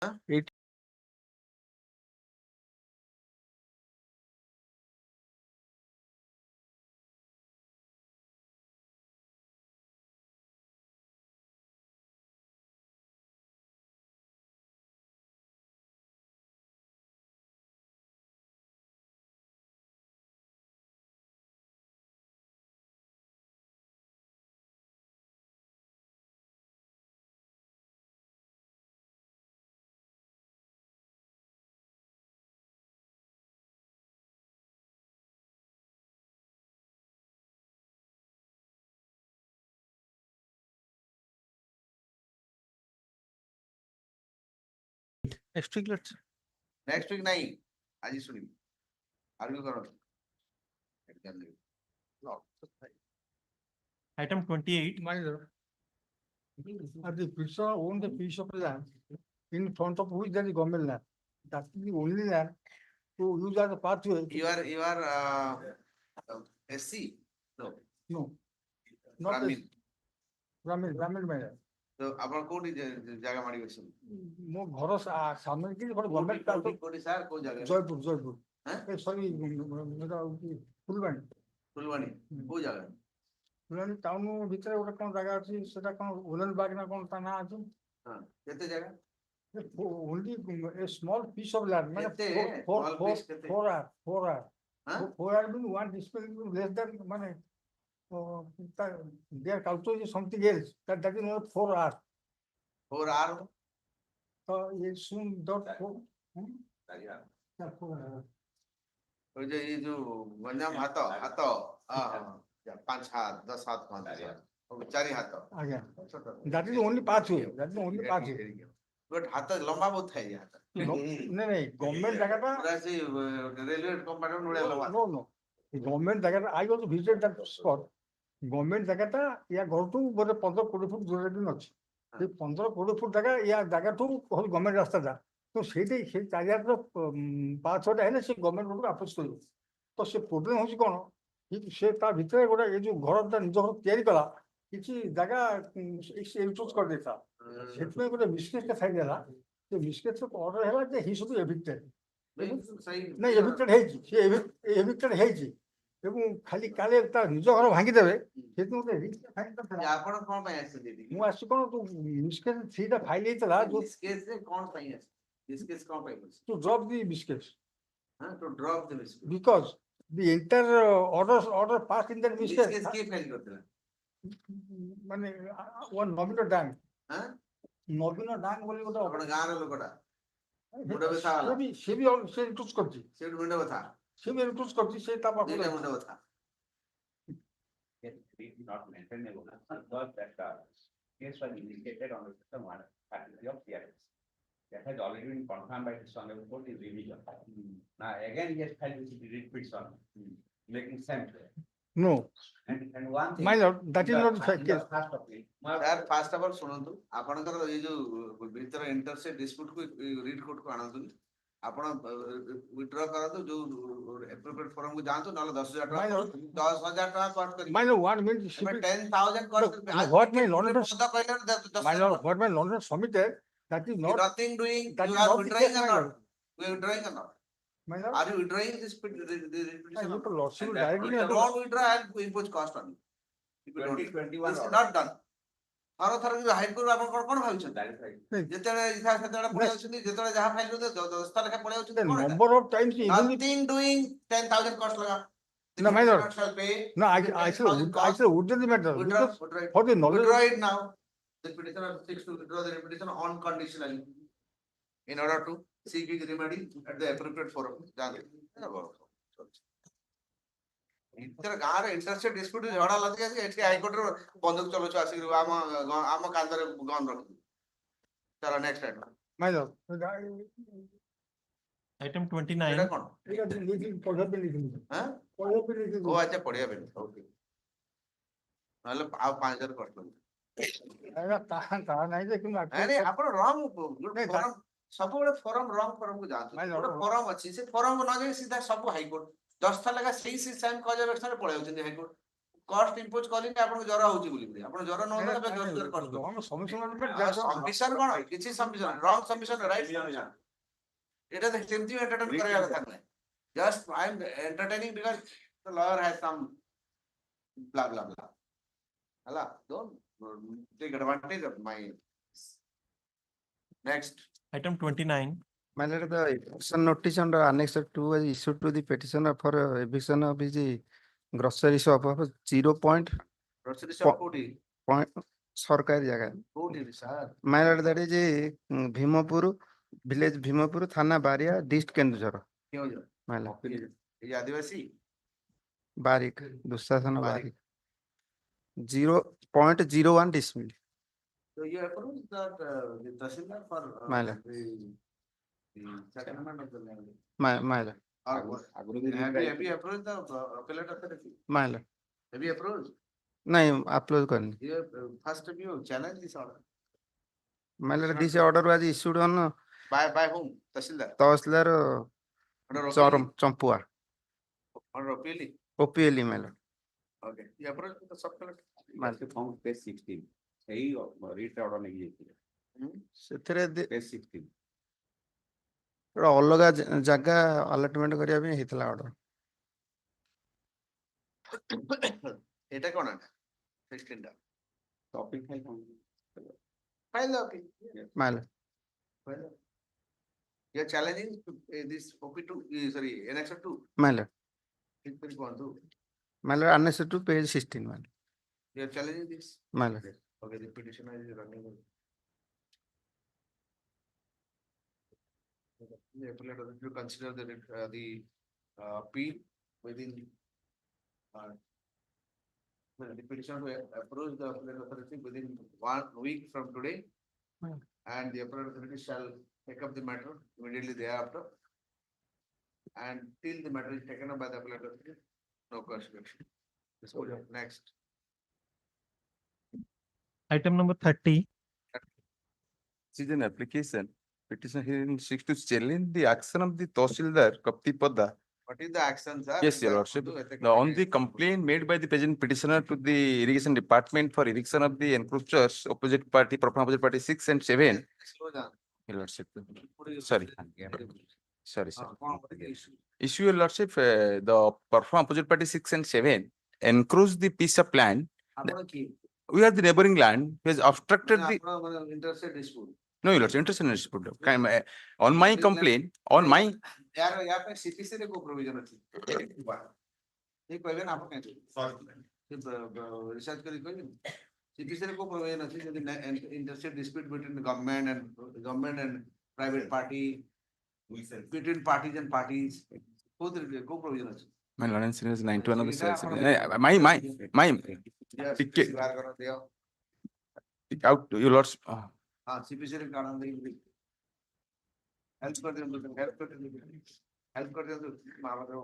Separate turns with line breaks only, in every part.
It next week let's
next week नहीं आज ही सुनी आर्ग्यू करो
Item 28,
my lord. The prisoner own the piece of land in front of which there is government land. That is the only land to use as a pathway.
you are SC no
No, not
Brahmin
Brahmin man.
तो आपण कोडी जागा माडी बसन
ମୋ ଘର ସାମने କି ଗୋଟେ ଗଭର୍ଣ୍ଣମେଣ୍ଟ ପାର୍କ
कोडी सर को जागा
ଜୟପୁର
हैं
ସରି ଫୁଲବାଣୀ
फुलवाणी को जागा
ଫୁଲବାଣୀ ଟାଉନ ଭିତରେ ଗୋଟେ କଣ ଜାଗା ଅଛି ସେଟା କଣ ଓଲନ ବାଗ ନା କଣ ତା ନାଁ ଅଛି
हां केते जागा
only a small piece of land ମାନେ
କେତେ? Small piece କେତେ?
4 hour
हां
4 hour means one dispensation less than মানে they are calculating something else that is not 4 hour
और are
so it soon dot 4
और ये जो गंजाम हाथ हाथ हां 5 हाथ 10 हाथ 5 और 4 हाथ
ଆଜ୍ଞା
छोटा
that is only pathway that is only pathway
but हाथ लंबा बहुत है ये हाथ
नहीं गवर्नमेंट ଜାଗାଟା
पूरा से रेलवे कंपार्टमेंट उड़े लंबा
no गवर्नमेंट ଜାଗାଟା I also visited that spot government ଜାଗାଟା ୟା ଘରଠୁ ବୋଧେ 15-20 ଫୁଟ ଦୂରରେ ବି ଅଛି ସେ 15-20 ଫୁଟ ଜାଗା ୟା ଜାଗାଠୁ ଗଭର୍ନମେଣ୍ଟ ରାସ୍ତାଟା ତ ସେଇଠି ସେ ଚାରିଆଡର ପାହାଚଟା ହେଲେ ସେ ଗଭର୍ନମେଣ୍ଟ ରୋଡକୁ ଆପୋଜ କରିବ ତ ସେ ପ୍ରୋବ୍ଲେମ ହଉଛି କଣ ସେ ତା ଭିତରେ ଗୋଟେ ଏ ଯୋଉ ଘରଟା ନିଜ ଘର ତିଆରି କଲା କିଛି ଜାଗା ୟୁଜ କରିଦେଇଥିଲା ସେଥିପାଇଁ ଗୋଟେ ମିସକେସଟା ଖାଇଦେଲା ସେ ମିସକେସ ଅର୍ଡର ହେଲା ଯେ ହି ସୁଡ୍ ଏଭିକ୍ଟେଡ
सही
ନାଇଁ ଏଭିକ୍ଟେଡ ହେଇଛି ସେ ଏଭିକ୍ଟେଡ ହେଇଛି ଏବଂ ଖାଲି କାଳେ ତା ନିଜ ଘର ଭାଙ୍ଗିଦେବେ ସେଥିପାଇଁ ଗୋଟେ ରିସ୍କ ଥିଲା
आपण कोन पय आसे दीदी
ମୁଁ ଆସି କଣ ତୁ ମିସକେସ 3ଟା ଫାଇଲ ହେଇଥିଲା ଯୋଉ
दिस केस से कोन पय आसे दिस केस कोन पय बस
to drop the biscuits
हां तो drop the miss
because the entire order passed in that
this
biscuit
case के फाइल करतला
মানে one নবীন ডাং
हां
নবীন ডাং বলি ଗୋଟେ
आपण गार लोकडा मुंड
ସେ
बथा वाला
ବି ସେ ଇଣ୍ଟ୍ରୋଡ୍ୟୁସ କରିଛି
सेट मुंड बथा
ସେ ବି ଇଣ୍ଟ୍ରୋଡ୍ୟୁସ କରିଛି ସେ ତା ପାଖକୁ
देटा मुंड बथा
not maintainable because that case was indicated on the system one category of clearance. That has already been confirmed by this Honorable Court in revision. Now again he has filed with the repeats on making sense.
no
And one thing.
my lord that is not the
in the
case
first of it,
यार fast of all सुनंतु आपनकर ये जो भीतर intersect dispute को read court को आनंतु आपण withdraw करंतु जो एप्रोप्रिएट फोरम को जानतु नले 10000
My lord.
टका 10000 टका कट करी
my lord what means
एमे 10000 कट
what my lord
पद कहले
my lord what my lord submitted that is not
nothing doing
that
you
is
are
not the
withdrawing
case,
or
my
not
lord.
you are withdrawing or not
my lord
are you withdrawing this petition
you to lawsuit
And that
directly
if you don't withdraw I'll impose cost on you if you don't
2021
this is not done थर high court आपण कोन भाबिछन
that is right.
जेतेले इथा सेतेले पळे आछन जेतेले जहा file करते 10 लेखा पळे
the
आछन cone
number of times even if
nothing doing 10000 cost लगा
No, my lord.
shall pay
no I
10,000 cost.
said would the matter
Withdraw,
because
withdraw it.
for the knowledge
Withdraw it now. The petitioner seeks to withdraw the petition unconditionally in order to seek his remedy at the appropriate forum. इतर गाँव रे intersect dispute झगड़ा लगे आसी एठी high court रो बंदूक चलोछ आसी आम कांदरे गन रख चलो next item
my lord
item
एटा
29,
कोन
ठीक है नीति पढ़ा पे लिखी
हां
पढ़ा पे लिखी
ओ अच्छा पढ़िया बेन ओके नले आ 5000 कॉस्ट लगे
अरे ता नहीं जे कि
अरे आपण रॉन्ग
नहीं,
फोरम सब बड़े फोरम रॉन्ग फोरम को जानते
नहीं,
गोटे
नहीं।
फोरम अच्छी से फोरम को न जाई सीधा सब हाई कोर्ट 10 था लगा सही से टाइम कॉज इलेक्शन पळे होचन high court cost impose calling आपन जरा होची बोली आपन जरा न होता बे 10,000 cost
wrong submission
सबमिशन कोन किछि submission wrong submission right submission एटा तो सेमती एंटरटेन करया कथा नै just I am entertaining because the lawyer has some blah blah blah hala don't take advantage of my next
Item 29,
My lord, the eviction notice under Annex 2 was issued to the petitioner for eviction of his grocery shop of 0.point
grocery shop कोठी
सरकारी जगह.
कोठी sir
My lord, that is Bhimapur, village Bhimapur, Thana Baria, District Kendujhar.
क्यों जो
My lord,
ये आदिवासी
Barik, Dusasana
Barik.
Barik. 0.01 decimal.
so you approve that the tahsildar for
My lord.
the settlement of the land
My lord,
or what have you approved the appellate authority
my lord.
have you approved
नहीं upload करनी.
you first you challenge this order
My lord, this order was issued on
by whom tahsildar
Tahsildar
under
Choram Champua,
under appealing
OPL my lord.
okay you approved the sub collector
Must be found page 16. Hey, read out on executive.
ସେଥିରେ
Page 16.
ଗୋଟେ ଅଲଗା ଜାଗା allotment କରିବା ପାଇଁ ହେଇଥିଲା order.
এটা কোন না 16 টা
Topic file found.
file okay
My lord,
file you are challenging this OP2 sorry annex 2
my lord.
it will go on to
My lord, Annex 2 page 16 my lord.
you are challenging this
My lord.
okay the petitioner is running the appellate authority to consider the appeal within the petitioner to approach the appellate authority within 1 week from today and the appellate authority shall take up the matter immediately thereafter and till the matter is taken up by the appellate authority no consideration next
item number 30,
This is an application. Petitioner herein seeks to challenge the action of the Tahsildar Kaptipada.
what is the action sir
Yes, your lordship. On the complaint made by the present petitioner to the irrigation department for eviction of the encroachers, opposite party, proper opposite party 6 and 7.
slow down
Your lordship. Sorry. Sorry, sir.
issue
Issue, your lordship, the perform opposite party 6 and 7 encroach the piece of land.
আপনারা কি
We are the neighboring land, who has obstructed the,
আপনারা মানে intersect dispute
no, your lordship, interest in dispute. On my complaint, on my,
यार यहाँ पे CPC रे को provision अछि ये कहबे ना आपन रिसर्च करी कहबे सीपीसी रे को प्रोविजन अछि यदि इंटरसेट dispute between government and private party between parties and parties को प्रोविजन अछि
my lordship is 91 of the
Sir,
sales.
आपन-
My,
Yes,
Ticket.
स्वीकार करो दियो
out, your lordship.
हां सीपीसी रे कारण दे हेल्प कर दियो हेल्प कर दियो मामले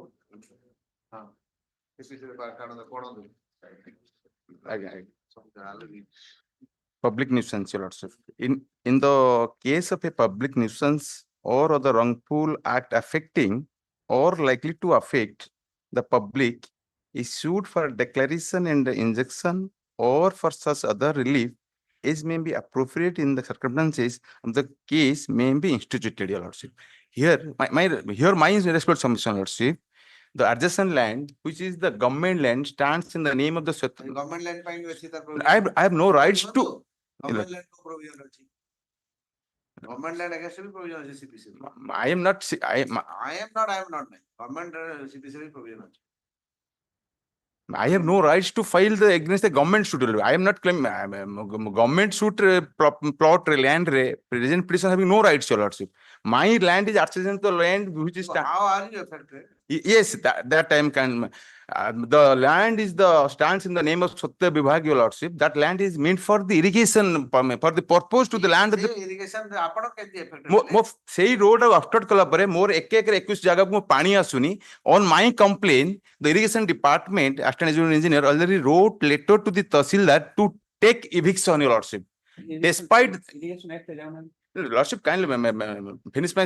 हां सीपीसी रे कारण दे कोण दे
Public nuisance, your lordship. In the case of a public nuisance or other wrongful act affecting or likely to affect the public is sued for declaration and injunction or for such other relief as may be appropriate in the circumstances of the case may be instituted, your lordship. Here, my respect submission, lordship. The adjacent land, which is the government land, stands in the name of the
government land पाएंगे वैसे तर
I have no rights to.
Government land को provision अछि government land against भी provision अछि CPC
I am not.
I am not government CPC भी provision अछि
I have no rights to file the against the government suit. I am not claiming government suit plot land. Present petition having no rights, your lordship. My land is adjacent to land which is.
so how are you affected
Yes, that time can. The land is stands in the name of Satya Vibhag, your lordship. That land is meant for the irrigation for the purpose to the land of the.
irrigation आपण केति affected
मो सेही road obstruct कला परे मोर 1 एकर 21 जगह को पानी आसुनी on my complaint the irrigation department assistant executive engineer already wrote letter to the tahsildar to take eviction, your lordship. Despite
Irrigation act है जाना.
lordship kindly finish my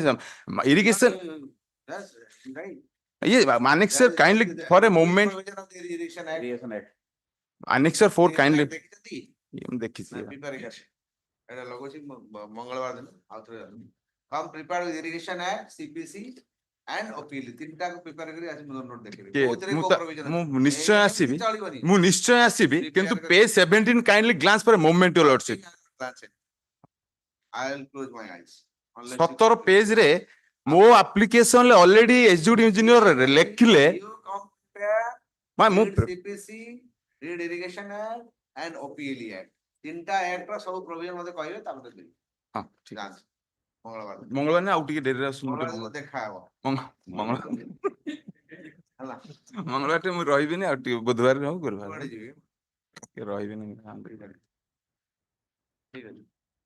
irrigation.
that's right
Yes, Manik sir, kindly for a moment.
provision of the irrigation act
Irrigation act.
Annexure 4 kindly.
ଦେଖିଛନ୍ତି
ମୁଁ ଦେଖିଛି
ନା preparation ଏଟା ଲଗାଉଛି ମଙ୍ଗଳବାର ଦିନ ଆଉ ଥରେ come prepare with irrigation act CPC and OPL ତିନିଟାକୁ ପ୍ରିପେୟାର କରି ଆଜି ନୋଟ ଦେଖିବେ କୋଉଥିରେ କୋଉ ପ୍ରୋଭିଜନ
ମୁଁ ନିଶ୍ଚୟ ଆସିବି
ଚଳିବନି
ମୁଁ ନିଶ୍ଚୟ ଆସିବି କିନ୍ତୁ
Prepare
page 17 kindly glance for a moment your lordship
I will close my eyes
17 ପେଜ ରେ ମୋ ଆପ୍ଲିକେସନ ରେ ଅଲରେଡି ଏକ୍ଜିକ୍ୟୁଟିଭ ଇଞ୍ଜିନିୟର ଲେଖିଲେ
you compare
ମା ମୁଁ
read CPC read irrigation act and OPL act ତିନିଟା act ର ସବୁ ପ୍ରୋଭିଜନ ମତେ କହିବେ ତାପରେ ଦେବି
ହଁ ଠିକ
ଯାଆନ୍ତୁ ମଙ୍ଗଳବାର
ମଙ୍ଗଳବାର ନା ଆଉ ଟିକେ ଡେରିରେ ଆସୁ
ମଙ୍ଗଳବାର ଦେଖା ହବ
ମଙ୍ଗଳବାର
ହେଲା
ମଙ୍ଗଳବାର ମୁଁ ରହିବିନି ଆଉ ଟିକେ ବୁଧବାର ହଉ ଗୁରୁବାର
କୁଆଡେ ଯିବେ
ରହିବିନି
ଠିକ ଅଛି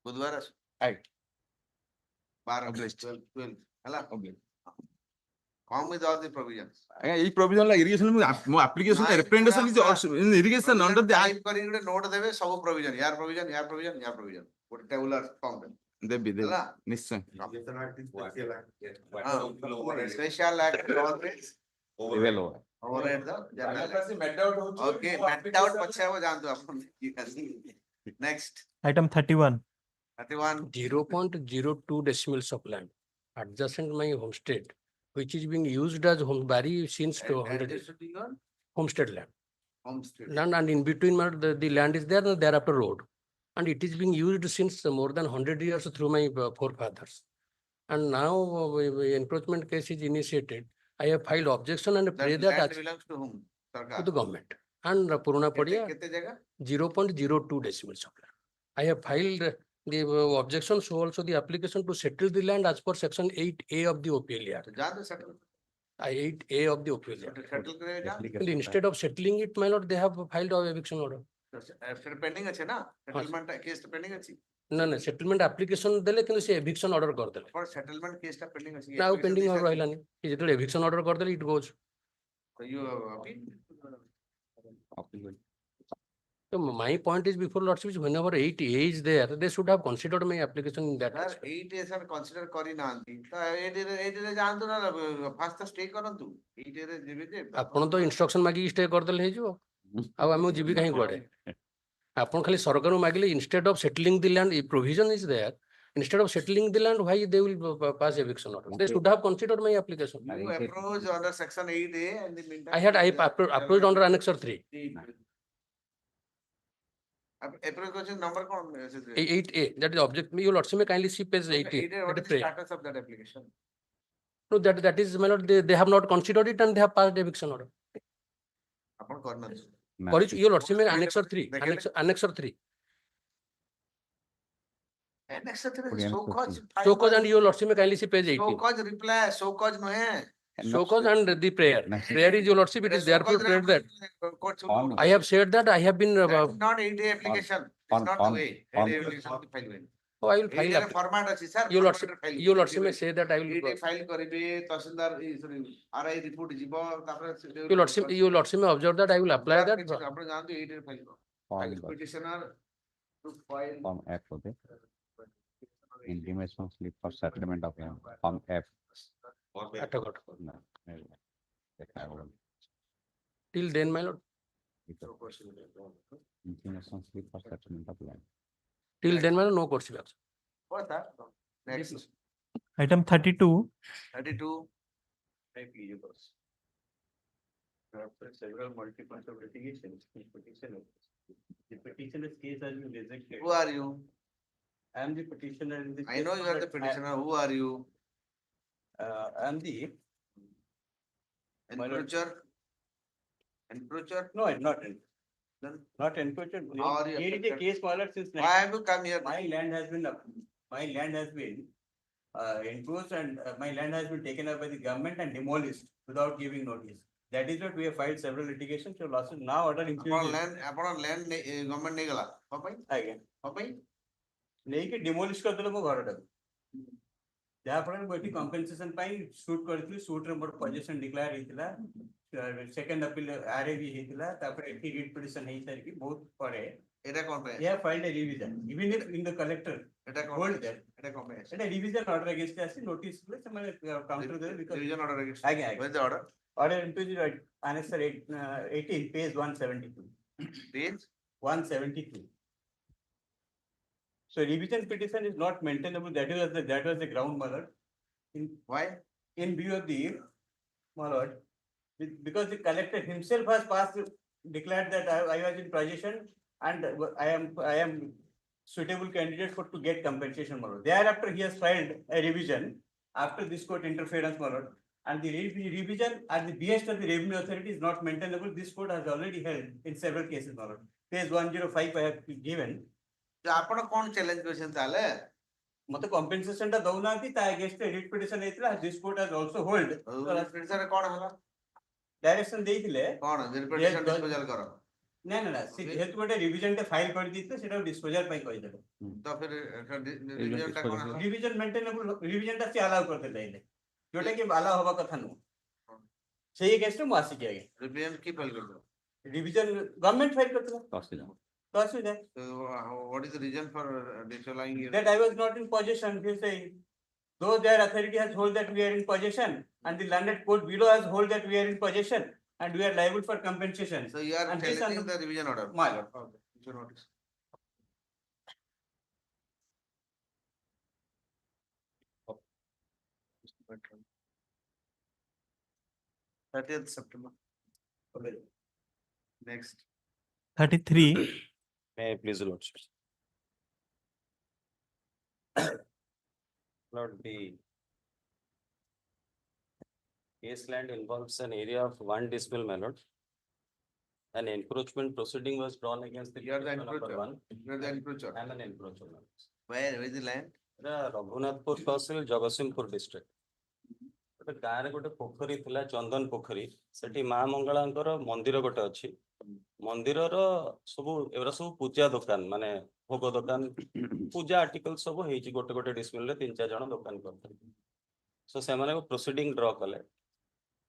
ବୁଧବାର ଆସ
ଆଜ୍ଞା
12 12 ହେଲା come with all the provisions
ଆଜ୍ଞା ଏଇ ପ୍ରୋଭିଜନ ଲା ଇରିଗେସନ ମୋ ଆପ୍ଲିକେସନ
ନାଇଁ,
ରିପ୍ରେଜେଣ୍ଟେସନ
ପୁରା-
is irrigation under the
type କରି ଗୋଟେ note ଦେବେ ସବୁ provision ୟାର provision ଗୋଟେ tabular form
ଦେବି ଦେବି
ହେଲା
ନିଶ୍ଚୟ
special act always
ଦେବେ
override the general okay met out ପଛେ ହବ ଯାଆନ୍ତୁ ଆପଣ next
Item 31.
31
0.02 decimals of land adjacent my homestead, which is being used as home bari since 200 years.
adjacent to your
Homestead land.
homestead
Land and in between the land is there and thereafter road. And it is being used since more than 100 years through my forefathers. And now encroachment case is initiated. I have filed objection and pray
that
that
land
as
belongs to whom
to
sarkar
the government. And Puruna Padia
kete jaga
0.02 decimals of land. I have filed the objection, so also the application to settle the land as per section 8A of the OPL Act.
to jaante settle
8A of the OPL Act.
settle करे jaante
And instead of settling it, my lord, they have filed an eviction order.
फिर pending আছে না settlement case টা pending আছে
No, no, settlement application देले किंतु से eviction order कर देले.
पर सेटलमेंट केस टा पेंडिंग আছে
Now pending order रहिलानी. कि जेतले eviction order कर देले it goes.
so you appeal
So my point is before lordship is whenever 8A is there, they should have considered my application in that
sir
aspect.
8 A sir consider करी नांती तो 8 रे जानतु ना fast stay करंतु 8 रे जेबे जे
ଆପଣ ତ instruction ମାଗିକି stay କରିଦେଲେ ହେଇଯିବ ଆଉ ଆମେ ଯିବି କାହିଁ କୁଆଡେ ଆପଣ ଖାଲି ସରକାରଙ୍କୁ ମାଗିଲେ instead of settling the land if provision is there instead of settling the land why they will pass eviction order they should have considered my application.
you approach under section 8A and the meantime
I approached under annexure 3.
approach question number कौन
8A that is object me your lordship may kindly see page 80
what
that
is
is
the
prayer.
status of that application
No that is my lord they have not considered it and they have passed eviction order.
अपन करना
Correct your lordship may annexure 3
देखिए
annexure 3
next so cause
so cause and your lordship may kindly see page 18.
so cause reply so cause no है
So cause and the prayer. Prayer is your lordship, it is therefore prayed that. I have said that I have been.
That is not 8A application. It's not the way. 8A application to file with.
Oh, I will file.
8A format ଅଛି sir.
Your lordship may say that I will.
8A file କରିବେ ତହସିଲଦାର RI report ଯିବ ତାପରେ
Your lordship may observe that I will apply that.
ଆପଣ ଜାଣନ୍ତୁ 8A ରେ file petitioner to file
Form F होते intimation slip for settlement of Form F. No, देखा होगा
Till then, my lord.
intimation slip for settlement of land.
Till then, my lord, no course action.
what that next
Item 32.
32
Several multiple litigations. The petitioner's case has been rejected.
who are you
I am the petitioner in this.
I know you are the petitioner who are you
I am the, My lord.
encroacher
no, not,
then
not encroachment.
How are you
Here is a
affected?
case, my lord, since
why have you come here
my land has been encroached and my land has been taken up by the government and demolished without giving notice. That is what we have filed several litigations, so lawsuit now order
ଆପଣ
included.
land government ନେଇଗଲା କଣ ପାଇଁ
ଆଜ୍ଞା
କଣ ପାଇଁ
ନେଇକି ଡିମୋଲିଶ କରିଦେଲେ ମୋ ଘରଟାକୁ ଯାହାଫଳରେ ମୁଁ ଏଠି କମ୍ପେନସେସନ ପାଇଁ ସୁଟ୍ କରିଥିଲି ସୁଟ୍ ରେ ମୋର ପଜେସନ ଡିକ୍ଲେୟାର ହେଇଥିଲା ସେକେଣ୍ଡ ଅପିଲ ଆର୍ଏ ବି ହେଇଥିଲା ତାପରେ ଏଠି ରିଟ୍ ପିଟିସନ ହେଇସାରିକି ବହୁତ ପରେ
ଏଟା କଣ ପାଇଁ
they have filed a revision even in the collector
ଏଟା କଣ
hold
ପାଇଁ
that
ଏଟା କଣ ପାଇଁ
ସେଟା revision order against ଆସି notice କଲେ ସେମାନେ counter ଦେଲେ because
division order against
ଆଜ୍ଞା
where is the order
order into the annexure 18 page 172
Page
173. So revision petition is not maintainable. That was the ground, my lord.
why?
In view of the, my lord, because the collector himself has declared that I was in possession and I am suitable candidate to get compensation, my lord. Thereafter, he has filed a revision after this court interference, my lord. And the revision at the behest of the revenue authority is not maintainable. This court has already held in several cases, my lord. Page 105 I have given.
ଆପଣ କଣ challenge କରିଛନ୍ତି ତାହେଲେ?
मत compensation टा दउना थी ता against writ petition हेतला this court has also hold
ପିଟିସନରେ କଣ ହେଲା?
डायरेक्शन देइथिले
କଣ ପିଟିସନ ଡିସ୍ପୋଜାଲ କର?
ना ना ना से जेहेतु गोटे रिवीजन टे फाइल कर दिते सेटा डिस्पोजल पई कहि देबे
ତ ଫିर ରିଭିଜନ ଟା କଣ ହେଲା?
रिवीजन मेंटेनेबल रिवीजन टा से अलाउ करते जाइले जोटा कि अलाउ होबा कथा नु सेही अगेंस्ट मु आसी के
ରିଭିଜନ की फाइल कर दो?
रिवीजन गवर्नमेंट फाइल करतला तो असुविधा
So what is the reason for disallowing you?
that I was not in possession he say though their authority has hold that we are in possession and the landed court below has hold that we are in possession and we are liable for compensation.
So you are
And this
challenging
under-
the revision order?
My lord.
Okay, you should notice. Thirtieth September. Okay. Next.
33.
May I please, Lord? Lord, the case land involves an area of 1 decimal, my lord. An encroachment proceeding was drawn against the.
You are the
petitioner number
encroacher.
1.
You are the encroacher.
I am an encroacher. my lord.
Where is the land?
Raghunathpur Tehsil, Jagatsinghpur district. ଗୋଟେ ଗାଁରେ ଗୋଟେ ପୋଖରୀ ଥିଲା ଚନ୍ଦନ ପୋଖରୀ ସେଠି ମା ମଙ୍ଗଳାଙ୍କର ମନ୍ଦିର ଗୋଟେ ଅଛି ମନ୍ଦିରର ସବୁ ଏଗୁରା ସବୁ ପୂଜା ଦୋକାନ ମାନେ ଭୋଗ ଦୋକାନ ପୂଜା ଆର୍ଟିକଲ ସବୁ ହେଇଛି ଗୋଟେ ଗୋଟେ ଡିସମିଲରେ 3-4 ଜଣ ଦୋକାନ କରୁଛନ୍ତି ସୋ ସେମାନେ ପ୍ରୋସିଡିଂ ଡ୍ର କଲେ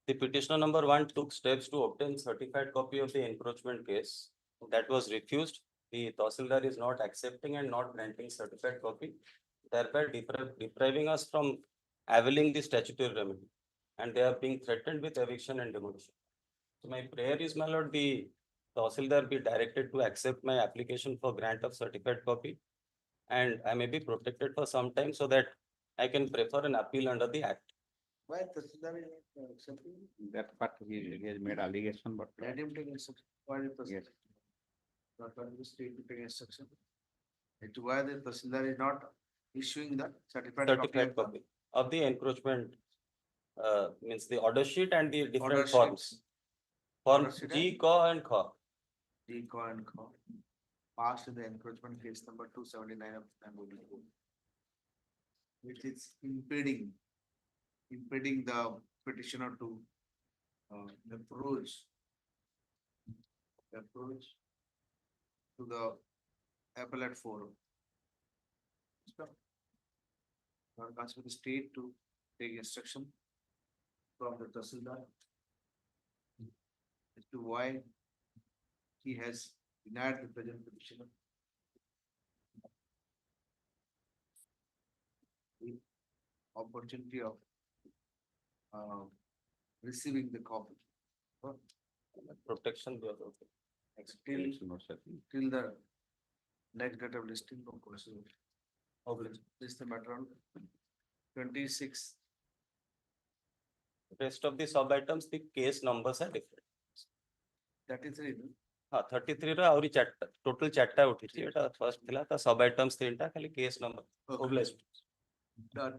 the petitioner number 1 took steps to obtain certified copy of the encroachment case that was refused the Tahsildar is not accepting and not granting certified copy thereby depriving us from availing the statutory remedy and they are being threatened with eviction and demolition. So my prayer is, my lord, the Tahsildar be directed to accept my application for grant of certified copy and I may be protected for some time so that I can prefer an appeal under the act.
Why Tahsildar is not accepting?
That part he has made allegation, but.
Let him take instruction. Why is Tahsildar?
Yes.
Not for the state to take instruction. It's why the Tahsildar is not issuing the certified copy
Of the encroachment, means the order sheet and the
Order
different
sheet.
forms. Form
Order sheet
G,
and-
Co and Co.
Deco and Co. Passed in the encroachment case number 279 of Hon'Ble Court, which is impeding the petitioner to approach to the appellate forum. Now asks for the state to take instruction from the Tahsildar as to why he has denied the present petitioner the opportunity of receiving the copy.
Protection. the other.
Till the next date of listing of procedural. This is the matter on 26.
Rest of the sub items, the case numbers are different.
That is the reason.
33 ର ଆହୁରି ଚାରିଟା total 4ଟା ଉଠିଛି ଏଟା first ଥିଲା ତା ସବ items 3ଟା ଖାଲି case number ଓବଲାଇଜ୍
Done.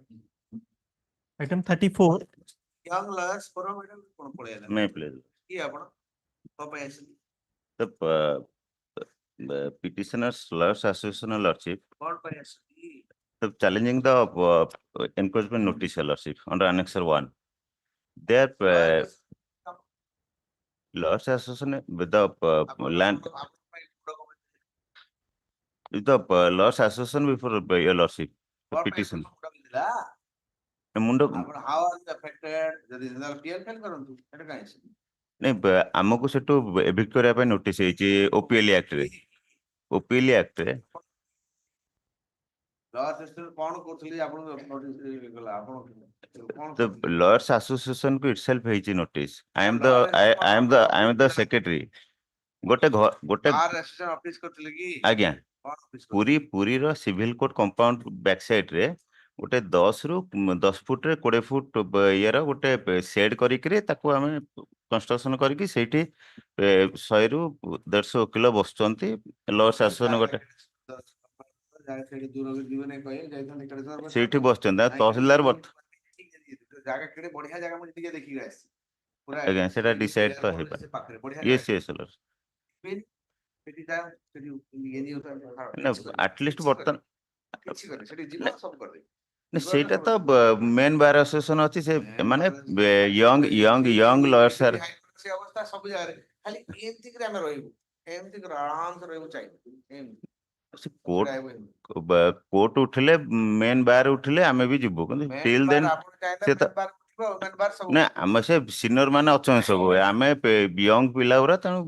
Item 34.
Young lawyers forum item କଣ ପଳେଇଲା?
May I please?
କି ଆପଣ କଣ ପାଇଁ ଆସିଲେ?
The petitioners lawyers association lordship,
କଣ ପାଇଁ ଆସିଲେ?
challenging the encroachment notice lordship under annexure 1. Their
Lawyers-
lawyers association with the
ଆପଣ-
land,
ଆପଣ ପାଇଁ ଗୁଡ କଣ ପାଇଁ-
with the lawyers association before your lordship, the
କଣ ପାଇଁ
petition.
ଗୁଡ ମିଳିଲା?
ମୁଣ୍ଡ
ଆପଣ how are you affected? ଯଦି PL ଫେଲ୍ କରନ୍ତୁ ସେଟା କାହିଁ ଆସିଲେ?
ନାଇଁ ଆମକୁ ସେଠୁ ଏଭିକ୍ଟ କରିବା ପାଇଁ ନୋଟିସ ହେଇଛି ଓପିଏଲ ଆକ୍ଟ ରେ
Law system କଣ କରୁଥିଲି ଆପଣଙ୍କୁ notice ଗଲା ଆପଣ କଣ
the
କରୁଥିଲେ?
lawyers association କୁ itself ହେଇଛି notice. I am
Lawyers
the
କଣ-
secretary. गोटे गोटे
बार एसोसिएशन ऑफिस करथिले की
आज्ञा
कौन ऑफिस
पुरी रो civil court compound back side रे गोटे 10 रु 10 फुट रे 20 फुट इयर गोटे शेड करिकरे ताको आमे कंस्ट्रक्शन करिकि सेठी 100 रु 150 वकील बसचंती लॉ शासन गोटे
दूर जीवन कहे जाइथन इकडे
सेठी बसचंदा तहसीलदार
जागा केडे बढ़िया जागा मु टिके देखि आसी पूरा
आज्ञा सेटा डिसाइड तो हे
से पाखरे बढ़िया
यस यस सर
सेठी जा सेठी ये नहीं होता
ना एटलीस्ट बर्तन
किछि करे सेठी जीवन सब कर दे
सेटा तो मेन बार एसोसिएशन अछि से माने यंग लॉयर्स आर
से अवस्था सब जा रे खाली एमती करे हम रहइबो एमती करे आराम से रहइबो चाहिए एम
कोर्ट उठले मेन बार उठले आमे भी जिबो टिल देन से तो ना आमे से सीनियर माने अछन सब आमे यंग पिला उरा तनु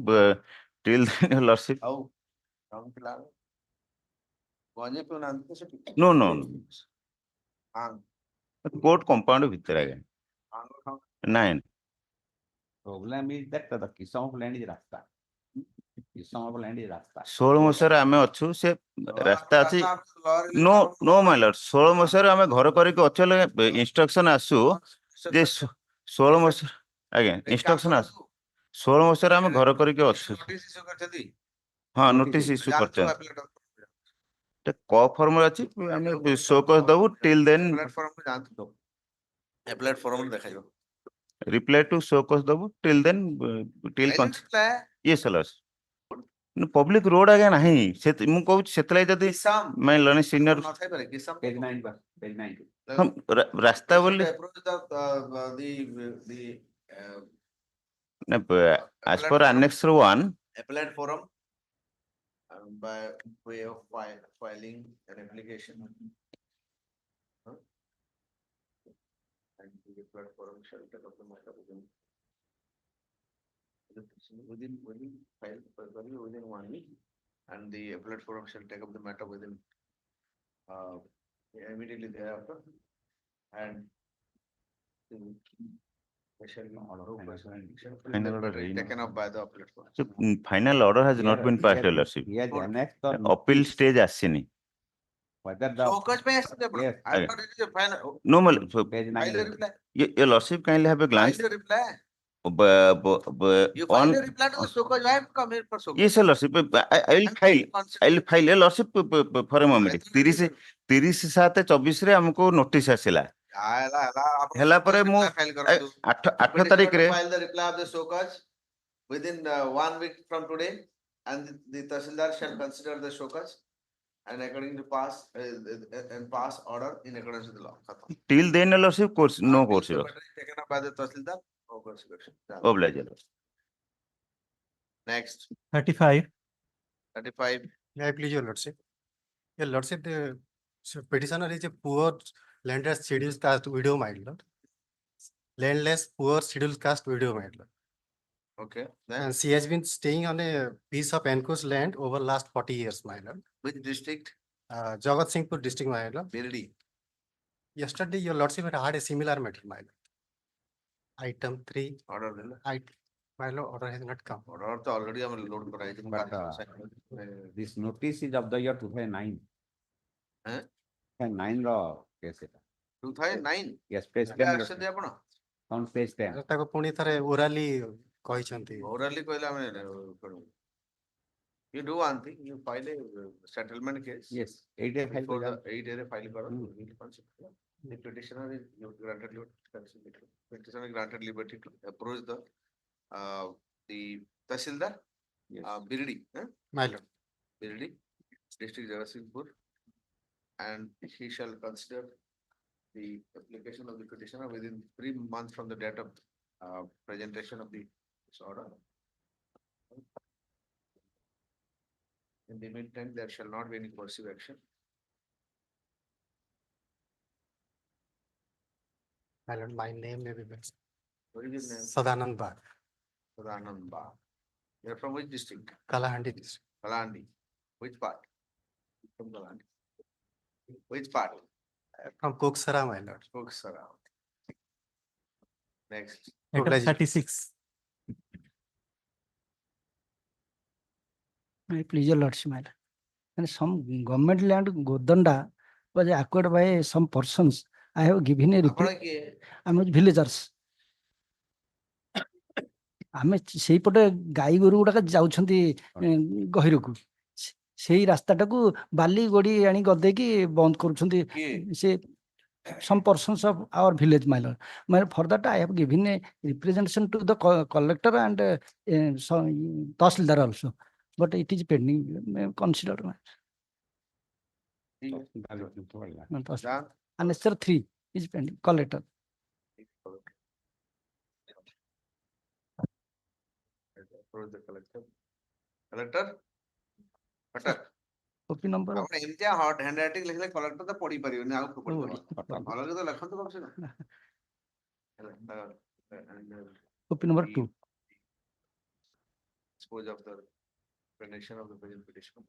टिल देन लॉयरशिप
आउ हम पिला गंजे पे नांते से
नो नो
हां
कोर्ट कंपाउंड भीतर आगे
हां
nine
Problem is that the Kisam of land is Rasta. Kisam of land is Rasta.
16 मसर आमे अछु से रास्ता अछि नो नो माइलर 16 मसर आमे घर करिक अचले इंस्ट्रक्शन आसु जे 16 मसर आगे इंस्ट्रक्शन आसु 16 मसर आमे घर करिक अछु
नोटिस इशू करछथि
हां नोटिस इशू करछन ते क फॉर्म अछि आमे शो कर दबु टिल देन
प्लेटफॉर्म पे जानत दो ए प्लेटफॉर्म देखाइबो
रिप्लाई टू शो कर दबु टिल देन टिल कन्स ये सलस पब्लिक रोड आगे नहीं से मु कहू सेतलाई जदी मैं लने सीनियर
न थाई पारे किसम
Page 9 पर, page 9.
हम रास्ता बोली ना as per annex 1
appellate forum by way of filing an application and the appellate forum shall take up the matter within file within 1 week and the appellate forum shall take up the matter within immediately thereafter and
Final order
taken up by the appellate forum.
so final order has not been passed lordship
He has annexed or
appeal stage asini
whether the.
Focus पे ऐसे बड़ा
Yes.
I thought it is a final
no mal so
Page 9.
file a reply
your lordship kindly have a glance
file a reply you
on
file a reply to the Soko's wife come here for Soko's
yes lordship I will file a lordship for a moment 30 7/24 रे हमको notice आसिला हेला परे मु 8 तारिख रे
file the reply of the Soko's within 1 week from today and the Tahsildar shall consider the Soko's and according to pass and pass order in accordance with the law.
till then lordship course no course
Taken up by the Tahsildar, no course.
oblige
Next,
35.
35.
May I please your lordship? Your lordship, the petitioner is a poor landless scheduled caste widow, my lord. Landless poor scheduled caste widow, my lord.
Okay. Then
And she has been staying on a piece of enclosed land over last 40 years, my lord.
which district?
Jagat Singhpur district, my lord.
Birdi.
Yesterday, your lordship had a similar matter, my lord. Item 3,
Order dilla.
my lord, order has not come.
Order to already हम load कराई थी
But this notice is of the year 2009.
Huh?
2009 row case है.
2009.
Yes, page
क्या
10.
action दिया अपना?
On page 10.
ତାକୁ ପୁଣି ଥରେ orally କହିଛନ୍ତି।
Orally कहला हमें करूँ. You do one thing. You file a settlement case.
Yes, 8 day file
For
को
the 8 day file करो.
Hmm.
We'll consider. The petitioner is granted liberty. Petitioner granted liberty to approach the Tahsildar,
Yes.
Birdi,
My lord,
Birdi, district Jagatsinghpur, and he shall consider the application of the petitioner within 3 months from the date of presentation of the order. In the meantime, there shall not be any coercive action.
my lord, my name may be mentioned.
What is his name?
Sadanand Bagh,
Sadanand Bagh. You're from which district?
Kalahandi district.
Kalandi. Which part? From Kalandi. Which part?
From Koksara, my lord.
Koksara. Next.
Item
Obliged.
36.
Please, your lordship, my lord. And some government land Godanda was acquired by some persons. I have given a
ଆପଣ
report.
କିଏ?
I'm villagers. ଆମେ ସେଇପଟେ ଗାଈ ଗୋରୁ ଗୁଡାକ ଯାଉଛନ୍ତି ଗହିରକୁ ସେଇ ରାସ୍ତାଟାକୁ ବାଲି ଗୋଡି ଆଣି ଗଦେଇକି ବନ୍ଦ କରୁଛନ୍ତି
କିଏ?
ସେ some persons of our village, my lord. For that I have given a representation to the collector and Tahsildar also, but it is pending. Consider
ଯାଆନ୍ତୁ।
Answer 3 is pending. Collector.
Approach the collector. Collector? Collector?
Copy number of
ଆପଣ ଏମିତିଆ hot hand writing ଲେଖିଲେ collector ତ ପଢି ପାରିବନି ଆଉ
Oh,
ପଢିଦବ ଅଲଗା ତ ଲେଖନ୍ତୁ କମ ସେ କମ।
copy number 2.
Dispose of the explanation of the present petition.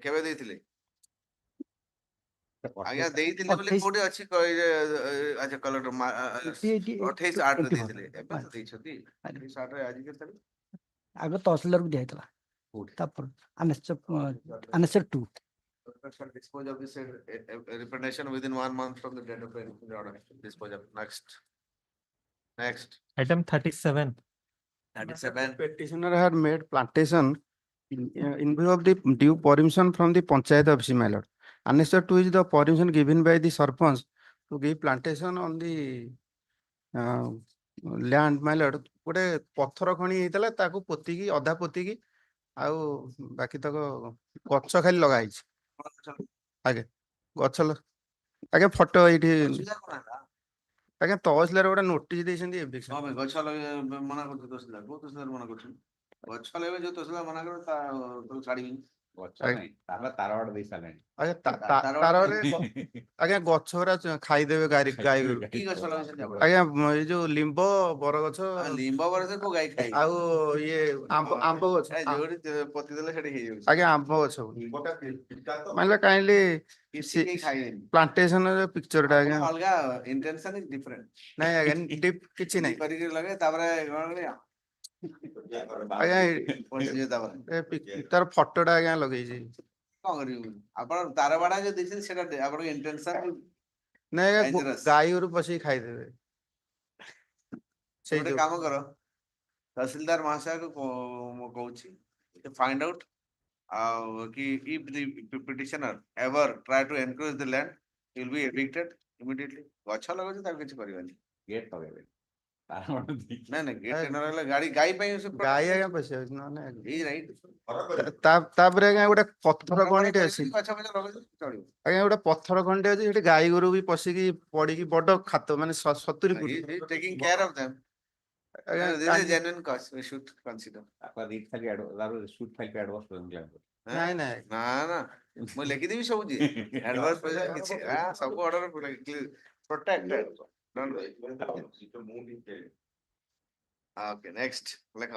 କେବେ ଦେଇଥିଲେ? ଆଜ୍ଞା ଦେଇଥିଲେ ବୋଲି
28
କୋଉଠି ଅଛି କହିଲେ ଆଚ୍ଛା କଲେକ୍ଟର 28/8 ରେ
21.
ଦେଇଥିଲେ ଏବେ ତ ଦେଇଛନ୍ତି 28/8 ରେ ଆଜି କେତେ ତାରିଖ?
ଆଗ ତହସିଲଦାର କୁ ଦିଆହେଇଥିଲା ତାପରେ answer 2.
Collector shall dispose of this representation within 1 month from the date of the order. Dispose of. Next.
Item 37.
37.
Petitioner had made plantation in view of the due permission from the Panchayat office, my lord. Answer 2 is the permission given by the Sarpanch to give plantation on the land, my lord. ଗୋଟେ ପଥର ଖଣି ହେଇଥିଲା ତାକୁ ପୋତିକି ଅଧା ପୋତିକି ଆଉ ବାକି ତକ ଗଛ ଖାଲି ଲଗା ହେଇଛି ଆଜ୍ଞା ଗଛ ଆଜ୍ଞା ଫଟୋ ଏଇଠି ଆଜ୍ଞା ତହସିଲଦାର ଗୋଟେ ନୋଟିସ ଦେଇଛନ୍ତି eviction।
ହଁ ଭାଇ ଗଛ ମନା କରୁଛି ତହସିଲଦାର କୋଉ ତହସିଲଦାର ମନା କରୁଛନ୍ତି ଗଛ ଲଗେଇବେ ଯୋଉ ତହସିଲଦାର ମନା କରିବ ତାକୁ ଛାଡିବିନି
ଗଛ ନାହିଁ ତାର ବାଡ଼ ଦେଇ ସାରିଲାଣି।
ଆଜ୍ଞା ତାରରେ ଆଜ୍ଞା ଗଛ ଗୁରା ଖାଇଦେବେ ଗାଈ ଗୋରୁ।
କି ଗଛ ଲଗେଇଛନ୍ତି ଆପଣ?
ଆଜ୍ଞା ଏଇ ଯୋଉ ଲିମ୍ବ ବରଗଛ
ଲିମ୍ବ ବରଗଛ କୋଉ ଗାଈ ଖାଇ
ଆଉ ଇଏ ଆମ୍ବ ଗଛ
ଯୋଉଠି ପୋତି ଦେଲେ ସେଠି ହେଇଯାଉଛି
ଆଜ୍ଞା ଆମ୍ବ ଗଛ ମାନେ କାଇଁଲି
କେହି ଖାଇବେନି
ପ୍ଲାଣ୍ଟେସନ ପିକ୍ଚର ଟା ଆଜ୍ଞା
ଅଲଗା ଇଣ୍ଟେନସନ ଇଜ ଡିଫରେଣ୍ଟ
ନାଇଁ ଆଜ୍ଞା ଡିପ୍ କିଛି ନାହିଁ
କରିକି ଲଗେଇ ତାପରେ କଣ କରିବା
ଆଜ୍ଞା
ପଶିଯିବେ ତାପରେ
ତାର ଫଟୋଟା ଆଜ୍ଞା ଲଗେଇଛି
କଣ କରିବୁ ଆପଣ ତାର ବାଡା ଯୋଉ ଦେଇଛନ୍ତି ସେଟା ଆପଣଙ୍କ ଇଣ୍ଟେନସନ
ନାଇଁ ଆଜ୍ଞା
dangerous।
ଗାଈ ଗୋରୁ ପଶିକି ଖାଇଦେବେ ସେଇ
ଗୋଟେ
ଯୋଉ
କାମ କର ତହସିଲଦାର ମହାଶୟକୁ ମୁଁ କହୁଛି find out କି if the petitioner ever try to encroach the land he will be evicted immediately। ଗଛ ଲଗାଉଛି ତାକୁ କିଛି କରିବାନି
ଗେଟ୍ ଲଗେଇବେ ତାର ବାଡ଼ ଦେଇକି।
ନାଇଁ ନାଇଁ ଗେଟ୍ ନହେଲେ ଗାଈ ପାଇଁ
ଗାଈ ଆଜ୍ଞା ପଶିଯାଉଛି ନହେଲେ
ଏଇ ରାଇଟ୍
ତାପରେ ଆଜ୍ଞା ଗୋଟେ ପଥର ଖଣିଟେ ଅଛି
ଗଛ ଫଛ ଲଗେଇଲେ ଚଳିବ
ଆଜ୍ଞା ଗୋଟେ ପଥର ଖଣିଟେ ଅଛି ସେଠି ଗାଈ ଗୋରୁ ବି ପଶିକି ପଡିକି ବଡ ଖାତ ମାନେ 70 foot
taking care of them
ଆଜ୍ଞା
this is a genuine cause we should consider।
ତାକୁ ରିଟ୍ ଖାଲି ତାର ସୁଟ୍ ଫାଇଲ୍ ଆଡଭାନ୍ସ ପ୍ରେଜେଣ୍ଟ
ନାଇଁ ନାଇଁ
ନା ନା ମୁଁ ଲେଖିଦେବି ସବୁ ଯେ adverse present କିଛି ସବୁ order protected okay next ଲେଖ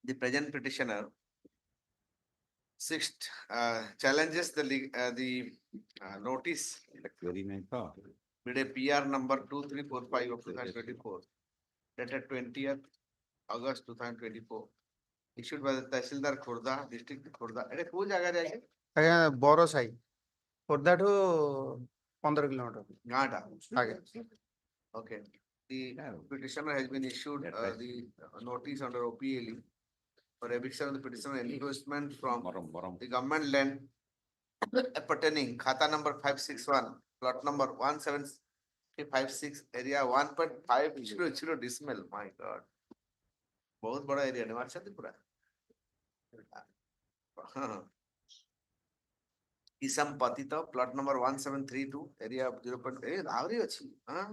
the present petitioner sixth challenges the notice
query ନାହିଁ ତ
with a PR number 2345 of 2024 dated 20th August 2024 issued by the Tahsildar Khurda district Khurda ଏଟା କୋଉ ଜାଗାରେ ଆଜ୍ଞା
ଆଜ୍ଞା ବର ସାହି ଖୋର୍ଦ୍ଧାଠୁ 15 କିଲୋମିଟର
ଗାଁଟା
ଆଜ୍ଞା
okay the petitioner has been issued the notice under OPLE for eviction of the petitioner encroachment from
ବରମ
the government land pertaining khata number 561 plot number 17356 area 1.50 decimal my god बहुत बड़ा एरिया है मार्च पूरा इसम पतित plot number 1732 area 0.8 आउरी अछि हां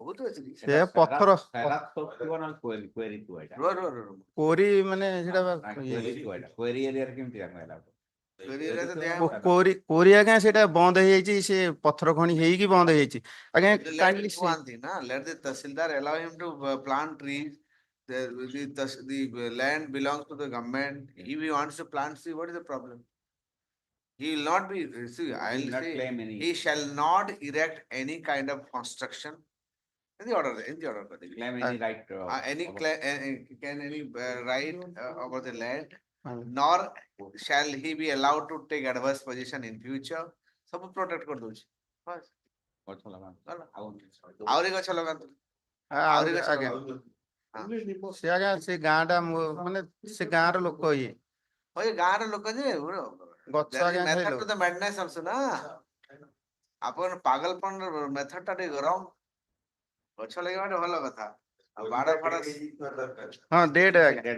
बहुत अछि
ସେ ପଥର
କ୍ୱେରି ଥୁଆ ଏଇଟା
रो रो रो
କୋରି ମାନେ ସେଟା
କ୍ୱେରି ଏରିଆରେ କେମିତି ଜାଣିଲା
एरिया तो दिया
କୋରି ଆଜ୍ଞା ସେଇଟା ବନ୍ଦ ହେଇଯାଇଛି ସେ ପଥର ଖଣି ହେଇକି ବନ୍ଦ ହେଇଯାଇଛି ଆଜ୍ଞା kindly
one thing na let the tahsildar allow him to plant trees the land belongs to the government if he wants to plant tree what is the problem he will not be see I'll say he shall not erect any kind of construction in the order
claim any right
can any right over the land nor shall he be allowed to take adverse position in future. सब protect कर दूँ बस
ଗଛ ଲଗାନ୍ତୁ।
ଗଲା।
ଆଉ
ଆହୁରି ଗଛ ଲଗାନ୍ତୁ ଆହୁରି ଗଛ
ଆଜ୍ଞା
ଲଗାନ୍ତୁ।
ସେ ଆଜ୍ଞା ସେ ଗାଁ ଟା ମାନେ ସେ ଗାଁର ଲୋକ ଇଏ
ହଁ ଏ ଗାଁର ଲୋକ ଯେ
ଗଛ ଆଜ୍ଞା
method
ଖାଇଲ
to the madness also ନା ଆପଣ ପାଗଲପଣ ମେଥଡ ଟା ଟିକେ ଗରମ ଗଛ ଲଗେଇବା ଭଲ କଥା ଆଉ ବାଡ ଫାଡ
ହଁ ଡେଟ୍ ଆଜ୍ଞା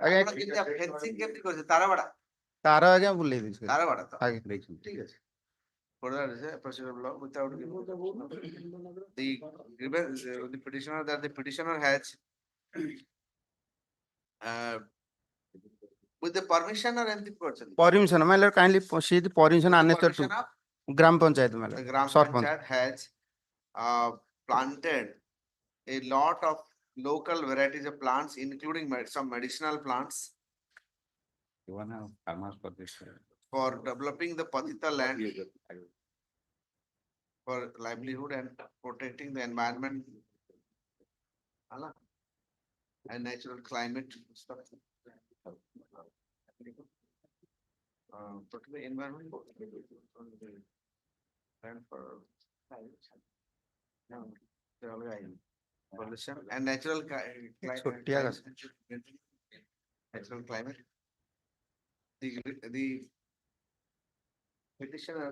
ଆଜ୍ଞା
ଆପଣ କେମିତି ଫେନ୍ସିଂ କେମିତି କରୁছে ତାର ବାଡା
ତାର ଆଜ୍ଞା ବୁଲେଇ ଦେଇଛି
ତାର ବାଡା ତ
ଆଜ୍ଞା
ଠିକ ଅଛି further is a procedural law without the grievance the petitioner that the petitioner has with the permission or anything person
permission मतलब kindly see the permission unnecessary to
permission of
gram panchayat
the
मतलब
Gram
sarpanch
Panchayat has planted a lot of local varieties of plants, including some medicinal plants
farmers position.
for developing the Patita land for livelihood and protecting the environment Allah, and natural climate stuff. Protect the environment and for pollution and natural
छोटिया गछ।
natural climate. The petitioner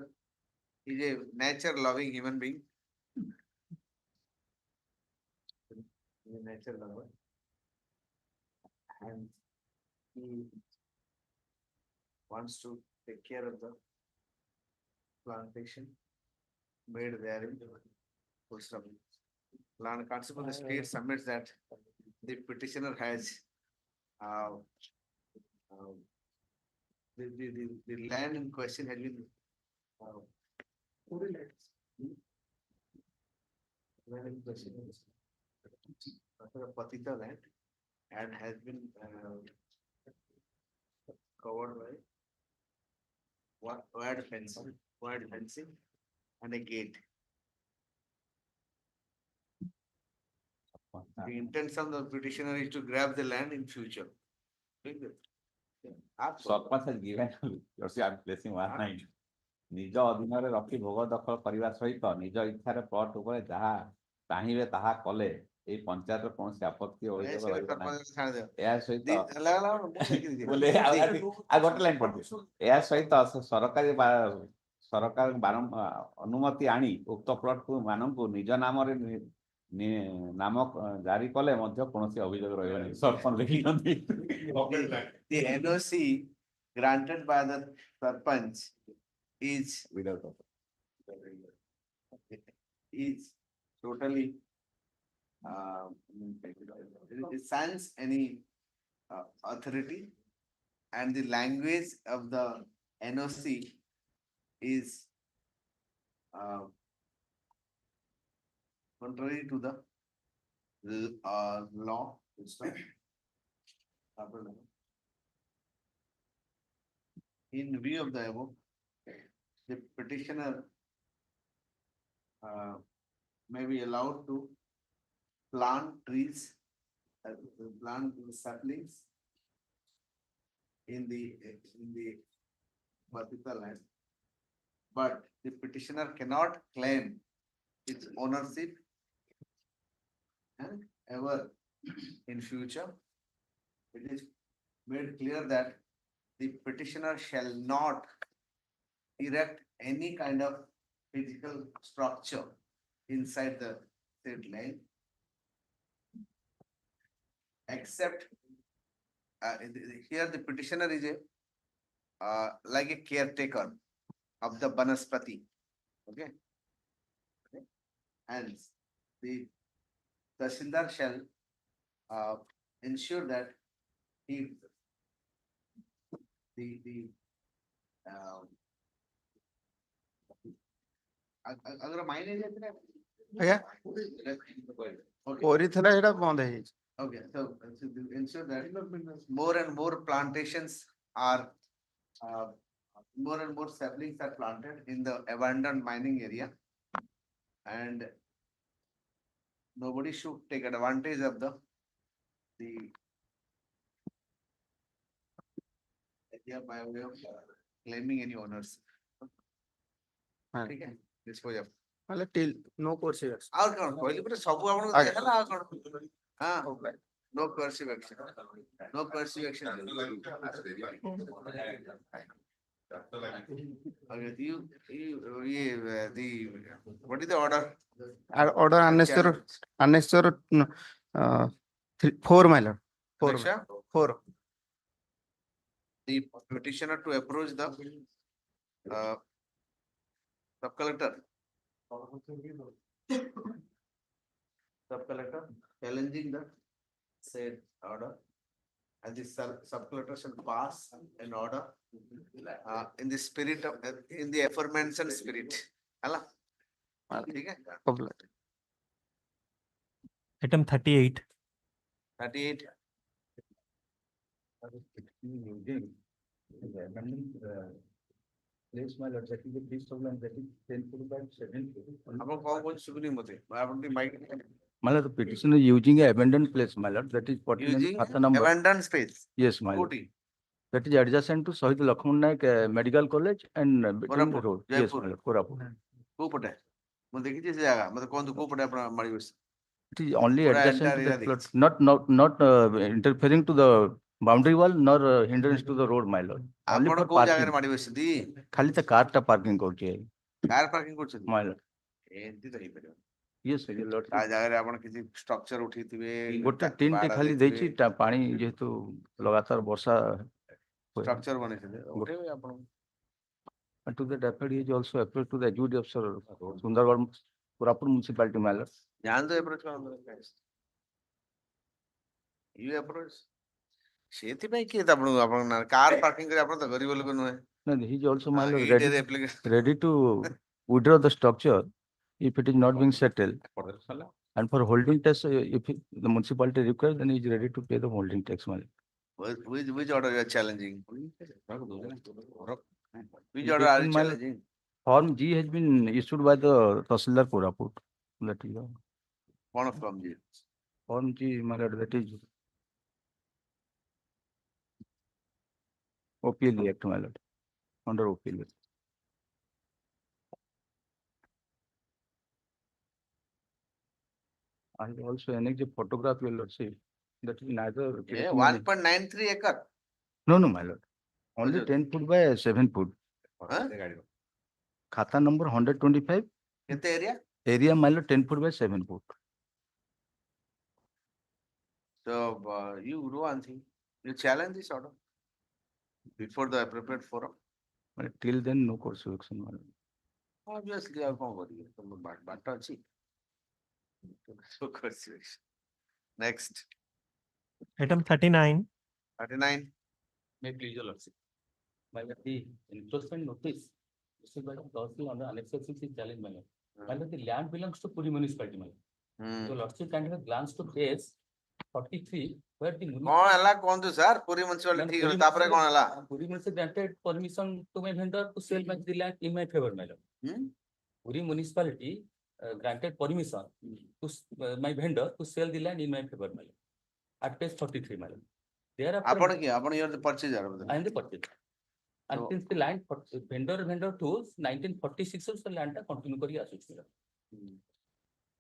is a nature loving human being. He's a nature lover. And he wants to take care of the plantation made therein. Full stop. Land Council of the state submits that the petitioner has the land in question has been land in question is Patita land and has been covered by wide fencing and a gate. The intent of the petitioner is to grab the land in future.
Surplus has given you see I'm placing one line. ନିଜ ଅଧୀନରେ ରଖି ଭୋଗ ଦଖଲ କରିବା ସହିତ ନିଜ ଇଚ୍ଛାରେ plot ଉପରେ ଯାହା ଚାହିଁବେ ତାହା କଲେ ଏଇ ପଞ୍ଚାୟତର କୌଣସି ଆପତ୍ତି ଅଭିଯୋଗ ରହିବ ନାହିଁ ଏହା ସହିତ ବୋଲେ ଆଉ ଗୋଟେ ଲାଇନ ପଢିଦିଏ ଏହା ସହିତ ସରକାର ଅନୁମତି ଆଣି ଉକ୍ତ ପ୍ଲଟକୁ ମାନଙ୍କୁ ନିଜ ନାମରେ ନାମ ଜାରି କଲେ ମଧ୍ୟ କୌଣସି ଅଭିଯୋଗ ରହିବ ନାହିଁ ସରପଞ୍ଚ ଲେଖିଛନ୍ତି
The NOC granted by the sarpanch is
without
totally it sans any authority and the language of the NOC is contrary to the law. In view of the above, the petitioner may be allowed to plant trees, plant saplings in the Patita land. But the petitioner cannot claim its ownership and ever in future. It is made clear that the petitioner shall not erect any kind of physical structure inside the state land except here the petitioner is a like a caretaker of the Banaspati. Okay. And the Tahsildar shall ensure that he अगर मायने देते हैं
ଆଜ୍ଞା କରିଥିଲା ସେଇଟା ବନ୍ଦ ହେଇଯାଇଛି
okay so to ensure that more and more plantations are more and more saplings are planted in the abandoned mining area and nobody should take advantage of the Yeah, by way of claiming any honors.
हाँ।
ठीक है, dispose of.
मतलब till no coercive action.
और कौन पहले पूरे सब आपन को
आगे।
देखा ना और कौन हाँ no coercive action, no coercive action. Okay, the what is the order?
Order unnecessary 4 my lord. 4.
Action?
4.
The petitioner to approach the sub-collector. Sub-collector challenging the said order. And the sub-collector shall pass an order in the spirit of, in the aforementioned spirit. Hala? ठीक है?
Item 38.
38.
Place my lord, that is the piece of land that is 10 foot by 7 foot.
आपण कौन कौन सुगनी मते? आपण ती mic
My lord, the petitioner using a abandoned place, my lord, that is pertinent
using
Khata number.
abandoned space.
Yes, my lord.
40.
That is adjacent to Shahid Lakshman Naik Medical College and between the
Koraput,
road. Yes,
Jaipur.
my lord, Koraput.
को पटे? मैं देखी थी इस जगह, मतलब कौन तो को पटे अपना मारी बस.
It is only
Pura
adjacent
entire
to
area
the plot,
देखी.
not interfering to the boundary wall nor hindrance to the road, my lord. Only
आपण
for
को जगह रे
parking.
मारी बस दी.
खाली the car ta parking करके.
कार पार्किंग करछन.
My lord.
एंती तो ही परियो.
Yes, my lord.
ता जगह रे आपण किसी स्ट्रक्चर उठी थिबे.
गोटे टीन टे खाली देछि पानी जेहेतु लगातार वर्षा
स्ट्रक्चर बने थे. उठे हुए आपण.
And to that effect, he is also approached to the executive officer, Sundargarh, Koraput municipality, my lord.
जान दो अप्रोच का यू अप्रोच सेति ପାଇଁ କିଏ ଆପଣ ଆପଣ କାର ପାର୍କିଂ କରି ଆପଣ ତ ଗରିବ ଲୋକ ନୁହେଁ.
No, he is also, my lord,
ଏଇଟା application.
ready to withdraw the structure if it is not being settled. And for holding tax, if the municipality requires, then he is ready to pay the holding tax, my lord.
Which order you are challenging? Which
It
order
is
are you
in my-
challenging?
Form G has been issued by the Tahsildar Koraput. That is
One of them.
Form G, my lord, that is OPL Act, my lord, under OPL Act. I have also annexed a photograph, your lordship, that is neither.
Yeah,
creating any-
1.93 acre.
No, no, my lord. Only
it?
10 foot by 7 foot.
Huh?
Khata number 125.
कितने area?
Area, my lord, 10 foot by 7 foot.
So you do one thing. You challenge this order before the appropriate forum.
But till then, no course of action, my lord.
Obviously, आप कौन करिए? तुम बात अच्छी. So course of action. Next.
Item 39.
39.
May please your lordship. My lord, the encroachment notice issued by the Tahsil under annexure 6 is challenged, my lord. My lord, the land belongs to Puri municipality, my lord. Your lordship can have a glance to page 43 where the
कौन हला कौन तो sir पूरी municipality ठीक है तापरे कौन हला
Puri municipality granted permission to my vendor to sell the land in my favor, my lord. Puri municipality granted permission to my vendor to sell the land in my favor, my lord. At page 43, my lord. Thereafter,
आपण की आपण your purchaser
I am the purchaser. And
So-
since the land vendor tools 1946 से land टा continue करी आसुची.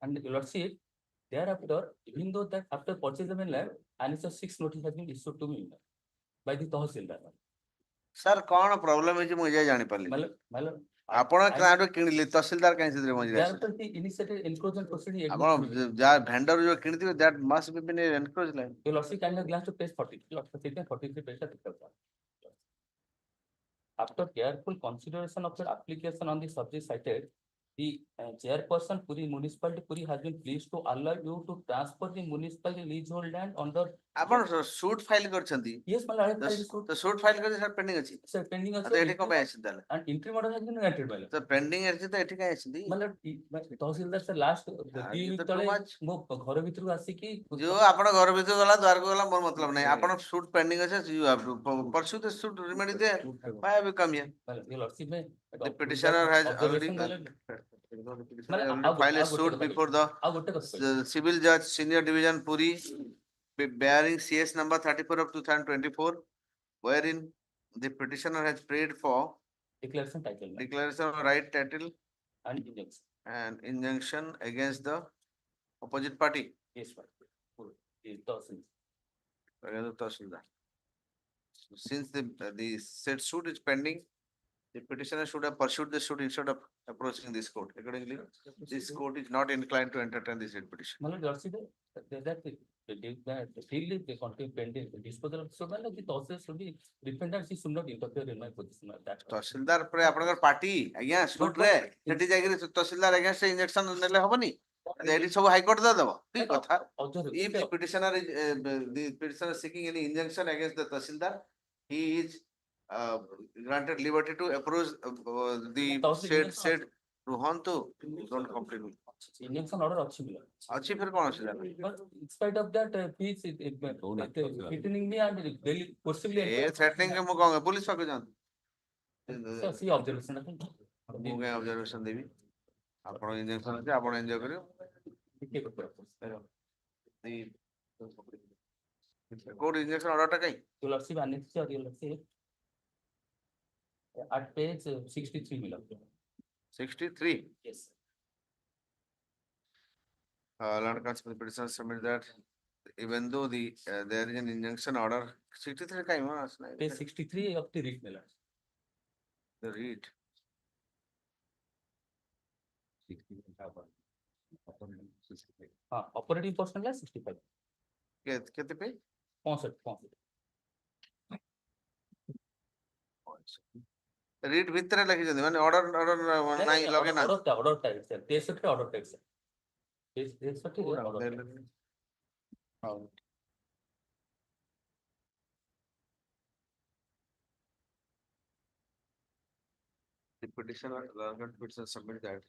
And your lordship, thereafter, even though that after purchase of land, annexure 6 notice has been issued to me by the Tahsildar.
Sir कौन problem है जी मुझे जानी पड़ली
My lord,
आपण काडो किणली तहसीलदार कहीं से मजे
thereafter the initiated encroachment proceeding.
आपण जा वेंडर जो किणती that must be been encroach line
Your lordship can have glance to page 43. Lordship, 43 page टा देखते हो. After careful consideration of the application on the subject cited, the chairperson Puri municipality Puri has been pleased to allow you to transfer the municipality leasehold land under.
आपण suit file करछंती
Yes, my lord, I filed suit.
तो suit file कर sir pending अछि
Sir, pending
तो एठी को
also.
पे अछि ताले
And interim order has been granted, my lord.
तो पेंडिंग अछि तो एठी का अछि
My lord, Tahsildar sir last
ये तो too
तळे
much.
मो घर भितरु आसी कि
जो आपण घर भीतर गला द्वार को गला मोर मतलब नहीं आपण सूट पेंडिंग अछि you have to pursue the suit remedy there why have you come here
your lordship में
the petitioner has already filed a suit before the civil judge senior division Puri bearing CS number 34 of 2024 wherein the petitioner has prayed for
declaration title
declaration of right title
and injunction.
and injunction against the opposite party,
Yes, sir. Is Tahsil.
against the Tahsildar. So since the said suit is pending, the petitioner should have pursued the suit instead of approaching this court. Accordingly, this court is not inclined to entertain this said petition.
Malay Dorsi, the field is continue pending, the disposal of so the Tahsil should be defendants should not interfere in my position. That's
तहसीलदार पर आपनकर party आज्ञा suit रे सेठी जागिरी तहसीलदार against injection नेले हबनी AD सब high court दा दबो ठीक कथा if the petitioner is the petitioner seeking any injunction against the tahsildar, he is granted liberty to approach the said Ruhantu, don't complain.
injunction order अच्छी मिला.
अच्छी फिर कौन सी जाना
But in spite of that, he is threatening me and daily possibly.
A threatening के मु कहूंगा police पाके जान
So, see observation. I think.
मु के ऑब्जर्वेशन देबी आपण इंजेक्शन আছে आपण एंजॉय करियो कोड इंजेक्शन ऑर्डर टा कहीं
You will see annexed or you will see at page 63 मिला.
63
Yes.
Land Council petition submit that even though there is an injunction order 63 का इमान असना है
Page 63 of the writ मिला.
the read
हाँ, operating portion है 65.
कितने पे
65.
read भीतर लगी जाती माने order नहीं लगे ना
Order type sir. 63 order type sir. 63 order type.
the petitioner petition submit that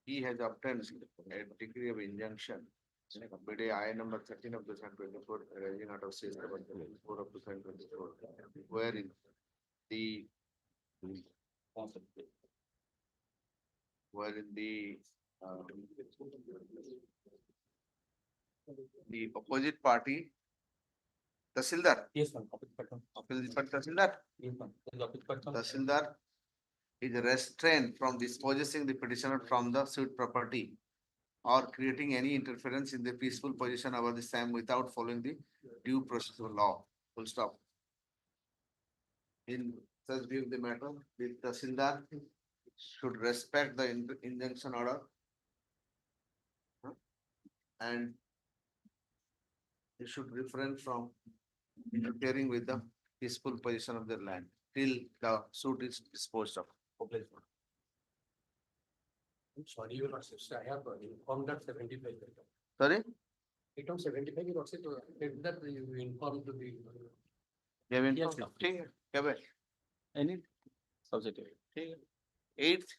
he has obtained a degree of injunction Bid I number 13 of 2024 arising out of CS number 4 of 2024 wherein the opposite party Tahsildar
Yes ma'am.
opposite party Tahsildar
Yes ma'am.
Tahsildar is restrained from dispossessing the petitioner from the suit property or creating any interference in the peaceful possession over the same without following the due procedural law. Full stop. In such view of the matter, the Tahsildar should respect the injunction order and they should refrain from interfering with the peaceful possession of their land till the suit is disposed of.
Sorry, you not sister. I have informed that 75.
Sorry?
Item 75 you not said that you informed to the.
You have informed?
Yes, sir.
ठीक है, कब है?
Any subject.
ठीक है, 8th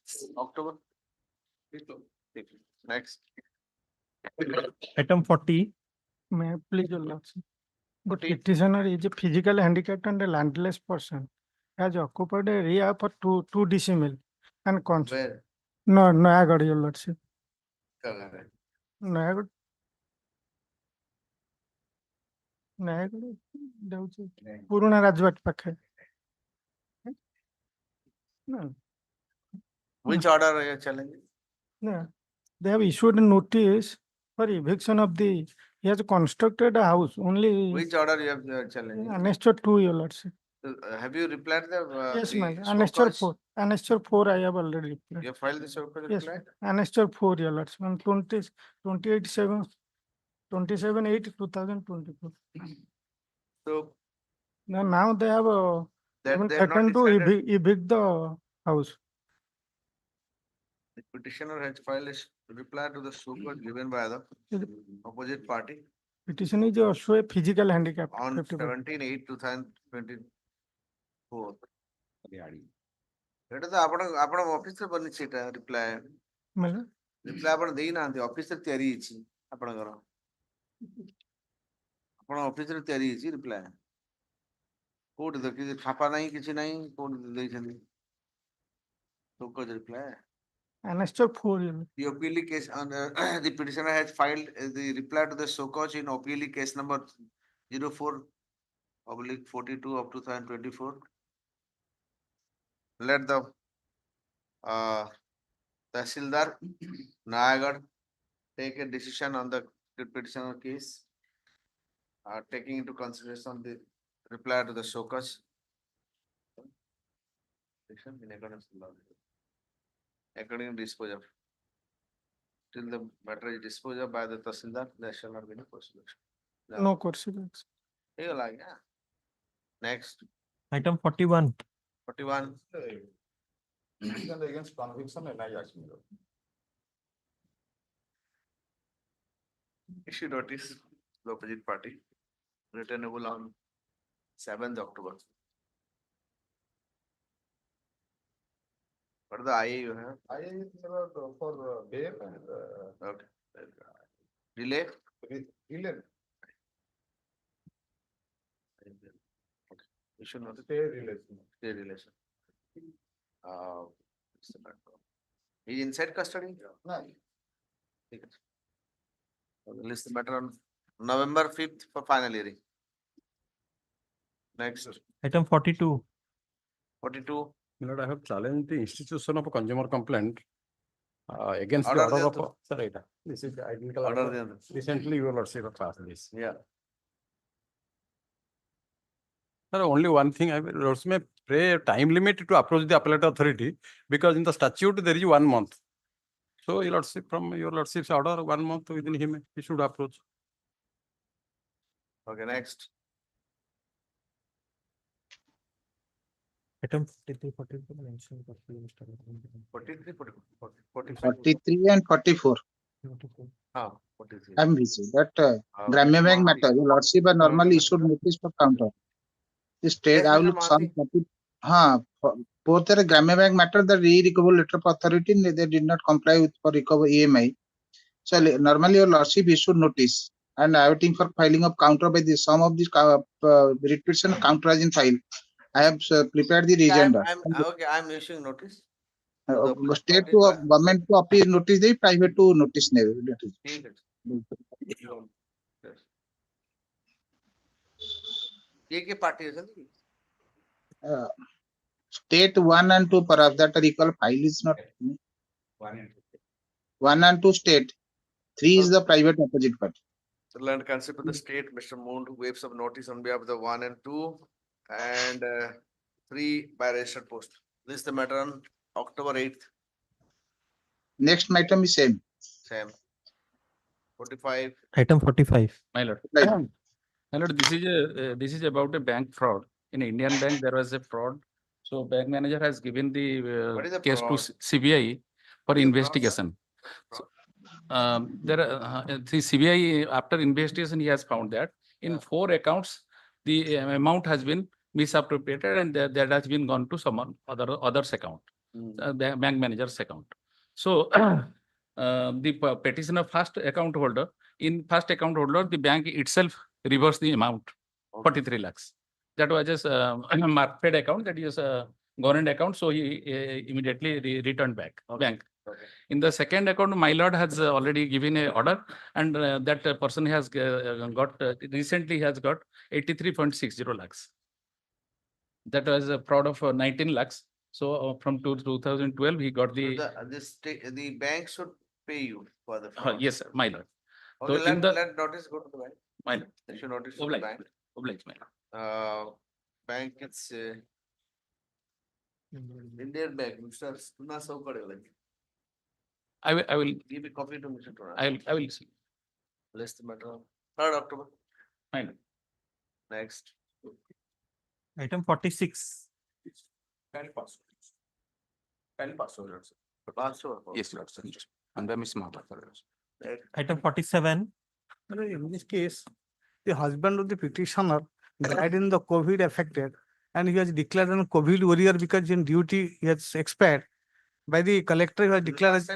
October. ठीक है, next.
Item 40.
May I please your lordship? The
40.
petitioner is a physical handicapped and a landless person. Has occupied a area for two decimil and
Where?
no, Noyagad, your lordship.
कहाँ है?
Noyagad. Noyagad, ଯାଉଛି ପୁରୁଣା ରାଜବାଟ ପାଖେ। No,
Which order are you challenging?
no, they have issued a notice for eviction of he has constructed a house only
Which order you have challenging?
annexure 2, your lordship.
Have you replied the?
Yes,
the
ma'am,
show
annexure
cause?
4, annexure 4 I have already replied.
You have filed the show cause
Yes,
reply?
annexure 4, your lordship, on 27/8/2024.
So
Now they have
that
even
they have not
threatened to
decided,
evict the house.
the petitioner has filed a reply to the show cause given by the opposite party
Petition is also a physical handicap.
on
55.
17/8/2024. ଏଟା ତ ଆପଣ office ରେ ବନିଛି ଏଟା reply
ମାନେ?
Reply ଆପଣ ଦେଇନାହାନ୍ତି office ରେ ତିଆରି ହେଇଛି ଆପଣଙ୍କର ଆପଣ ଅଫିସ ରେ ତିଆରି ହେଇଛି ରିପ୍ଲାଏ କୋଉଠି ତ କିଛି ଛାପା ନାହିଁ କିଛି ନାହିଁ କୋଉଠି ଦେଇଛନ୍ତି reply
Annexure 4, your lord.
the OPL case on the petitioner has filed the reply to the show cause in OPL case number 04 oblique 42 of 2024. Let the Tahsildar Nayagarh take a decision on the petitioner case, taking into consideration the reply to the showcase. In accordance with law. According to disposal. Till the matter is disposed of by the Tahsildar, there shall not be any prosecution.
No proceedings.
Next,
Item 41.
41.
Against conviction and
Issue notice to the opposite party, returnable on 7th October. What are the IA you have?
I is for bail and
Okay. Delay?
delay.
Okay. Issue notice.
Stay relation.
Stay relation. What's the matter? Is inside custody?
No.
Take it. List the matter on November 5th for final hearing. Next,
Item 42.
42.
My lord, I have challenged the institution of a consumer complaint against the
Order
order
the
of, sir, this is the identical
Order
order.
the other.
Recently, your lordship have passed this.
Yeah.
Sir, only one thing, I will lordship may pray a time limit to approach the appellate authority, because in the statute there is 1 month. So your lordship, from your lordship's order, 1 month within him, he should approach.
Okay, next.
Item 43, 44, mention
43, 44, 45.
43 and 44.
43.
I'm busy. That Grammy Bank matter, your lordship are normally issued notice for counter. The state, I will some copy. Both are Grammy Bank matter, the re-recoverable letter of authority, they did not comply with for recover EMI. So normally your lordship issued notice and awaiting for filing of counter by the some of these petition counter as in file. I have prepared the rejoinder.
I'm issuing notice.
State to government to appeal notice, they private to notice.
ठीक है। ये party है sir?
State 1 and 2 perhaps that are equal file is not 1 and 2 state. 3 is the private opposite party.
So land concept of the state, Mr. Moon waves of notice on behalf of the 1 and 2 and 3 by registered post. This is the matter on October 8th.
Next item is same.
Same. 45.
Item 45.
My lord.
Right.
My lord, this is about a bank fraud. In Indian bank, there was a fraud. So bank manager has given the
What is the
case to
fraud?
CBI for
What is the fraud, sir?
investigation. The CBI, after investigation, he has found that in 4 accounts, the amount has been misappropriated and that has been gone to someone other's account, bank manager's account. So the petitioner first account holder, the bank itself reversed the amount, 43 lakhs. That was just a market account, that is a government account, so he immediately returned back bank.
Okay.
In the second account, my lord has already given a order, and that person has recently has got 83.60 lakhs. That was a fraud of 19 lakhs. So from 2012, he got the.
The bank should pay you for the fraud.
Yes, sir, my lord.
Okay,
So in the-
let notice go to the bank.
My lord.
They should notice to the bank.
Oblige, my lord.
Bank it's Indian Bank, Mr. Tuna Saukade.
I will,
Give a copy to Mr. Tuna.
I will see.
List the matter on 3rd October.
My lord.
Next.
Item 46.
Password.
Yes, Lord, sir. And by Ms. Mahapatra.
Item 47.
In this case, the husband of the petitioner died in the COVID affected and he was declared a COVID warrior because in duty he has expired. By the collector, he was declared as.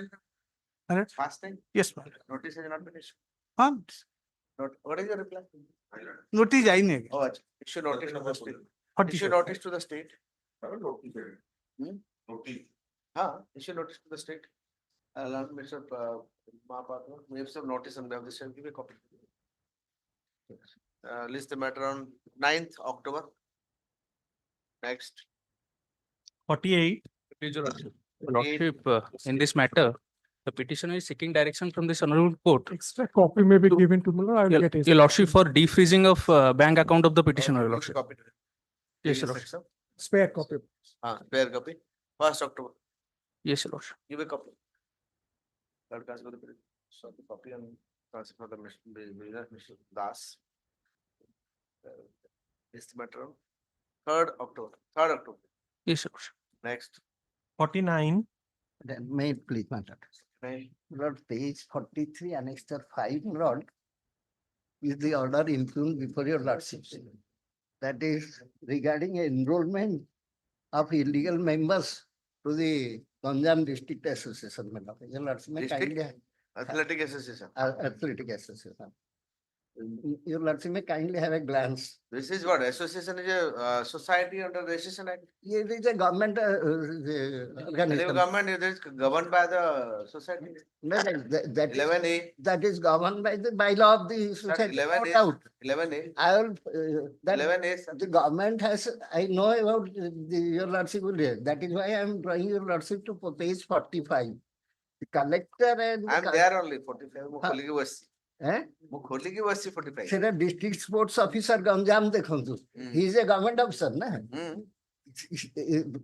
Last time,
Yes, ma'am.
notice has not been issued. What is your reply?
Notice आई नहीं
Oh, issue notice to the state.
47.
Issue notice to the state. Issue notice to the state. Allow Mr. Mahapatra, we have some notice and we have this, give a copy. list the matter on 9th October. Next.
48.
Lordship, in this matter, the petitioner is seeking direction from this honorable court.
Extra copy may be
To-
given to me, I will
Your
get it.
your lordship for defreezing of bank account of the petitioner, your
Give
lordship.
copy to him.
Yes,
Give
your
him
lordship.
section.
Spare copy.
Spare copy. 1st October.
Yes, your lordship.
Give a copy. Third class for the period. So the copy and transfer for the Mr. Das. This matter on 3rd October. 3rd October.
Yes, your lordship.
Next.
49.
May it please, my lord.
Nine.
Lord, page 43, annexure 5, Lord, is the order impugned before your lordship. That is regarding enrollment of illegal members to the Ganjam District Association, madam. Your lordship may
District?
kindly,
Athletic Association.
Athletic Association. Your lordship may kindly have a glance.
This is what? Association is a society under Registration Act.
It is a government
The
organism.
government is governed by the society.
No, that is,
11A.
that is governed by the bylaw of the society. No
11A.
doubt.
11A.
I will, that
11A. sir.
the government has, I know about your lordship will hear. That is why I am drawing your lordship to page 45. The collector and.
I am there only 45. ମୁଁ
हाँ।
ଖୋଲିକି ବସିଛି। ମୁଁ ଖୋଲିକି ବସିଛି 45.
ସେଟା district sports officer Ganjam ଦେଖନ୍ତୁ. He is a government officer, na?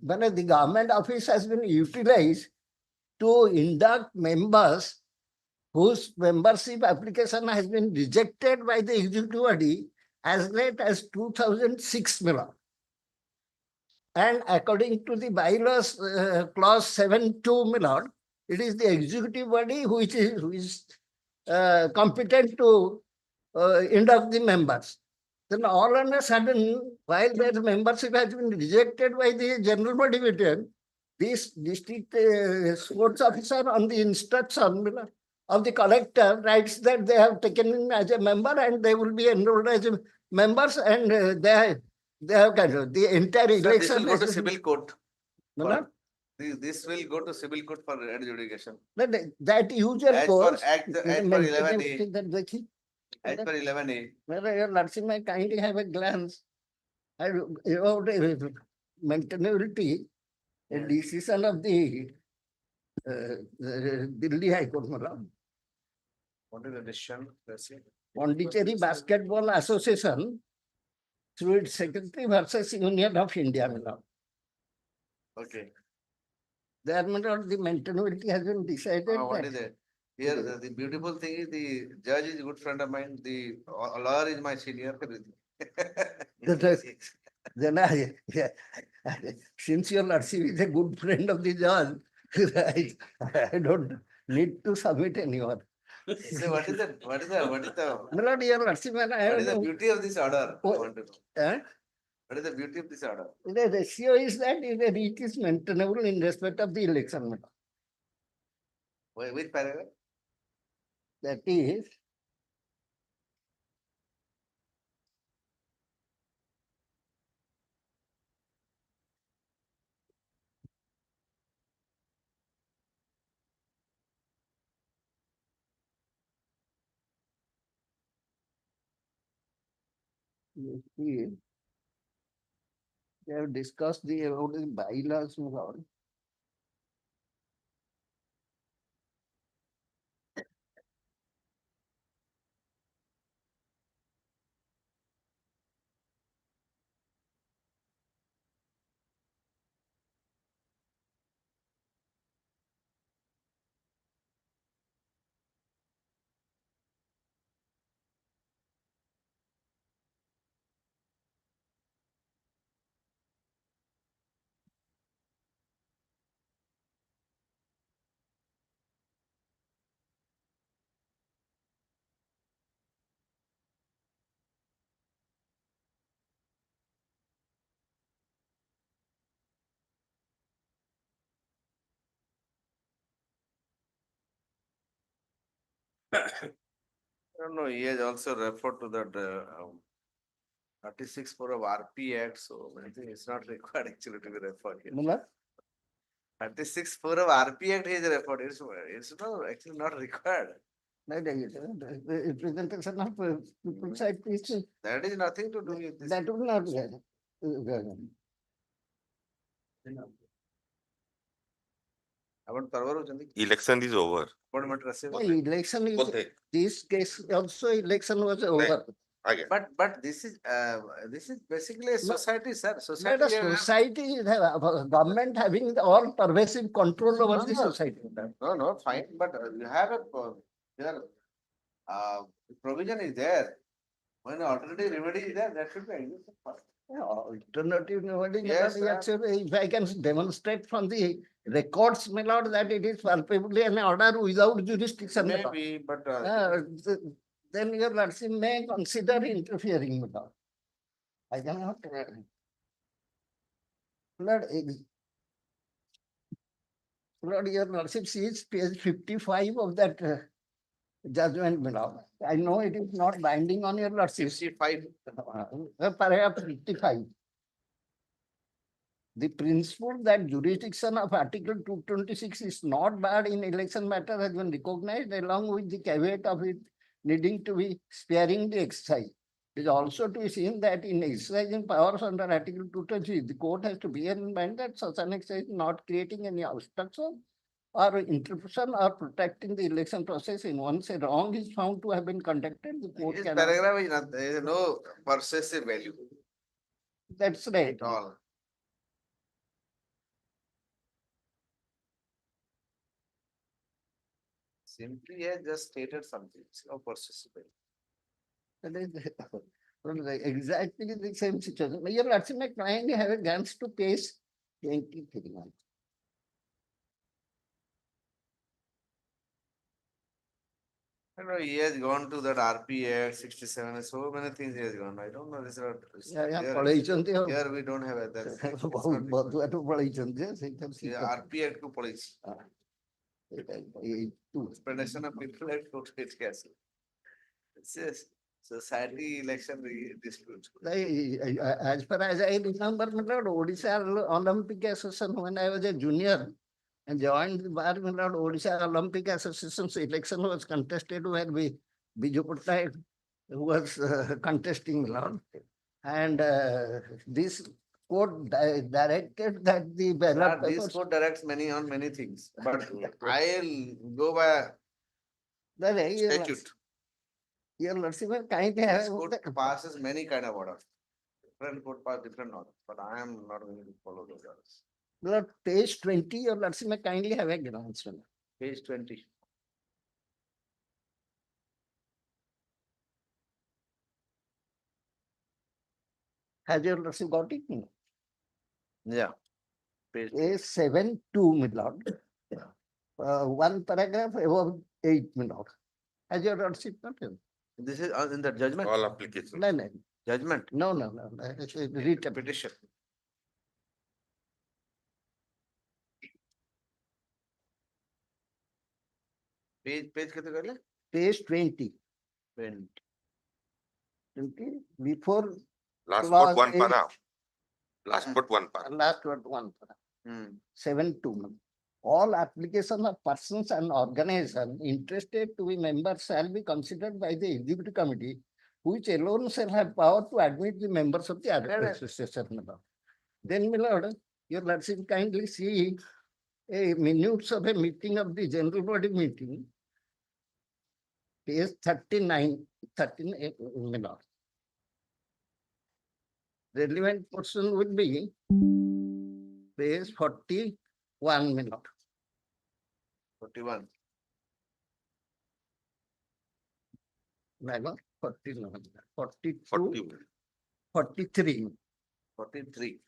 But the government office has been utilized to induct members whose membership application has been rejected by the executive body as late as 2006, Miller. And according to the bylaws clause 7.2, Miller, it is the executive body who is competent to induct the members. Then all on a sudden, while their membership has been rejected by the general body meeting, this district sports officer on the instruction of the collector writes that they have taken him as a member and they will be enrolled as members and they have kind of the entire
This
election.
will go to civil court.
Miller?
This will go to civil court for adjudication.
That usual
As per
course.
Act, as per 11A. As per 11A.
Well, your lordship may kindly have a glance about a maintainability, a decision of the Delhi High Court.
What is the decision? Let's see.
Pondicherry Basketball Association through its secretary versus Union of India.
Okay.
There, the maintainability has been decided.
What
that-
is it? Here, the beautiful thing is the judge is a good friend of mine. The lawyer is my senior.
Then since your lordship is a good friend of the judge, I don't need to submit anyone.
So what is the
My lord, your lordship, I
what
have
is the
no-
beauty of this order? I
Oh.
want to know.
Eh?
What is the beauty of this order?
The ratio is that it is maintainable in respect of the election. Madam.
Which paragraph?
That is. You see, they have discussed about the bylaws. My lord.
I don't know. He has also referred to that 36 of RP Act, so I think it's not required actually to be referred here.
My lord.
36 of RP Act he is referred. It's not actually not required.
The representation of people side is
That is nothing to do with this.
that will not be.
About Tarwar Chandi,
Election is over.
what matter is
Election is,
बोलते
this case also election was over.
आगे
But this is basically a society, sir.
Let
Society.
a society, government having all pervasive control over the society.
No, fine, but you have a, there, provision is there. When alternative remedy is there, that should be existed first.
Alternative, nobody,
Yes,
if I can demonstrate from the records, my lord, that it is palpably an order without jurisdiction. my lord.
Maybe, but,
Then your lordship may consider interfering with that. I cannot. Lord, your lordship sees page 55 of that judgment, my lord. I know it is not binding on your lordship.
65.
Paragraph 55. The principle that jurisdiction of Article 226 is not barred in election matter has been recognized, along with the caveat of it needing to be sparing the exercise. It is also to be seen that in exercising powers under Article 226, the court has to bear in mind that such an exercise is not creating any obstruction or interruption or protecting the election process in once a wrong is found to have been conducted. The court
This
cannot.
paragraph is not, there is no persuasive value
That's right.
at all. Simply has just stated something, it's no persuasive value.
That is exactly the same situation. Your lordship may kindly have a glance to page 23.
I know he has gone to that RP Act 67, so many things he has gone. I don't know, this is not.
ପଳେଇଛନ୍ତି ଆଉ।
Here we don't have that.
ବହୁତ ବାଟ ପଳେଇଛନ୍ତି ଯେ, ସେଇଟା
Yeah, RP Act କୁ ପଳେଇଛି. Explanation of people at court it has. It's a society election dispute.
As far as I remember, Odisha Olympic Association, when I was a junior and joined the bar, Odisha Olympic Association's election was contested where Biju Patnaik was contesting, Lord. And this court directed that the ballot
This
papers.
court directs many on many things, but I'll go by statute.
Your lordship kindly
This
have.
court passes many kind of orders. Different court pass different orders, but I am not going to follow those orders.
Lord, page 20, your lordship may kindly have a glance.
Page 20.
Has your lordship got it?
Yeah. Page.
Page 7(2), my lord. One paragraph above 8, my lord. Has your lordship got it?
This is in the judgment.
All applications.
No, no.
Judgment.
No. It's a written.
Petition. Page कितने कर ले?
Page 20.
20.
20 before
Last
clause
but one
8.
para. Last but one para.
Last word one. 7(2). All application of persons and organizations interested to be members shall be considered by the executive committee, which alone shall have power to admit the members of the association. Then, my lord, your lordship kindly see a minutes of a meeting of the general body meeting. Page 39, 13, my lord. Relevant portion would be page 41, my lord.
41.
My lord, 41, 42,
40.
43.
43.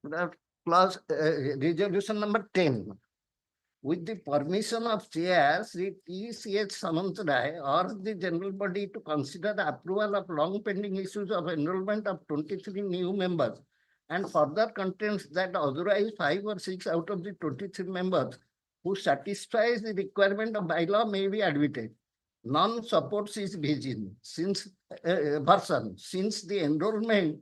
The clause, resolution number 10. With the permission of Chair Sri T.C.H. Samantrai or the general body to consider the approval of long pending issues of enrollment of 23 new members and further contents that authorize 5 or 6 out of the 23 members who satisfies the requirement of bylaw may be admitted. None supports his version since the enrollment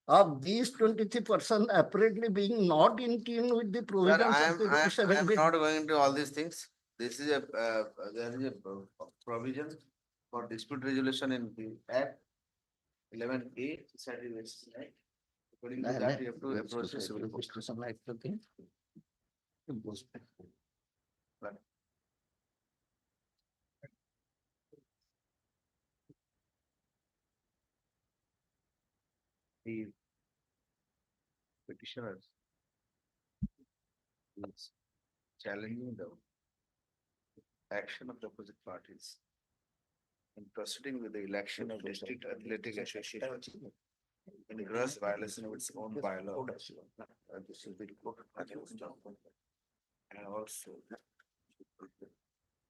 of these 23% apparently being not in tune with the
Sir,
provisions
I
of the
am not
7
going to all these things. This is there is a provision for dispute resolution in the Act 11A, Society Basis Act. According to that, you have to approach the civil court. Right. The petitioners is challenging the action of the opposite parties in proceeding with the election of district athletic association in gross violation of its own bylaw. This will be reported by the Honorable, and also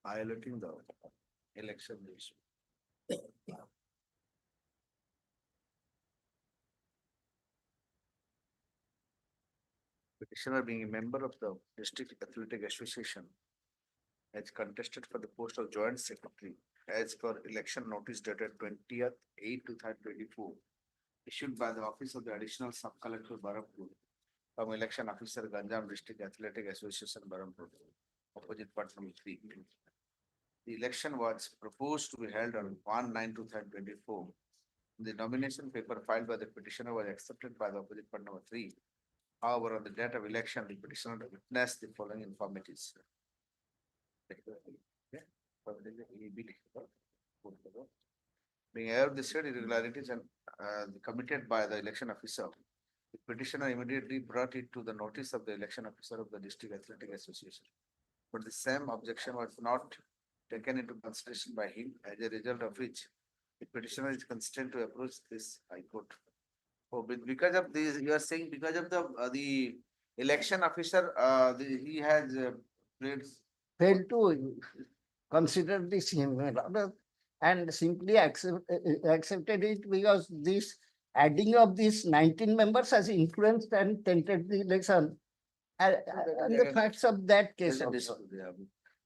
violating the election rules. Petitioner being a member of the district athletic association has contested for the post of joint secretary as per election notice dated 20th/8/2024 issued by the office of the additional sub-collector Barampur from election officer Ganjam District Athletic Association Barampur, opposite part number 3. The election was proposed to be held on 1/9/2024. The nomination paper filed by the petitioner was accepted by the opposite part number 3. However, on the date of election, the petitioner witnessed the following infirmities. Being aware of the said irregularities and committed by the election officer, the petitioner immediately brought it to the notice of the election officer of the District Athletic Association. But the same objection was not taken into consideration by him, as a result of which the petitioner is constrained to approach this High Court. Oh, because of this, you are saying because of the election officer, he has
Failed to consider this and simply accepted it because this adding of these 19 members has influenced and tainted the election. And the facts of that case also.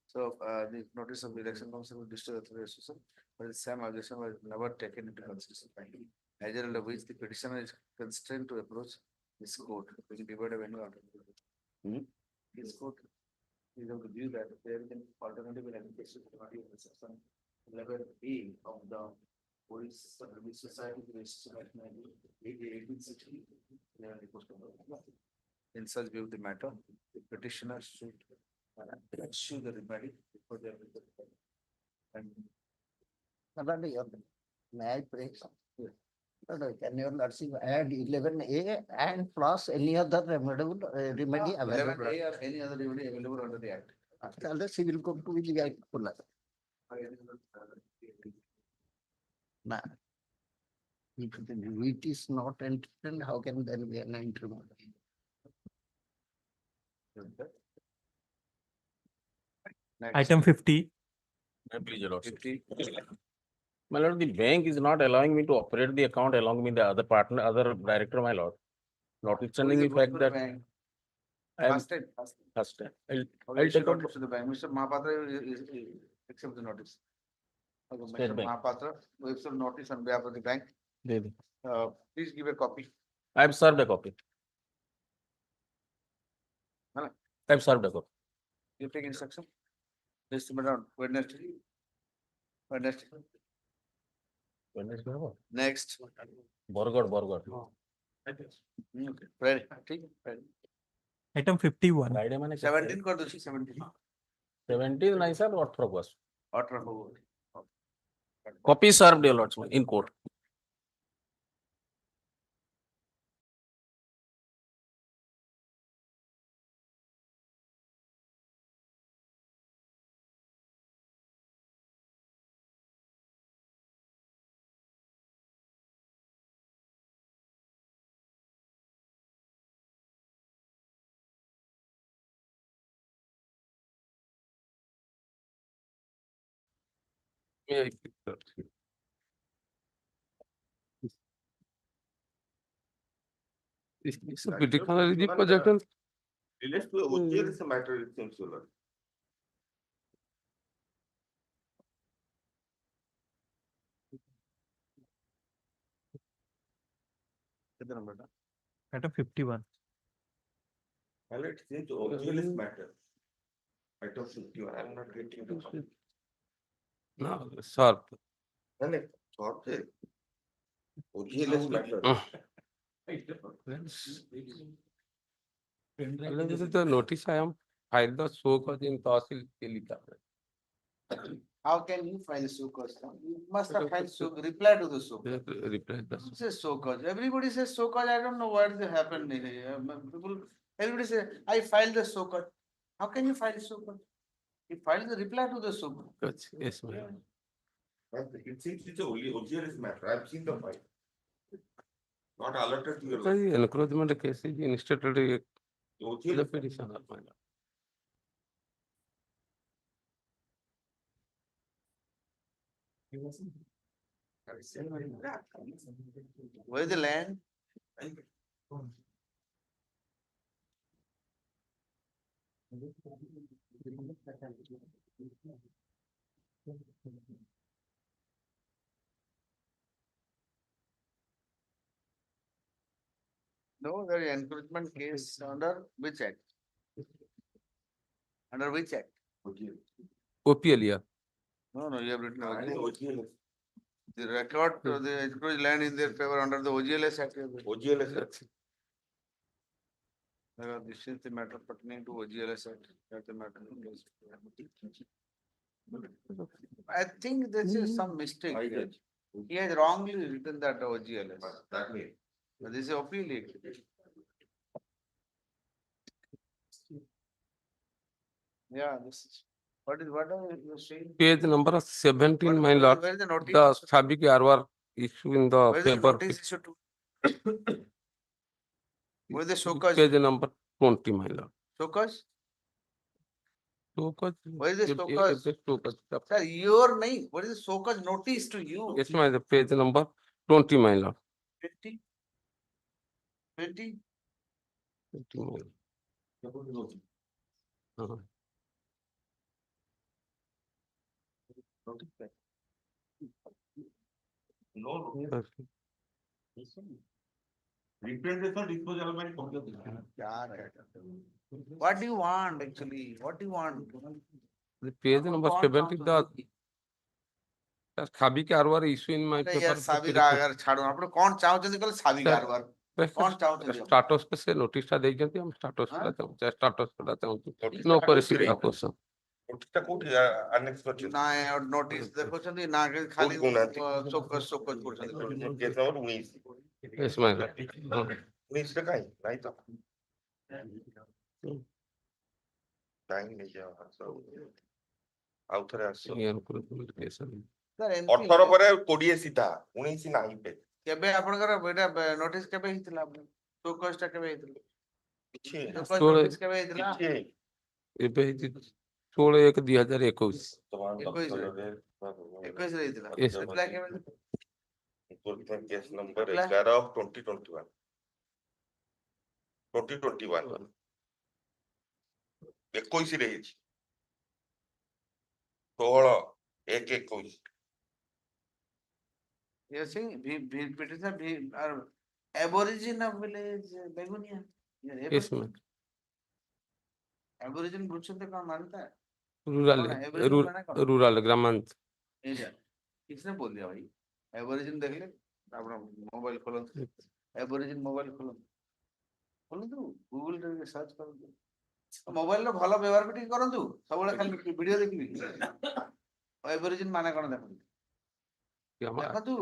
So, the notice of election council of district athletic association, but the same objection was never taken into consideration by him. As a result of which the petitioner is constrained to approach this court, which is divided of any order. This court is of the view that there is an alternative application to the section 11A of the Orissa Society Registration Act 1860. In such view of the matter, the petitioner should issue the remedy before they are. And
May I pray? Can your lordship add 11A and plus any other remedy available?
11A or any other remedy available under the act.
The civil court will be full. Nah. If the it is not entered, how can there be an entry?
Next.
Item 50.
Please, your lordship.
50.
My lord, the bank is not allowing me to operate the account along with the other partner, other director, my lord. Notwithstanding the fact that I am
First time.
first time.
I'll
take up
to the bank. Mr. Mahapatra is accept the notice. Okay,
State
Mr.
Bank.
Mahapatra, we have some notice on behalf of the bank. Please give a copy.
I have served a copy.
Hello.
I have served a copy.
You take instruction. This madam, Wednesday. Wednesday.
Wednesday होगा?
Next.
Bargarh
Okay. Ready. ठीक है. Ready.
Item 51.
Friday मैंने
17 कर दो 17.
17 नहीं sir 18 को बस.
18 हो.
Copy served, your lords, in court.
It's a particular project. Relates to OTL is a matter it seems to learn.
Item 51.
Well, it seems OTL is matter.
Item 51, I'm not getting the.
No, sir.
No, no, thought that. OGLS matter.
This is the notice I am filed the show cause in Tahsil ke likha hai.
How can you file so cause? You must have filed so, reply to the so.
We have to reply the
Who says so cause? Everybody says so cause. I don't know what has happened. People, everybody says, I filed the so cause. How can you file so cause? You filed the reply to the so cause.
yes, ma'am.
It seems it's only OGLS matter. I've seen the file. Not alerted to your.
The encroachment case is instituted the
OGLS.
petition of my lord.
Where is the land? No, the encroachment case under which act? Under which act?
OPL, yeah.
No, you have written
OGLS.
the record of the encroached land in their favor under the OGLS act.
OGLS.
This is the matter pertaining to OGLS act. That's the matter. I think this is some mistake. Here. He has wrongly written that OGLS.
That way.
But this is appeal. Yeah, this is. What are you saying?
Page number 17, my lord.
Where is the notice?
The Sabik Arwar issue in the
Where is the
paper.
notice issue to? Where is the show cause?
Page number 20, my lord.
Show cause?
Show cause.
Where is the show cause?
Show cause.
Sir, your name. What is the show cause notice to you?
Yes, my lord. Page number 20, my lord.
20? 20?
20, my lord. Uh-huh.
No.
Okay.
Representation disposal by public.
What do you want actually? What do you want?
The page number 70, the Sabik Arwar issue in my paper.
यार साबी रागर छाड़ो आपने कौन चाहते कल Sabi
Sir,
Karwar कौन चाहते
status पे से notice टा देई जंती हम स्टाटस पढ़ाते हैं स्टाटस पढ़ाते हैं नो क्वेश्चन क्वेश्चन
Notice कोठी annex करछे.
ना और नोटिस देखो चंदी ना के खाली सोकस करछन
Case number 19.
यस माय
19 टा काई नाही तो. टाइम नहीं जावा सब. आउथरे आसी.
यार कुल केस
सर
18 ପରେ 20 ସିଧା 19 ନାହିଁ पे.
केबे आपनकर बेटा नोटिस केबे हितला आपन सोकस टा केबे हितला
କିଛି
सोकस नोटिस केबे हितला
କିଛି
ଏବେ 16/1/2021
21 रे हितला
Yes.
रिप्लाई केबे
Important case number 11 of 2021. 2021. 21 ରେ ହେଇଛି. 16/1/21.
You see, petition are aborigine of village Begunia.
Yes ma'am
Aborigine बुझते कौन मानता है?
रूरल रूरल ग्रामांचल
किसने बोल दिया भाई? Aborigine देख ले, अपना मोबाइल खोलो, Aborigine मोबाइल खोलो, खोलो तो Google रे सर्च करो तो मोबाइल लो भला व्यवहार भी करो तो सबले खाली वीडियो देखबी Aborigine माने कौन देखो देखो तू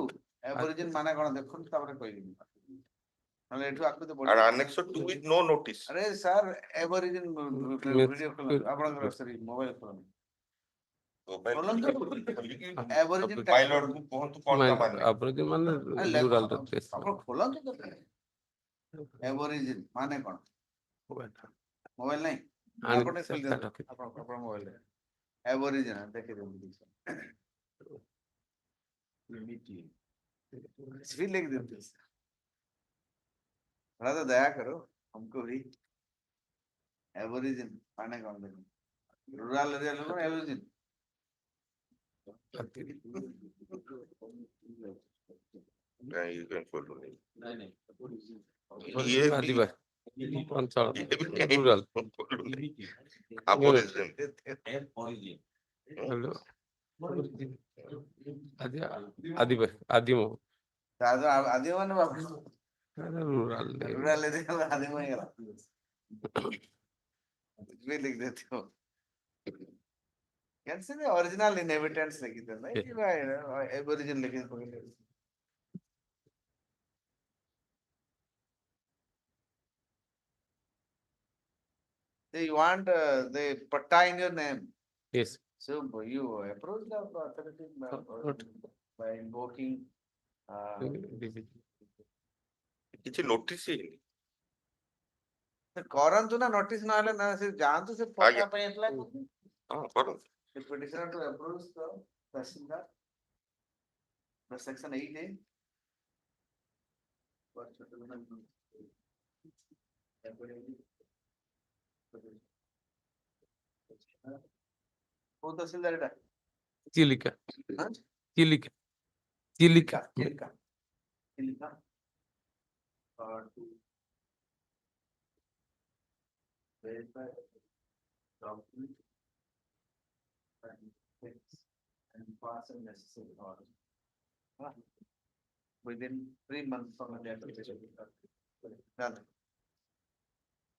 Aborigine माने कौन देखो तापर कहबी नले एठू आकु तो
And annex 2 with no notice.
अरे सर Aborigine वीडियो खोलो आपन सॉरी मोबाइल खोलो Aborigine
Pilot को पहुंच कौन का माने.
अबोरिजिन माने रूरल केस
ଆପଣ ଖୋଲନ୍ତୁ କେତେ Aborigine ମାନେ କଣ ମୋବାଇଲ ନାହିଁ ଆପଣ ଖୋଲି ଦିଅନ୍ତୁ ଆପଣ ମୋବାଇଲ Aborigine ଦେଖି ଦିଅନ୍ତୁ भी लिख देते थोड़ा तो दया करो हमको भी Aborigine माने कौन देखो रूरल एरिया लोगों ने Aborigine
नहीं ये follow नहीं.
ये
Rural.
Aphorism.
Hello. Adimo.
అది ఏమన్నా బాబు
Rural.
rural area లో అది ఏమయ్య कुछ भी लिख देते हो can say the original inhabitants लिखी थे ना कि भाई aboriginal लिखी थे they want the patta in your name.
Yes.
So you approach the authority by invoking
କିଛି notice ହେଇନି
କରନ୍ତୁ ନା notice ନହେଲେ ନା ସେ ଯାଆନ୍ତୁ ସେ
ଆଜ୍ଞା।
ପଟ୍ଟା ପାଇଁ apply କରନ୍ତୁ।
ହଁ କରନ୍ତୁ
The petitioner to approach the Tahsildar, the section 8A. କୋଉ ତହସିଲଦାର ଏଟା?
Chilica.
ହଁ?
Chilica. Chilica.
Chilika Chilika to verify document and fix and pass a necessary order. Within 3 months from the application. Done.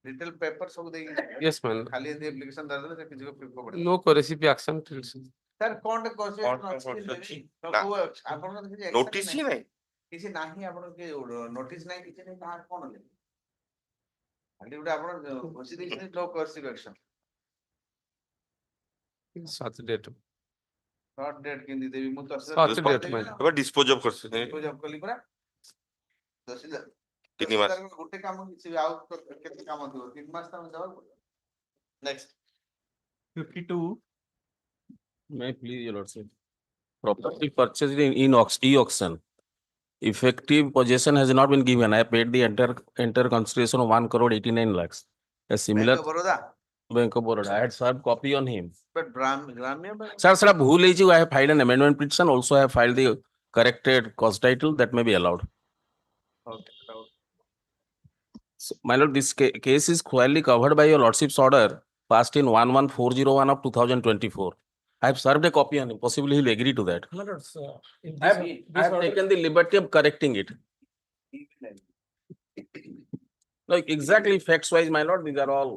Little paper सब देंगे
Yes, man.
खाली यदि application दे दो तो किसी को पिक पकड़े
No corrective action till.
Sir कौन क्वेश्चन
ଅଛି?
तो
ନା।
को आपन किसी
notice ହିଁ ନାହିଁ
କିଛି ନାହିଁ ଆପଣ କି ନୋଟିସ ନାହିଁ କିଛି ନାହିଁ କାହାର କଣ ଲେ ଖାଲି ଗୋଟେ ଆପଣ ଘୋଷି ଦେଇଛନ୍ତି no coercive action
Such date.
short date କେମିତି ଦେବି ମୁଁ ତହସିଲଦାର
Such date, man.
ଏବେ dispose of କରିଛି
ଜବ କଲି ପରା ତହସିଲଦାର
3 ମାସ
ତହସିଲଦାରଙ୍କ ଗୋଟେ କାମ କିଛି ଆଉ କେତେ କାମ ଥିବ 3 ମାସ ତମେ ଦେବାକୁ ପଡିବ next
52.
May I please, your lordship. Property purchased in e-auction. Effective possession has not been given. I paid the entire consideration of 1 crore 89 lakhs. A similar
bank of Baroda
Bank of Baroda. I had served copy on him.
But ग्राम्य bank
Sir, sir, भूल ही I have filed an amendment petition. Also, I have filed the corrected cause title that may be allowed.
Okay
So, my lord, this case is clearly covered by your lordship's order passed in 11401 of 2024. I have served a copy on him. Possibly he'll agree to that. I have taken the liberty of correcting it. Like exactly facts wise, my lord, these are all.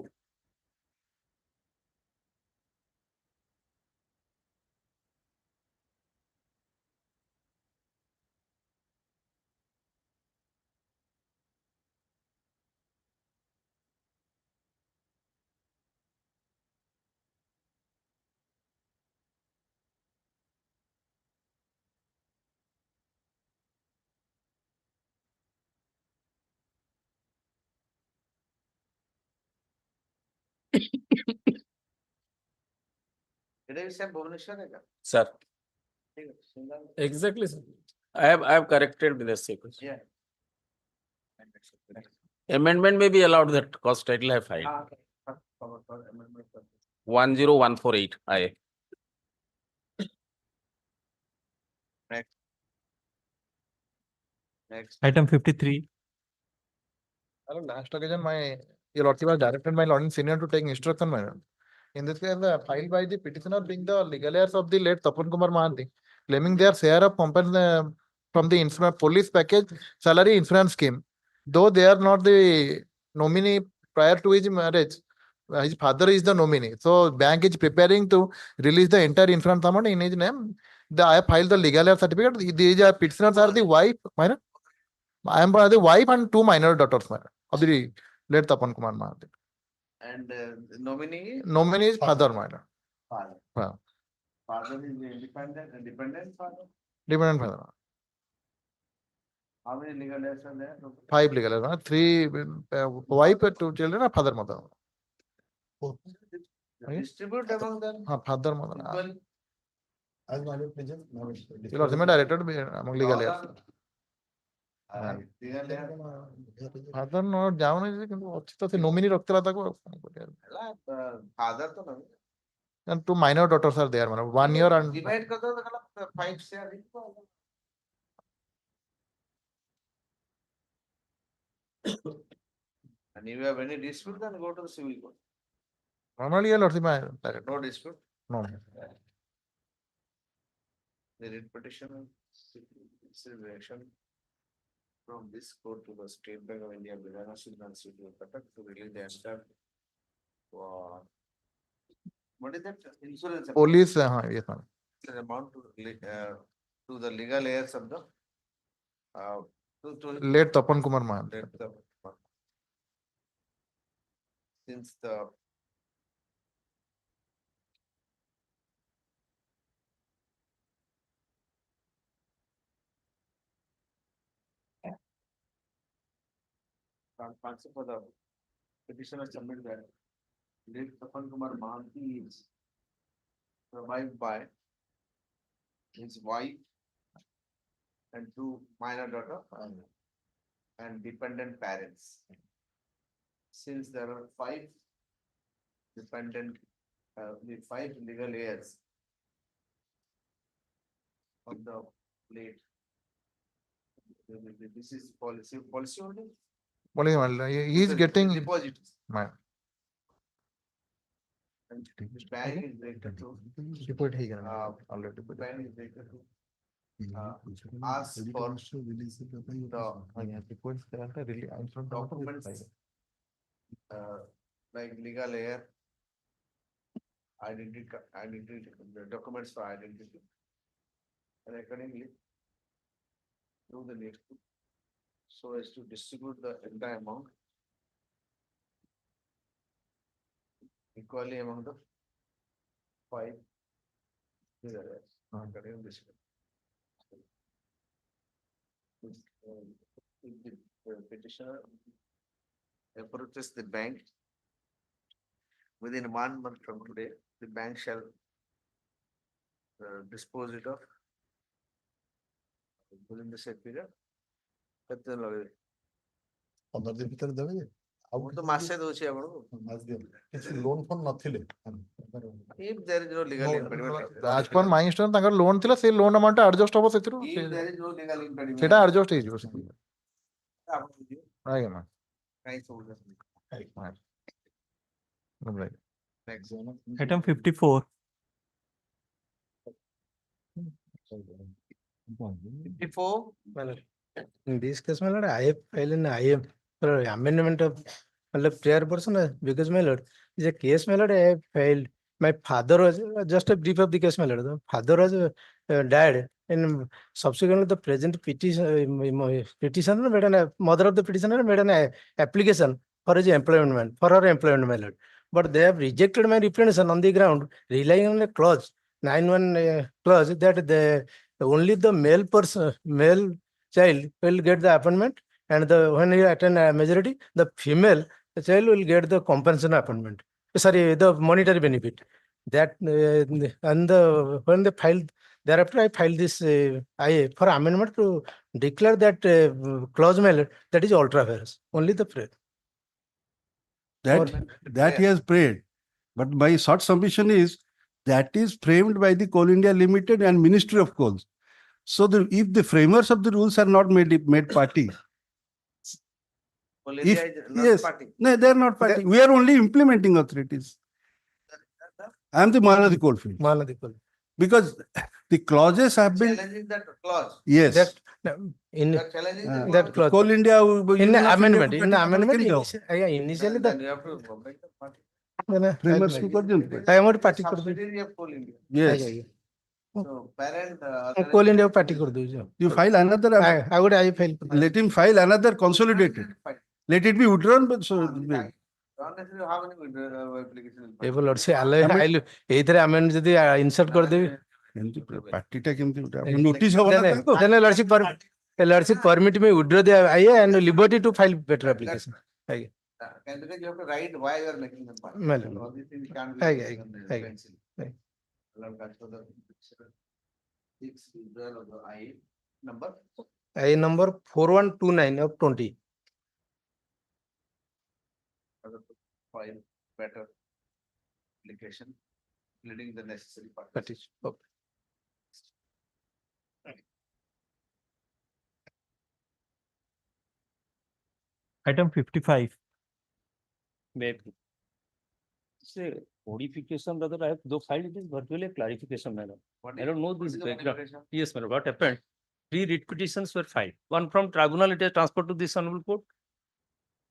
ଏଟା ବି ସେ ଭୁବନେଶ୍ୱର ଏକା
Sir,
ଠିକ ଅଛି single
exactly, sir. I have corrected the sequence.
Yeah.
Amendment may be allowed that cause title I have filed.
amendment
10148 I.
next
Item 53.
Hello, last occasion, your lordship has directed my lord and senior to take instruction, my lord. In this case, the filed by the petitioner being the legal heirs of the late Tapan Kumar Mahanti, claiming their share of compensation from the insurance police package salary insurance scheme. Though they are not the nominee prior to his marriage, his father is the nominee. So bank is preparing to release the entire insurance amount in his name. I have filed the legal heir certificate. These petitioners are the wife, my lord. I am the wife and 2 minor daughters, my lord, of the late Tapan Kumar Mahanti.
and nominee
Nominee is father, my lord.
father
Wow.
father is independent father
Dependent father.
how many legal heirs are there
5 legal heirs, 3 wife, 2 children, and father, mother.
distribute among them
Father, mother.
equally.
You are directed among legal heirs.
legal heir
Father no ଯାଉନି ଯେ କିନ୍ତୁ ଅଛି ତ ସେ nominee ରଖିଥିଲା ତାକୁ ଆଉ କଣ କରିବା
ହେଲା father ତ ନୁହେଁ
and 2 minor daughters are there, ମାନେ 1 year and
divide कर दो तो कला 5 share equal And if you have any dispute, then go to the civil court.
Normally, your lordship,
No dispute,
no.
the writ petition is reaction from this court to the State Bank of India, Banana City of Cuttack to release the entire. What is that insurance? amount?
Police, yes, ma'am.
An amount to the legal heirs of the
Late Tapan Kumar Mahan.
Since the concept for the petitioner submitted that late Tapan Kumar Mahanti is survived by his wife and two minor daughter and dependent parents. Since there are five dependent, the five legal heirs of the late. This is policy only.
Police, ma'am, he is getting,
Deposit.
ma'am.
And the bank is related to,
Report he can,
already. Bank is related to ask for the documents, like legal heir, identity, the documents for identity. And accordingly, do the next, so as to distribute the entire amount equally among the five legal heirs. According to this. If the petitioner approaches the bank within 1 month from today, the bank shall dispose it of within the said period. ମୁଁ ତ ମାସେ ଦଉଛି ଆପଣଙ୍କୁ।
Loan phone ନଥିଲେ।
If there is no legal impediment.
As per my instance, ତାଙ୍କର loan ଥିଲା, ସେ loan amount adjust ହବ ସେଥିରୁ।
If there is no legal impediment.
ସେଟା adjust ହେଇଯିବ ସେଥିରୁ।
ଆପଣ ବୁଝିବେ।
ଆଜ୍ଞା ma'am.
କାହିଁ ସବୁ next
Item 54.
54.
In this case, my lord, I have filed an IM for amendment of prayer person because my lord is a case, my lord, I have filed. My father was just a brief of the case, my lord. The father was died, and subsequently the present petitioner made an mother of the petitioner made an application for his employment, for her employment, my lord. But they have rejected my representation on the ground, relying on a clause, 9(1) clause that only the male person, male child will get the appointment, and when he attend a majority, the female child will get the compensation appointment. Sorry, the monetary benefit. That and when they filed, thereafter I filed this IA for amendment to declare that clause male, that is ultra virus. Only the prayer.
That he has prayed, but my short submission is that is framed by the Coal India Limited and Ministry of Coals. So if the framers of the rules are not made party,
Well,
if-
India is not
yes.
party.
no, they are not party. We are only implementing authorities. I am the Mahanadi Coalfield
Mahanadi.
because the clauses have been
Challenging that clause.
yes.
That in
They are challenging
Uh,
that clause.
Coal India
in
Union
the
of India
amendment, in the
Party
amendment,
can go.
initially
Then
the
you have to make the party.
Framers who करते
I want
It is
party कर
subsidiary of Coal India.
Yes.
So parent.
Coal India party कर दो
You file another.
I would I file.
Let him file another consolidated. Let it be withdrawn. But so
Not necessarily how many applications.
Able Lord say I either amendment যদি insert कर देवी.
party टा केमती उठा notice हवा ना ताको.
Then Lordship permit me withdraw the IA and liberty to file better application.
Because you have to write why you are making them party.
Madam.
All these things can't be
Aye,
written
aye,
on the
aye.
pencil.
Aye.
Allow that for the six withdrawal of the I number.
IA number 4129 of 20.
File better application, including the necessary part.
That is okay.
Item 55.
Maybe. Say modification rather I have though filed it is virtually a clarification, madam. I don't know this background. Yes, madam. What happened? 3 writ petitions were filed. One from tribunal, it is transferred to this honorable court.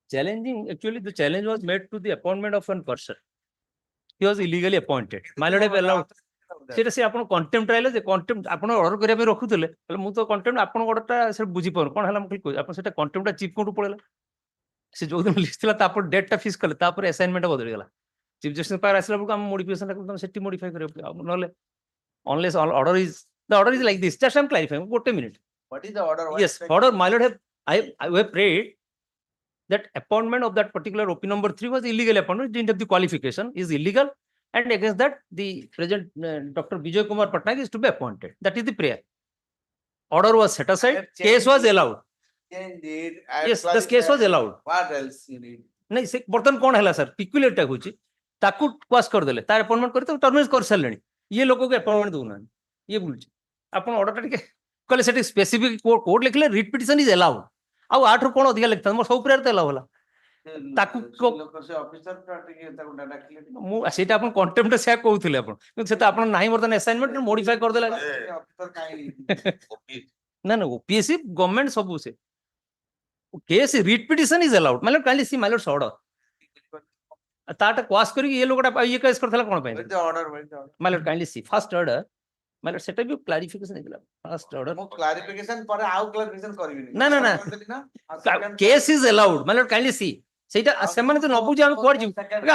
Challenging, actually, the challenge was made to the appointment of one person. He was illegally appointed. My lord have allowed. সেটা সে ଆପଣ କଣ୍ଟେମ୍ପ୍ଟ ଆଇଲେ ଯେ କଣ୍ଟେମ୍ପ୍ଟ ଆପଣ order କରିବା ପାଇଁ ରଖୁଥିଲେ ହେଲେ ମୁଁ ତ କଣ୍ଟେମ୍ପ୍ଟ ଆପଣଙ୍କ ଅର୍ଡରଟା ସେଟା ବୁଝିପାରୁନି କଣ ହେଲା ମୁଁ ଖାଲି କହୁଛି ଆପଣ ସେଟା କଣ୍ଟେମ୍ପ୍ଟଟା ଚିଫ୍ କୋର୍ଟକୁ ପଳେଇଲା ସେ ଯୋଉଦିନ ଲିଷ୍ଟ ଥିଲା ତାପରେ ଡେଟଟା ଫିକ୍ସ କଲେ ତାପରେ ଆସାଇନମେଣ୍ଟ ବଦଳିଗଲା ଚିଫ୍ ଜଷ୍ଟିସ ପାଖରେ ଆସିଲା ବେଳକୁ ଆମ ମୋଡିଫିକେସନ ତମେ ସେଠି ମୋଡିଫାଇ କରିବାକୁ ନହେଲେ unless order is the order is like this just I am clarifying ଗୋଟେ minute
What is the order? What
yes
is the-
order my lord have I have prayed that appointment of that particular OP number 3 was illegal appointment didn't have the qualification is illegal. And against that, the present Dr. Vijay Kumar Patnaik is to be appointed. That is the prayer. Order was set aside. Case was allowed.
Change it, add
Yes, this case was
clarified.
allowed.
What else you need?
नहीं से बर्तन कौन है sir peculiar टा होची ताकू cos कर देले तार अपॉइंटमेंट करते टर्मिनेट कर सारलेनी ये लोगों के अपॉइंटमेंट दोना ये बोलची आपण ऑर्डर टा के कहले सेटी स्पेसिफिक कोड लिखले रिट पिटिशन इज अलाउड आ आठ रो कोन अधिक लिखता मोर सब प्रेयर ते अलाउ होला ताकू
ଲୋକ ସେ ଅଫିସର ଟିକେ ତାକୁ ଡାକିଲେ
ମୁଁ ସେଇଟା ଆପଣ କଣ୍ଟେମ୍ପ୍ଟ ସେୟା କହୁଥିଲେ ଆପଣ କିନ୍ତୁ ସେଟା ଆପଣ ନାହିଁ ବର୍ତ୍ତମାନ ଆସାଇନମେଣ୍ଟ ମୋଡିଫାଇ କରିଦେଲା
ଅଫିସର କାହିଁ
ନା ନା ଓପିଏସସି ଗଭର୍ଣ୍ଣମେଣ୍ଟ ସବୁ ସେ case writ petition is allowed मतलब काली सी माइलर ऑर्डर ताटा क्वास करी ये लोगटा ये केस करथला कोन पे
order
my lord kindly see first order my lord सेटा भी क्लारिफिकेशन हेला फर्स्ट ऑर्डर
ମୁଁ କ୍ଲାରିଫିକେସନ ପରେ ଆଉ କ୍ଲାରିଫିକେସନ କରିବିନି
ନା ନା ନା case is allowed my lord kindly see सेटा सेमाने तो न बुझी हम कोड जी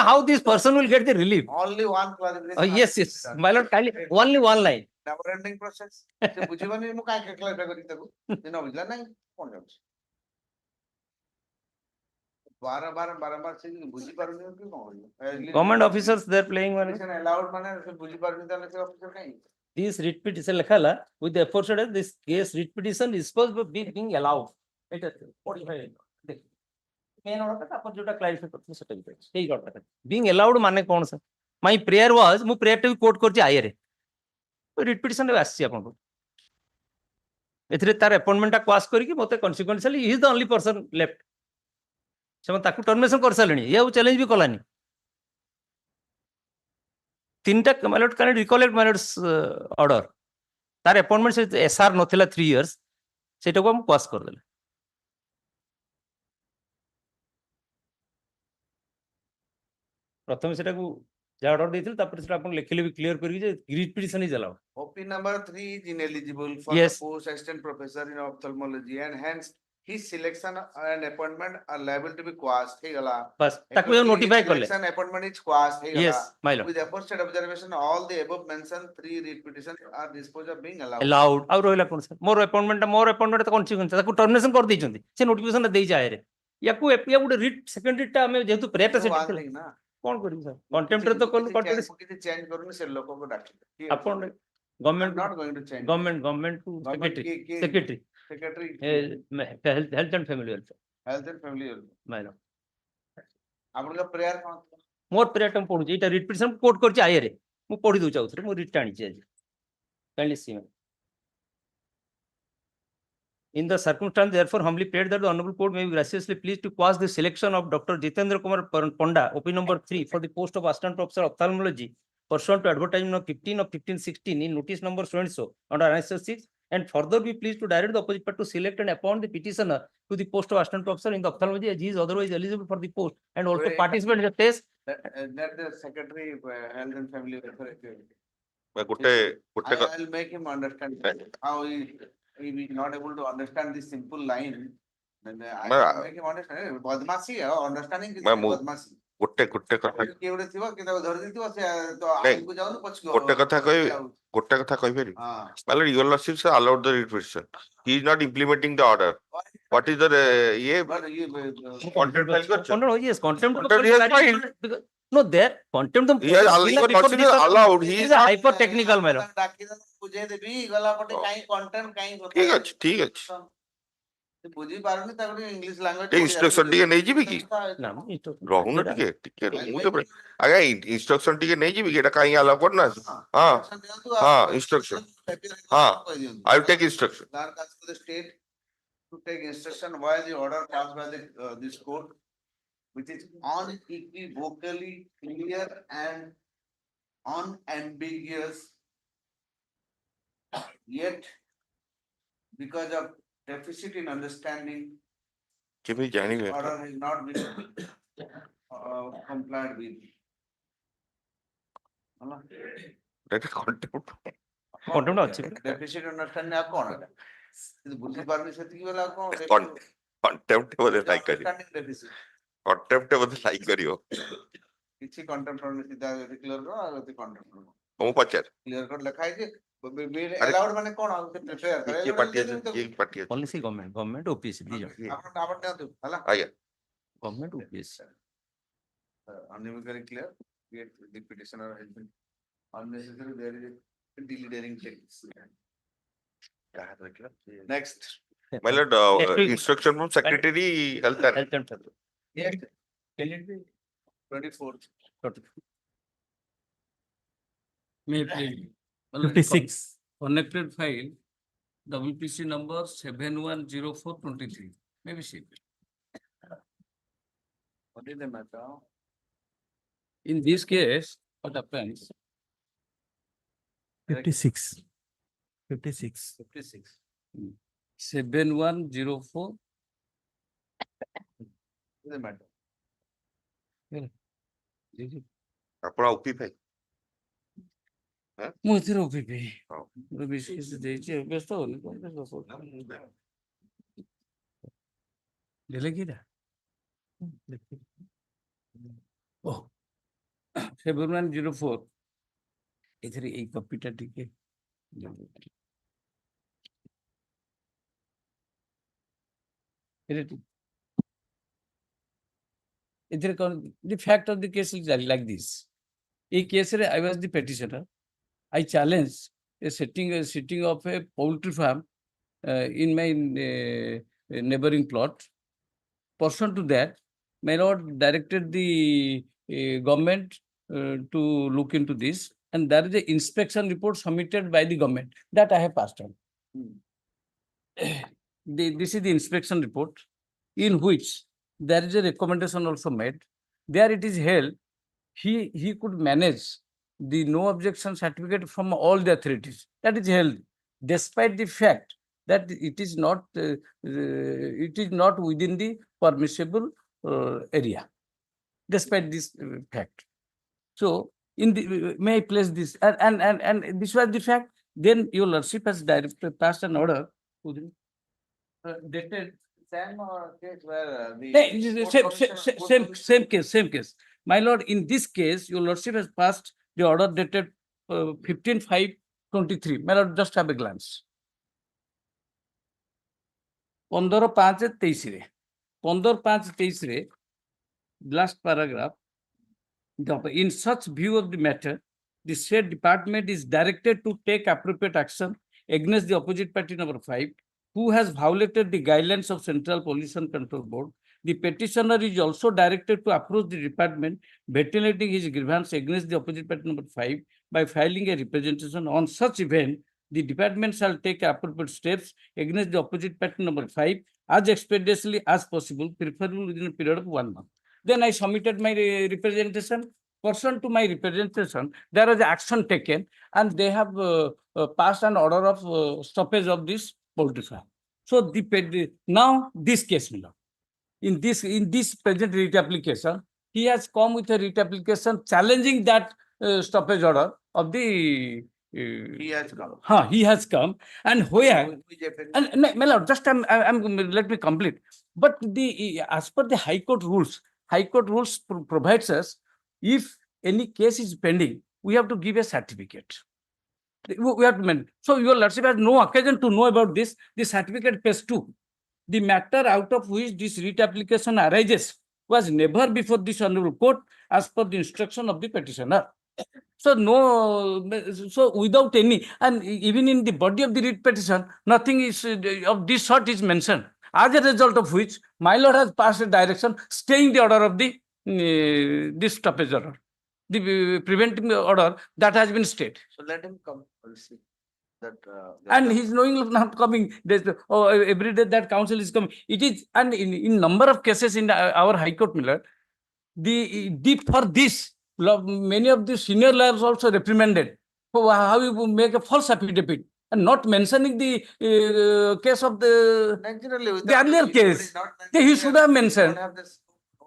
how this person will get the relief
only one clarification
yes yes Mylar kindly only one line
never ending process ସେ ବୁଝିବନି ମୁଁ କାଇଁ କ୍ଲାରିଫାଇ କରି ତାକୁ ସେ ନ ବୁଝିଲା ନାହିଁ କୋଣ ଯାଉଛି ବାରମ୍ବାର ସେ ବୁଝି ପାରୁନି କି କଣ କରିବ
government officers they are playing one
allowed ମାନେ ସେ ବୁଝି ପାରୁନି ତାହେଲେ ସେ ଅଫିସର କାହିଁ
this writ petition lekhala with the aforesaid this case writ petition is supposed to be being allowed it is 45 dekh main order ta apar jota clarify करथि सेटा भी सेही order ta being allowed माने कोन sir my prayer was मु prayer टा भी coat करछि आए रे writ petition रे आसी आपन को एथरे तार अपॉइंटमेंट टा क्वास करी कि मते consequentially he is the only person left से ताकू टर्मिनेशन कर सालणी ये चैलेंज भी कलानी तीनटा माइलट कैन रिकलेक्ट माइलट्स ऑर्डर तार अपॉइंटमेंट से एसआर नथिला 3 इयर्स सेटा को हम क्वास कर देले प्रथम सेटा को जा ऑर्डर देथिल तापर सेटा अपन लिखले भी क्लियर करी जे writ petition is allowed
OP number 3 is ineligible for
Yes.
the post assistant professor in ophthalmology and hence his selection and appointment are liable to be quashed हे गला
बस ताकू ये नोटिफाई कर ले
selection appointment is quashed हे गला
yes माइलट
with the aforesaid observation all the above mentioned 3 writ petitions are disposed of being allowed
allowed और रहला कोन सर मोर अपॉइंटमेंट तो कॉन्सिक्वेंस ताकू टर्मिनेशन कर दैछंती से नोटिफिकेशन दे जाय रे याकू एपिया गुड रिट सेकंड रिट टा हमें जेतु प्रेयर टा
One
सेट
thing ना
कौन करी सर कंटेम्प्ट तो कल कंटेम्प्ट
किसी चेंज करूनी से लोगों को डाकिले
अपन government
not going to change
government to secretary
secretary
health and family welfare
health and family
madam
आपन का prayer कौन
मोर प्रेयर टम पढु एटा रिट पिटिशन कोट करछि आए रे मु पढि दउ चाउथरे मु रिट टाणी छि आज kindly C In the circumstance, therefore, humbly prayed that the Honorable Court may be graciously pleased to quash the selection of Dr. Jitendra Kumar Panda, OP number 3, for the post of Assistant Professor of Ophthalmology, pursuant to advertisement of 15 of 1516 in notice number so and so under Annexure 6, and further be pleased to direct the opposite part to select and appoint the petitioner to the post of Assistant Professor in the Ophthalmology as he is otherwise eligible for the post and also
Wait.
participate in the test.
that the secretary health and family welfare
ଗୋଟେ
I'll make him understand how he is not able to understand this simple line. Then I'll make him understand. बदमाशी है understanding किसी बदमाशी.
ଗୋଟେ କଥା
किए उड़े थीवा कि ताको धर देतीवा से तो
नहीं,
आगे को जाओ ना पछको.
ଗୋଟେ କଥା କହିପାରିବି
हाँ.
मतलब your lordship sir allowed the writ petition he is not implementing the order what is the ये
But ये
content file करছো
Contempt, yes, contempt.
Contempt he has filed.
No, there contempt.
he has your lordship is allowed he
It
is
is a
not
hyper technical matter.
डाकी तो बुझे देबी गला पटे काई content काई
ଠିକ ଅଛି
ସେ ବୁଝି ପାରୁନି ତାକୁ ଇଂଲିଶ ଲାଙ୍ଗୁଏଜ
ଟିକେ instruction ଟିକେ ନେଇଯିବି କି
ନା ମୁଁ ଇଷ୍ଟ
ରହୁନ ଟିକେ ମୁଁ ତ ଆଜ୍ଞା instruction ଟିକେ ନେଇଯିବି କି ଏଟା କାଇଁ allow କରନା ହଁ instruction हाँ I will take instruction
the state to take instruction while the order passed by this court which is unequivocally clear and unambiguous, yet because of deficit in understanding,
Keep joining it.
order has not been complied with.
That is contempt.
Contempt ଅଛି ପରା।
Deficit understanding ଆଉ କଣ ଏଟା? କିନ୍ତୁ ବୁଝିପାରୁନି ସେତିକି ବେଲେ ଆଉ କଣ?
Contempt ବୋଧେ like କରିବ।
Understanding deficit.
Contempt ବୋଧେ like କରିବ।
କିଛି contempt ର ସିଧା ଯଦି clear କର ଆଉ ଯଦି contempt ର।
ମୁଁ ପଚାର।
Clear cut ଲେଖା ହେଇଛି allowed ମାନେ କଣ?
କିଏ ପାର୍ଟି ଅଛି? କିଏ ପାର୍ଟି ଅଛି?
Policy government OPC ଦି ଜଣ।
ଆପଣ ନିଅନ୍ତୁ ହେଲା।
ଆଜ୍ଞା।
Government OPC।
Unequivocally clear, yet the petitioner has been unnecessary, there is a deliberating text. Next.
My lord, instruction from Secretary Health and
Health and Family.
Yes,
Can it be
24th.
56. Connected file, WPC number 710423. Maybe see.
What is the matter?
In this case, what happens?
56. 56.
56.
7104.
What is the matter?
ଆପଣ OP ଭାଇ।
ମୁଁ ଏଥିରେ OPP।
ହଉ।
ବିଶେଷ ଦେଇଛି ବ୍ୟସ୍ତ ହଉନି ଦେଲେ କିଟା ଓ 7104 ଏଥିରେ ଏଇ କପିଟା ଟିକେ the fact of the case is like this. In case I was the petitioner. I challenged a sitting of a poultry farm in my neighboring plot. Pursuant to that, my lord directed the government to look into this, and there is a inspection report submitted by the government that I have passed on. This is the inspection report, in which there is a recommendation also made. There it is held he could manage the no objection certificate from all the authorities. That is held, despite the fact that it is not within the permissible area. Despite this fact, so in the may I place this and this was the fact. Then your lordship has passed an order dated.
Same case where
Same case. My lord, in this case, your lordship has passed the order dated 15/5/23. My lord, just have a glance. 15/5/23 ରେ 15/5/23 ରେ last paragraph. In such view of the matter, the said department is directed to take appropriate action against the opposite party number 5, who has violated the guidelines of Central Pollution Control Board. The petitioner is also directed to approach the department, ventilating his grievance against the opposite party number 5 by filing a representation. On such event, the department shall take appropriate steps against the opposite party number 5 as expeditiously as possible, preferably within a period of 1 month. Then I submitted my representation. Pursuant to my representation, there was action taken, and they have passed an order of stoppage of this poultry farm. So now this case, in this present writ application, he has come with a writ application challenging that stoppage order of the.
he has come.
He has come, and where? And my lord, just let me complete. But as per the High Court rules, provides us, if any case is pending, we have to give a certificate. We have to. So your lordship has no occasion to know about this. The certificate page 2. The matter out of which this writ application arises was never before this honorable court as per the instruction of the petitioner. So without any, and even in the body of the writ petition, nothing is of this sort is mentioned. As a result of which, my lord has passed a direction staying the order of the this stoppage order, the preventing order that has been stayed.
So let him come. We'll see. That,
and he's knowingly not coming. Every day that counsel is coming. It is, and in number of cases in our High Court, Miller, for this, many of the senior lawyers also reprimanded. So how you make a false affidavit and not mentioning the case of the earlier case? He should have mentioned.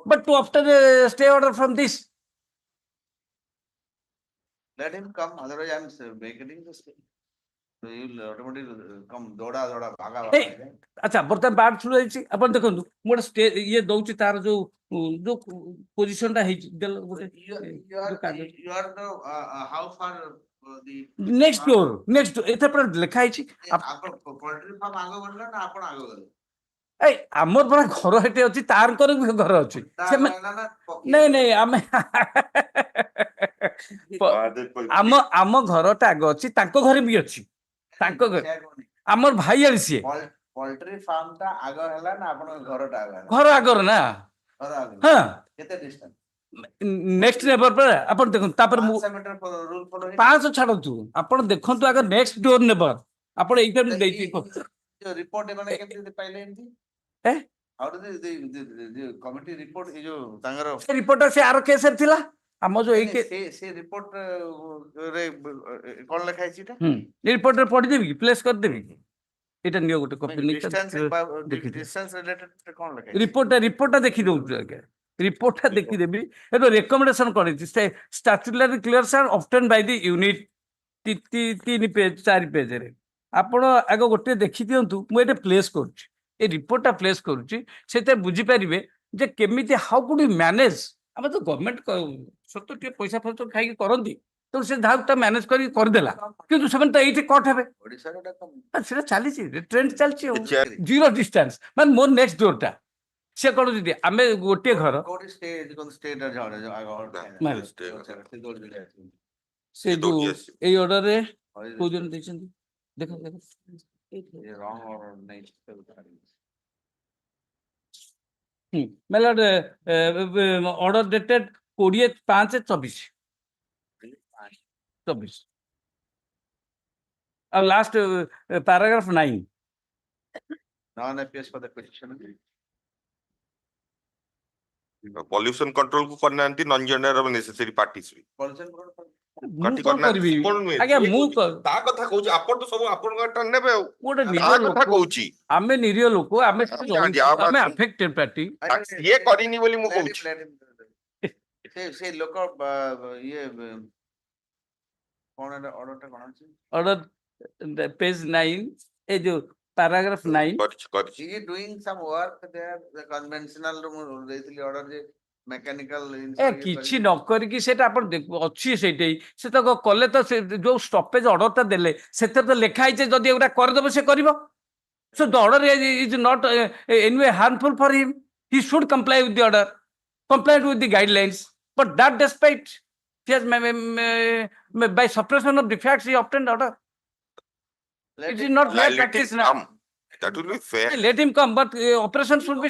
But to after a stay order from this.
Let him come, otherwise I am vacating the stay. So you will automatically come, doda, bhaga,
Hey,
bhaga.
अच्छा ବର୍ତ୍ତମାନ ବାର ଶୁରୁ ହେଇଛି ଆପଣ ଦେଖନ୍ତୁ ମୁଁ ଗୋଟେ stay ଇଏ ଦଉଛି ତାର ଯୋଉ ପୋଜିସନ ଟା ହେଇଛି ଗୋଟେ
You are the, how far the.
Next door ଏଥିରେ ପୁରା ଲେଖା ହେଇଛି
Poultry farm ଆଗ ଗଲେ ନା ଆପଣ ଆଗ ଗଲେ?
ଏଇ ଆମର ପରା ଘର ଏଠି ଅଛି ତାରଙ୍କର ବି ଘର ଅଛି ନାଇଁ ନାଇଁ ଆମେ ଆମ ଘରଟା ଆଗ ଅଛି ତାଙ୍କ ଘରେ ବି ଅଛି ତାଙ୍କ ଘରେ ଆମର ଭାଇ ଆଣି ସିଏ
ପୋଲ୍ଟ୍ରି ଫାର୍ମ ଟା ଆଗ ହେଲା ନା ଆପଣଙ୍କ ଘରଟା ଆଗ ହେଲା?
ଘର ଆଗର ନା
ଘର ଆଗ
ହଁ
କେତେ ଡିଷ୍ଟାନ୍ସ?
ନେକ୍ସଟ ନେବର ପରା ଆପଣ ଦେଖନ୍ତୁ ତାପରେ
500 ମିଟର ରୁଲ ଫଲୋ ହେଇଛି।
500 ଛାଡନ୍ତୁ ଆପଣ ଦେଖନ୍ତୁ ଆଗ ନେକ୍ସଟ ଡୋର ନେବର ଆପଣ ଏଇଟା ଦେଇଛି
ରିପୋର୍ଟ ଏମାନେ କେମିତି ପାଇଲେ ଏମିତି? How do the committee report ଏ ଯୋଉ ତାଙ୍କର
ସେ ରିପୋର୍ଟ ସେ ଆର କେସରେ ଥିଲା ଆମ ଯୋଉ ଏଇ
ସେ ରିପୋର୍ଟ ରେ କଣ ଲେଖା ହେଇଛି ଏଟା?
ରିପୋର୍ଟରେ ପଢିଦେବି କି ପ୍ଲେସ୍ କରିଦେବି କି এটা নিয়ে ଗୋଟେ କପି
ଡିଷ୍ଟାନ୍ସ ରେଲେଟେଡ କଣ ଲେଖା ହେଇଛି?
ରିପୋର୍ଟଟା ଦେଖି ଦଉଛୁ ଆଜ୍ଞା ରିପୋର୍ଟଟା ଦେଖିଦେବି ଏବେ ରେକମେଣ୍ଡେସନ କରିଛି ଷ୍ଟାଚୁଟାରୀ କ୍ଲିୟରନ୍ସ ଆର୍ ଅବଟେନ୍ ବାଇ ଦି ୟୁନିଟ 3 ପେଜ 4 ପେଜରେ ଆପଣ ଆଗ ଗୋଟେ ଦେଖି ଦିଅନ୍ତୁ ମୁଁ ଏଟା ପ୍ଲେସ୍ କରୁଛି ଏ ରିପୋର୍ଟଟା ପ୍ଲେସ୍ କରୁଛି ସେଥିରେ ବୁଝିପାରିବେ ଯେ କେମିତି ହାଉ କୁଡ୍ ୟୁ ମ୍ୟାନେଜ ଆମେ ତ ଗଭର୍ଣ୍ଣମେଣ୍ଟ ସତ ଟିକେ ପଇସା ଫଇସା ଖାଇକି କରନ୍ତି ତେଣୁ ସେ ଯାହା ମ୍ୟାନେଜ କରିକି କରିଦେଲା କିନ୍ତୁ ସେମାନେ ତ ଏଇଠି କଟ୍ ହେବେ
ଓଡିଶାରେ
ସେଟା ଚାଲିଛି ଟ୍ରେଣ୍ଡ ଚାଲିଛି ଆଉ ଜିରୋ ଡିଷ୍ଟାନ୍ସ ମାନେ ମୋର ନେକ୍ସଟ ଡୋରଟା ସେ କଣ ଯଦି ଆମେ ଗୋଟିଏ ଘର
କୋଉଠି ଷ୍ଟେ
ସେ ଯୋଉ ଏଇ ଅର୍ଡରରେ କୋଉ ଦିନ ଦେଇଛନ୍ତି ଦେଖ ଅର୍ଡର ଡେଟେଡ 20/5/24 ଆଉ last paragraph 9
non-appears for the petition.
Pollution control को करना है non gender of necessary parties भी
ମୁଁ କଣ କରିବି ଆଜ୍ଞା ମୁଁ
ତା କଥା କହୁଛି ଆପଣ ତ ସବୁ ଆପଣଙ୍କ ନେବେ ଆଉ
ଗୋଟେ
ତା
ନିରୀହ
କଥା
ଲୋକ
କହୁଛି
ଆମେ ନିରୀହ ଲୋକ ଆମେ ଆମେ ଆଫେକ୍ଟେଡ ପାର୍ଟି
ସିଏ କରିନି ବୋଲି ମୁଁ କହୁଛି
ସେ ଲୋକ ଇଏ କଣ ଅର୍ଡରଟା କଣ ଅଛି?
ଅର୍ଡର ପେଜ 9 ଏ ଯୋଉ paragraph 9
He is doing some work there, the conventional ଦେଇଥିଲି ଅର୍ଡର ଯେ ମେକାନିକାଲ
କିଛି ନ କରିକି ସେଟା ଆପଣ ଅଛି ସେଇଠି ସେ ତ କଲେ ତ ସେ ଯୋଉ ଷ୍ଟପେଜ ଅର୍ଡରଟା ଦେଲେ ସେଥିରେ ତ ଲେଖା ହେଇଛି ଯଦି ଏଗୁଡ଼ା କରିଦେବ ସେ କରିବ so the order is not anyway harmful for him he should comply with the order comply with the guidelines but that despite he has by suppression of defects he obtained order it is not fair practice now
that will be fair
let him come but operation should be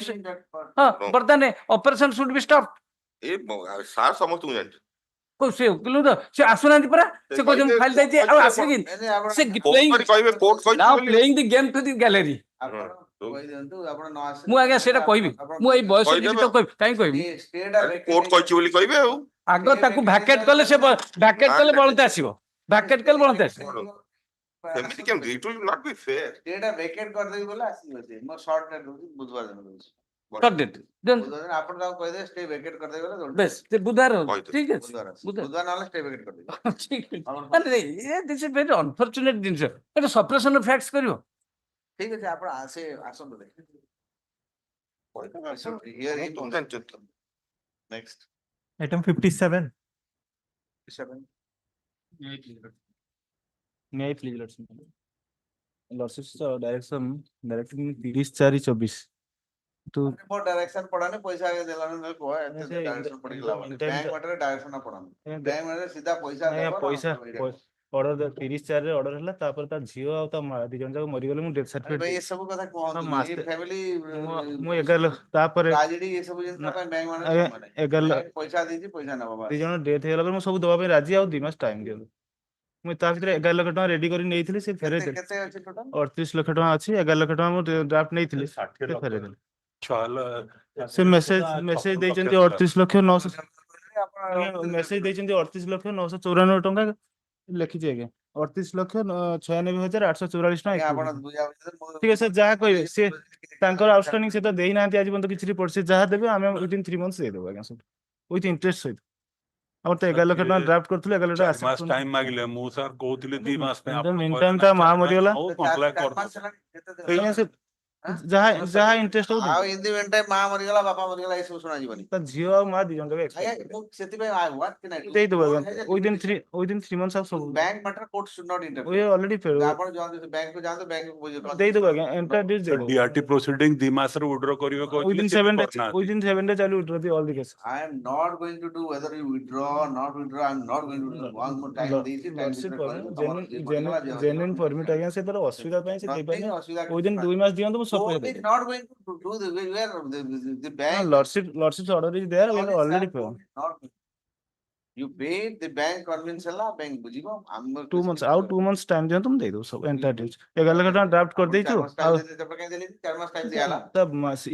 but then operation should be stopped
ए सार समस्त मुझे
ସେ ଓକିଲ ତ ସେ ଆସୁନାହାନ୍ତି ପରା ସେ କହୁଛନ୍ତି ମୁଁ ଫାଇଲ ଦେଇଛି ଆଉ ଆସିକି ସେ ପ୍ଲେଇଂ ଦି ଗେମ୍ ଟୁ ଦି ଗ୍ୟାଲେରୀ ମୁଁ ଆଜ୍ଞା ସେଇଟା କହିବି ମୁଁ ଏଇ ବୟସ ତ କହିବି କାହିଁ କହିବି
କୋର୍ଟ କହିଛି ବୋଲି କହିବେ ଆଉ
ଆଗ ତାକୁ ଭ୍ୟାକେଟ କଲେ ସେ ଭ୍ୟାକେଟ କଲେ ବଳତେ ଆସିବ ଭ୍ୟାକେଟ କଲେ ବଳତେ ଆସିବ
ସେମିତି କେମିତି it will not be fair
ଏଟା ଭେକେଟ କରିଦେବି ବୋଲେ ଆସିବ ସେ ମୋ ସର୍ଟ ଡେଟ୍ ହଉଛି ବୁଧବାର ଦିନ ରହୁଛି
ସର୍ଟ ଡେଟ୍
ଆପଣ ତାକୁ କହିଦେବେ ଷ୍ଟେ ଭେକେଟ କରିଦେବି ବୋଲେ
ବେଶ ସେ ବୁଧବାର ଠିକ ଅଛି
ବୁଧବାର ନହେଲେ ଷ୍ଟେ ଭେକେଟ କରିଦେବି
ଦିସ୍ ଇଜ ଭେରି ଅନଫର୍ଚୁନେଟ ଜିନିଷ ଏଟା ସପ୍ରେସନ ଅଫ ଫ୍ୟାକ୍ଟସ କରିବ
ଠିକ ଅଛି ଆପଣ ଆସନ୍ତୁ next
item 57 may I please lordship's direction directing 30/4/24 to
ମୋ डायरेक्शन पढ़ाने पैसा आगे देलाने नहीं कोई ऐसे डायरेक्शन पढ़ी लावा बैंक वाटर डायरेक्शन ना पढ़ाने बैंक वाटर सीधा पैसा देबो
पैसा ऑर्डर 30/4 रे ऑर्डर हला तापर ता झियो आ ता दी जन जाक मरि गेले मु डेथ सर्टिफिकेट
भाई ये सब कथा कोन ये फैमिली
मु 11 तापर
ट्रेजेडी ये सब जिंस पे बैंक वाटर माने पैसा दीजी पैसा ना बाबा
दी जन डेथ हेला पर मु सब दबा पे राजी आ 2 मास टाइम दियो मु ता भीतर 11 लाख टका रेडी करी नेइथिली से फेरे दे
केते अछि टोटल
38 लाख टका अछि 11 लाख टका मु ड्राफ्ट नेइथिली से फेरे दे ସେ ମେସେଜ ଦେଇଛନ୍ତି 38,900 ମେସେଜ ଦେଇଛନ୍ତି 38,994 ଟଙ୍କା ଲେଖିଛି ଆଜ୍ଞା 38,96,844 ଟଙ୍କା
ଆପଣ
21।
ବୁଝାବୁଝି ମୁଁ
ଠିକ ଅଛି ଯାହା କହିବେ ସେ ତାଙ୍କର ଆଉଟଷ୍ଟାଣ୍ଡିଂ ସେ ତ ଦେଇନାହାନ୍ତି ଆଜି ପର୍ଯ୍ୟନ୍ତ କିଛି ରିପୋର୍ଟ ସେ ଯାହା ଦେବେ ଆମେ ୱିଦିନ୍ 3 months ଦେଇଦେବୁ ଆଜ୍ଞା ସବୁ ୱିଥ୍ ଇଣ୍ଟରେଷ୍ଟ ସହିତ ଆମର ତ 11 ଲକ୍ଷ ଟଙ୍କା ଡ୍ରାଫ୍ଟ କରିଥିଲୁ 11 ଲକ୍ଷ
ମାସ ଟାଇମ ମାଗିଲେ ମୁଁ ସାର୍ କହୁଥିଲି 2 ମାସ ପାଇଁ
ମିନ୍ ଟାଇମ୍ ତା ମା ମରିଗଲା
କେତେ
ଆଜ୍ଞା ସେ ଯାହା ଇଣ୍ଟରେଷ୍ଟ ହଉ
ଆଉ ଇନ୍ ଦି ମେନ୍ ଟାଇମ୍ ମା ମରିଗଲା ବାପା ମରିଗଲା ଏସବୁ ଶୁଣାଯିବନି
ତା ଝିଅ ଆଉ ମା ଦି ଜଣ ଯାକ
ଆଜ୍ଞା ମୁଁ ସେଥିପାଇଁ what can I do?
ଦେଇଦେବୁ
Court
ଆଜ୍ଞା
has a
within
jurisdiction.
3 months ଆଉ ସବୁ
Bank matter court should not
we
interfere.
already paid
ଆପଣ ଯାଆନ୍ତୁ ବ୍ୟାଙ୍କ କୁ ଯାଆନ୍ତୁ ବ୍ୟାଙ୍କ
ଦେଇଦେବୁ ଆଜ୍ଞା ଏଣ୍ଟାର ଡ୍ୟୁଜ ଦେଇଦେବୁ
DRT proceeding 2 ମାସରେ withdraw କରିବେ କହିଥିଲେ
within
ସେ
7 days
କରିନାହାନ୍ତି।
within 7 days I will withdraw all the cases
I am not going to do whether you withdraw or not withdraw. I am not going to do one more time ଦେଇଛି time ଭିତରେ କରିବେ ତମର ଯିଏ ମରିଗଲା ଯିଏ
genuine ଫର୍ମିଟ୍ ଆଜ୍ଞା ସେ ତାର ଅସୁବିଧା ପାଇଁ ସେ
nothing
ଦେଇପାରିବେ
ଅସୁବିଧା
within 2 ମାସ ଦିଅନ୍ତୁ ମୁଁ ସବୁ
Court is not going to do the bank
lordship's order is there we have already paid
you paid the bank convince ହେଲା bank ବୁଝିବ ଆମ
2 months ଆଉ 2 months time ଦିଅନ୍ତୁ ମୁଁ ଦେଇଦେବୁ ସବୁ ଏଣ୍ଟାର ଡ୍ୟୁଜ 11 ଲକ୍ଷ ଟଙ୍କା ଡ୍ରାଫ୍ଟ କରିଦେଇଛୁ ଆଉ
4 ମାସ time ଦିଆହେଲା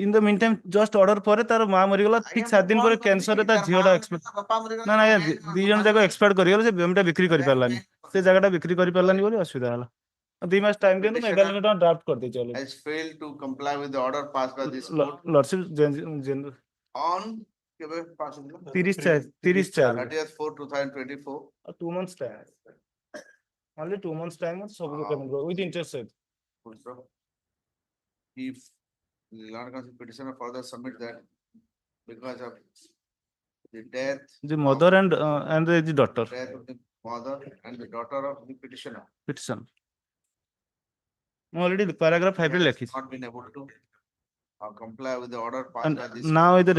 in the meantime just order ପରେ ତାର ମା ମରିଗଲା ଠିକ 7 ଦିନ ପରେ କ୍ୟାନ୍ସରରେ ତା ଝିଅଟା ଏକ୍ସପାୟାର
ବାପା ମରିଗଲା
ନା ଆଜ୍ଞା ଦି ଜଣ ଯାକ ଏକ୍ସପାୟାର କରିଗଲେ ସେ ଜମିଟା ବିକ୍ରି କରିପାରିଲାନି ସେ ଜାଗାଟା ବିକ୍ରି କରିପାରିଲାନି ବୋଲି ଅସୁବିଧା ହେଲା 2 ମାସ ଟାଇମ ଦିଅନ୍ତୁ ମୁଁ 11 ଲକ୍ଷ ଟଙ୍କା ଡ୍ରାଫ୍ଟ କରିଦେଇଛି already
has failed to comply with the order passed by this court
lordship
on କେବେ pass ହେଇଥିଲା
30 4
30/4/2024
2 months time only 2 months time ସବୁ payment with interest rate
if the land council petitioner further submit that because of the death
the mother and the daughter
death of the mother and the daughter of the petitioner
petition ମୁଁ already paragraph 5 ରେ ଲେଖିଛି
not been able to comply with the order passed by this
now
court.
with the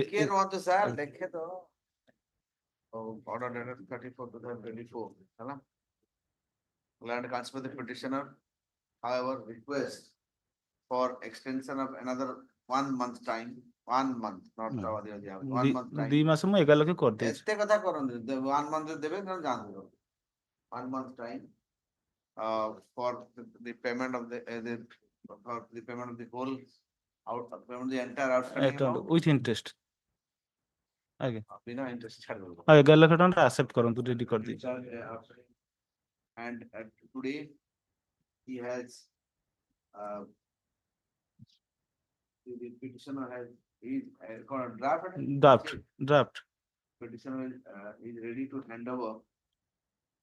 କିଏ ରୁହନ୍ତୁ sir ଦେଖେ ତ order dated 34/2024 ହେଲା land council the petitioner however request for extension of another 1 month time 1 month not 1 month time
2 ମାସ ମୁଁ 11 ଲକ୍ଷ କରିଦେଇଛି
ଏତେ କଥା କରନ୍ତୁ 1 month ଦେବେ ନହେଲେ ଯାଆନ୍ତୁ 1 month time for the payment of for the payment of the whole payment of the entire outstanding amount
with interest ଆଜ୍ଞା
बिना interest ଛାଡିଦେବୁ
11 ଲକ୍ଷ ଟଙ୍କା ଆକ୍ସେପ୍ଟ କରନ୍ତୁ ରେଡି କରିଦେଇଛି
and today he has the petitioner has
draft
petitioner is ready to hand over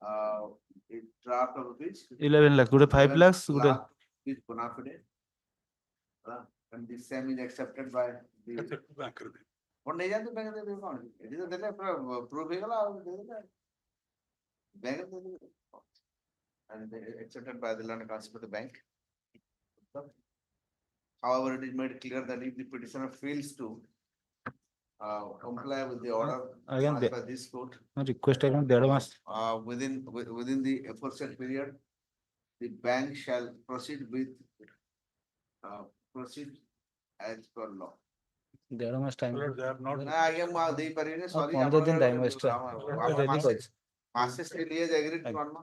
a draft of which
11 lakh ଗୋଟେ 5 lakhs ଗୋଟେ
is bona fide and the same is accepted by the और नहीं जानते bank दे कौन ये तो देले proof ହେଇଗଲା ଆଉ ଦେଇଦେଲେ बैंक दे ଦେଲେ and accepted by the land council for the bank however it is made clear that if the petitioner fails to comply with the order passed by this court
request again 1.5 months
within the aforesaid period the bank shall proceed as per law
1.5 months time
ना आगे मैं दे परिने sorry
15 दिन time extra
मासे के लिए agree करना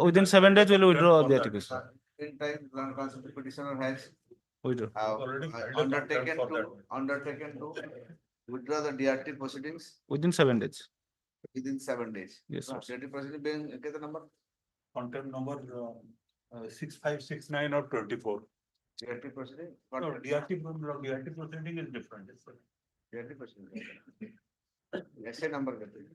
within 7 days will withdraw the application
in time land council petitioner has
withdraw
undertaken to withdraw the DRT proceedings
within 7 days
within 7 days
yes sir
DRT proceeding being कितना number
content number 6569 or 24
DRT proceeding
no DRT proceeding is different
DRT proceeding ऐसे number करते हैं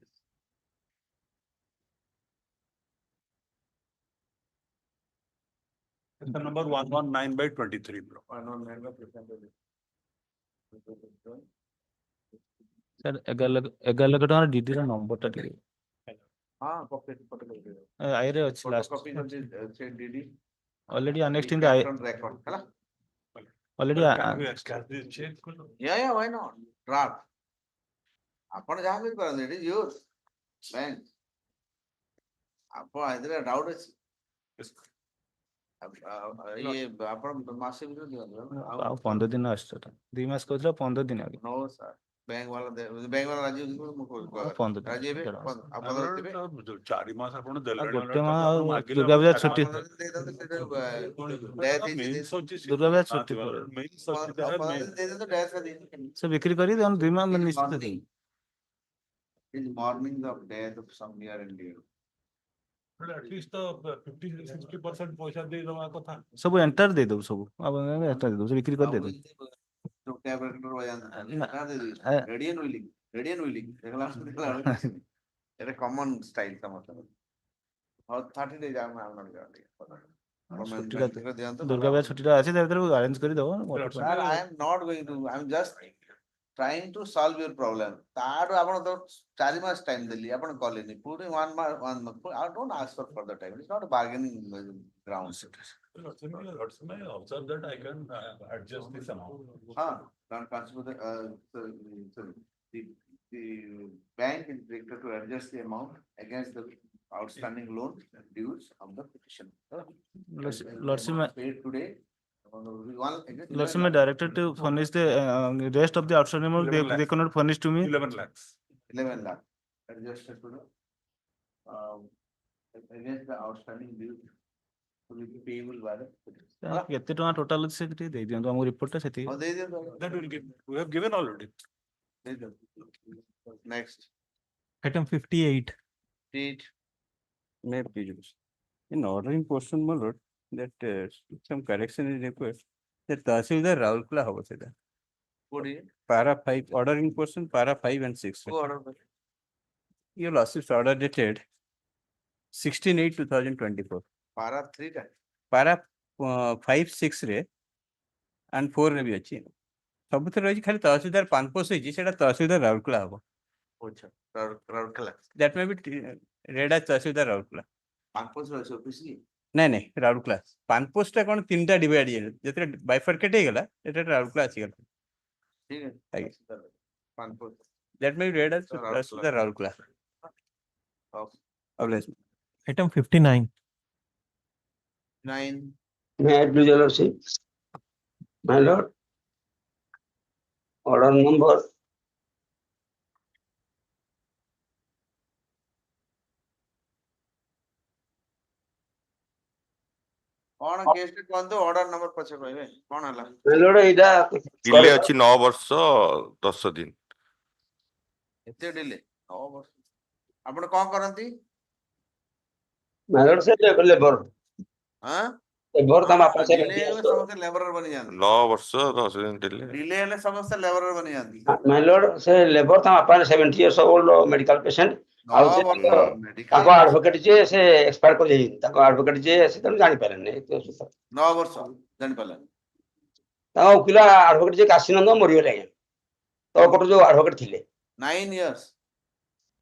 it's the number 119/23 bro
119/23
sir 11 lakh ଟଙ୍କା DD ର number ଟା ଟିକେ
हां copy photo कर
आई रे ଅଛି last
कॉपी से DD
already annexed in the
record ହେଲା
already
yeah why not draft ଆପଣ ଯାହା ବି କରନ୍ତି it is yours bank ଆପଣ ଏଥିରେ ଡାଉଟ୍ ଅଛି ये ଆପଣ ମାସେ ଭିତରେ ଦିଅନ୍ତୁ
ଆଉ 15 ଦିନ ଆସୁଛି 2 ମାସ କହିଥିଲା 15 ଦିନ ଆগে
no sir बैंक वाला राजी राजी हेबे आपण देबे
4 ମାସ ଆପଣ ଦେଲେଣି
ଗୋଟେ
already,
ମାସ
ତାକୁ ଆପଣ
ଆଉ
ମାଗିଲେ
ଦୁର୍ଗା
ଆପଣ
ପୂଜା
4
ଛୁଟି
ମାସ means ହଉଛି
ଦୁର୍ଗା ପୂଜା
ହଁ,
ଛୁଟି ପରେ
means ହଉଛି there means
ସେ ବିକ୍ରି କରି ଦେନ୍ 2 ମାସ ନିଶ୍ଚିତ ଦେବେ।
in morning of death of some near and dear.
at least 50-60% ପଇସା ଦେଇଦବା କଥା।
ସବୁ ଏଣ୍ଟାର ଦେଇଦବୁ ସବୁ ଆପଣ ଏଣ୍ଟାର ଦେଇଦବୁ ସେ ବିକ୍ରି କରି ଦେଇଦବୁ।
It's a common style और 30 days
ଦୁର୍ଗା ପୂଜା ଛୁଟିଟା ଅଛି ତା ଭିତରେ ଆରେଞ୍ଜ କରି ଦବ।
Sir, I am not going to, I am just trying to solve your problem. तार आपण तो 4 मास टाइम देली आपण कॉलेज पूरे 1 month I don't ask for further time. It's not a bargaining ground.
I observe that I can adjust this amount.
Don't consider the bank is directed to adjust the amount against the outstanding loan and dues of the petition. Paid today.
Let's say directed to furnish the rest of the outstanding amount. They cannot furnish to me.
11 lakhs.
11 lakh adjusted to the against the outstanding dues to be payable by the petition.
କେତେ ଟଙ୍କା total ଅଛି ସେଠି ଦେଇ ଦିଅନ୍ତୁ ଆମ report ଟା ସେଠି।
ଦେଇ ଦିଅନ୍ତୁ
That will give, we have given already.
ଦେଇ ଦିଅନ୍ତୁ next
Item 58.
May please. In ordering portion, my lord, that some correction is required. That Tahsildar Raulkela hobo seda.
what is
Para 5, ordering portion, para 5 and 6.
who order
Your lawsuits order dated 16/8/2024.
para 3 टा
Para 5, 6 रे and 4 रे भी अच्छी। सबुतर रही खाली तहसीलदार पानपोस होई सेटा तहसीलदार राउरकेला हबो।
अच्छा Rourkela
That may be read as tahsildar Rourkela.
Panposh रो ऑफिस की
नहीं राउरकेला पानपोस टा कोन तीनटा डिवाइड हे जेते बाइफरकेट हे गेला एटा राउरकेला आसी गेला।
ठीक है
आगे
पानपोस
that may be read as tahsildar Rourkela.
Item 59.
9
May I please your lordship? My lord, order number
कौन केस के कोन तो ऑर्डर नंबर पछे कहबे कोन हला
my lord एटा
डिले अछि 9 वर्ष 10 दिन।
एते डिले 9 वर्ष आपण कोन करंती
my lord से लेबर
हां
लेबर तम आपन से
डिले में समस्त लेबरर बनी जान
9 वर्ष 10 दिन डिले।
डिले हेले समस्त लेबरर बनी जान
my lord से लेबर तम आपन 70 years old medical patient आउ से ताको एडवोकेट जे से एक्सपायर कर जाई ताको एडवोकेट जे से तम जानि पारे नै
9 वर्ष जानि पाले
ताको उकिला एडवोकेट जे काशीनंद मरि गेले तो कोट जो एडवोकेट थिले
9 years